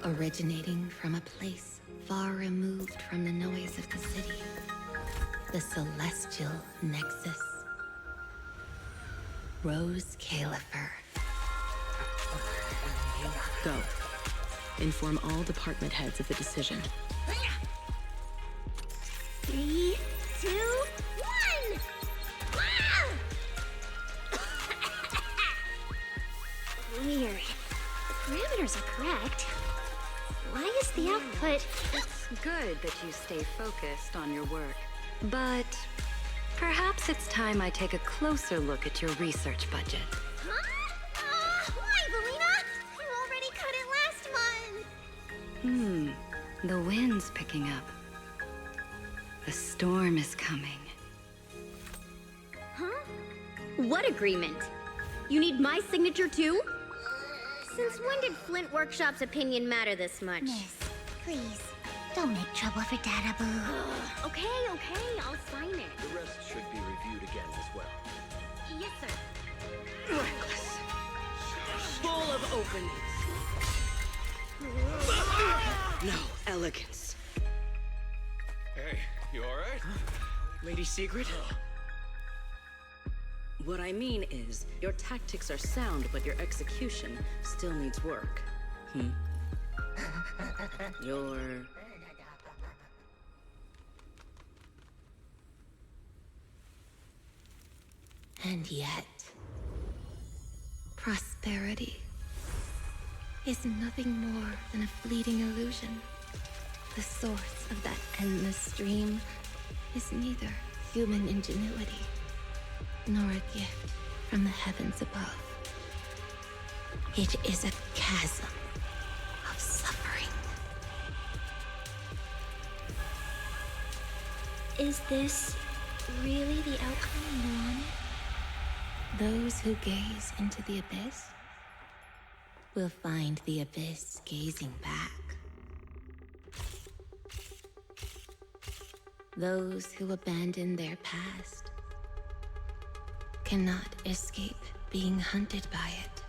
Originating from a place far removed from the noise of the city. The Celestial Nexus. Rose Califer. Go. Inform all department heads of the decision. 3, 2, 1! Weird. The parameters are correct. Why is the output... It's good that you stay focused on your work. But perhaps it's time I take a closer look at your research budget. Huh? Why, Belina? You already cut it last month. The wind's picking up. The storm is coming. Huh? What agreement? You need my signature too? Since when did Flint Workshop's opinion matter this much? Miss, please, don't make trouble for Dada Boo. Okay, I'll sign it. The rest should be reviewed again as well. Yes, sir. Reckless. Full of openings. No elegance. Hey, you alright? Lady Secret? What I mean is, your tactics are sound, but your execution still needs work. Your... And yet, prosperity is nothing more than a fleeting illusion. The source of that endless stream is neither human ingenuity nor a gift from the heavens above. It is a chasm of suffering. Is this really the outcome you wanted? Those who gaze into the abyss will find the abyss gazing back. Those who abandon their past cannot escape being hunted by it.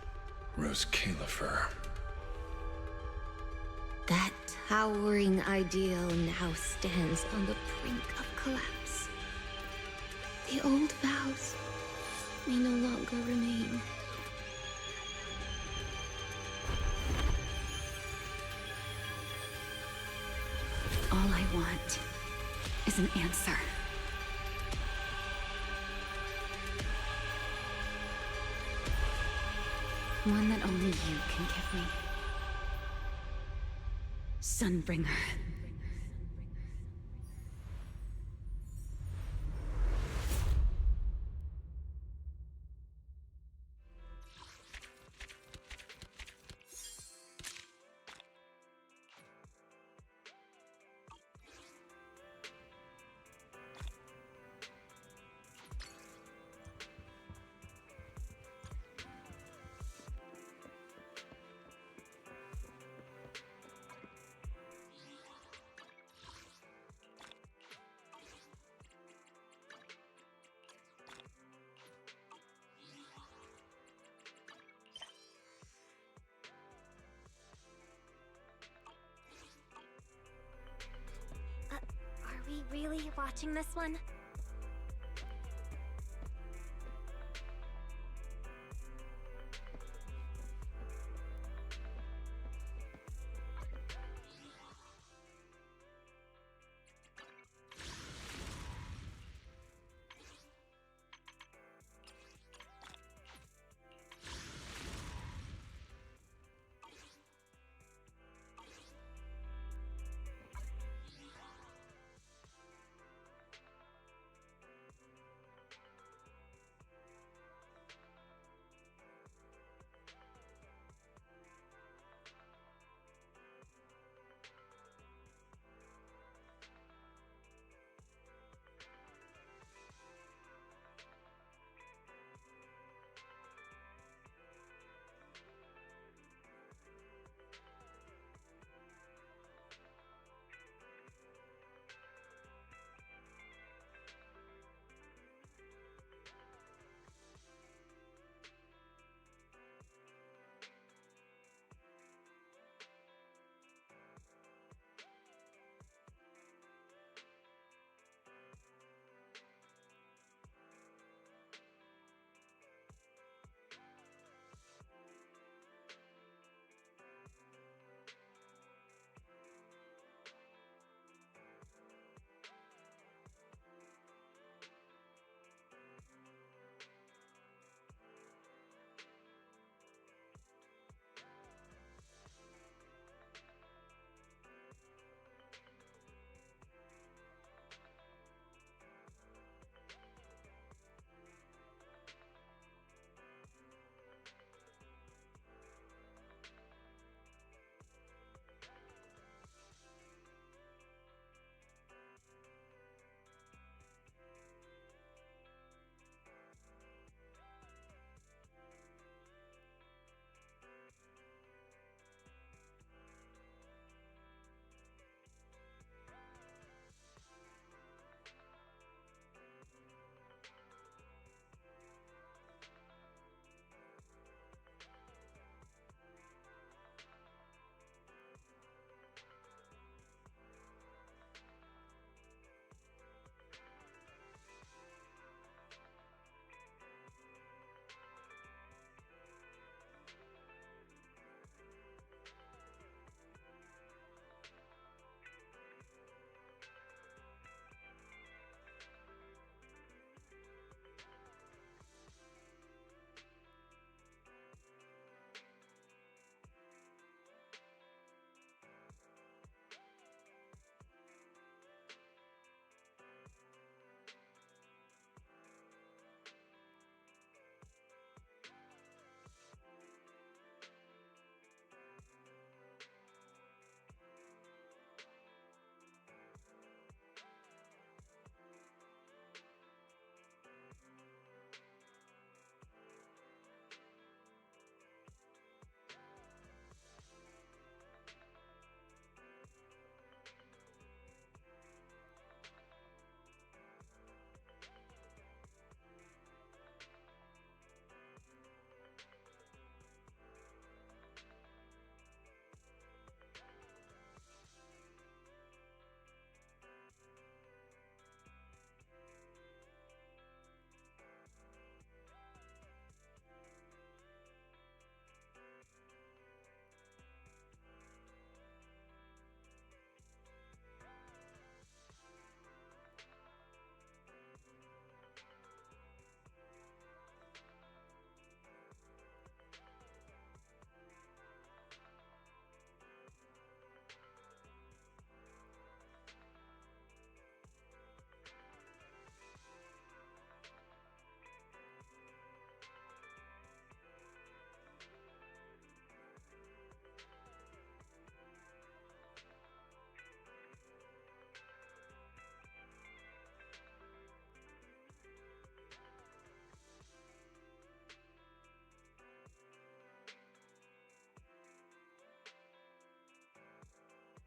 Rose Califer. That towering ideal now stands on the brink of collapse. The old vows may no longer remain. All I want is an answer. One that only you can give me. Sunbringer. watching this one?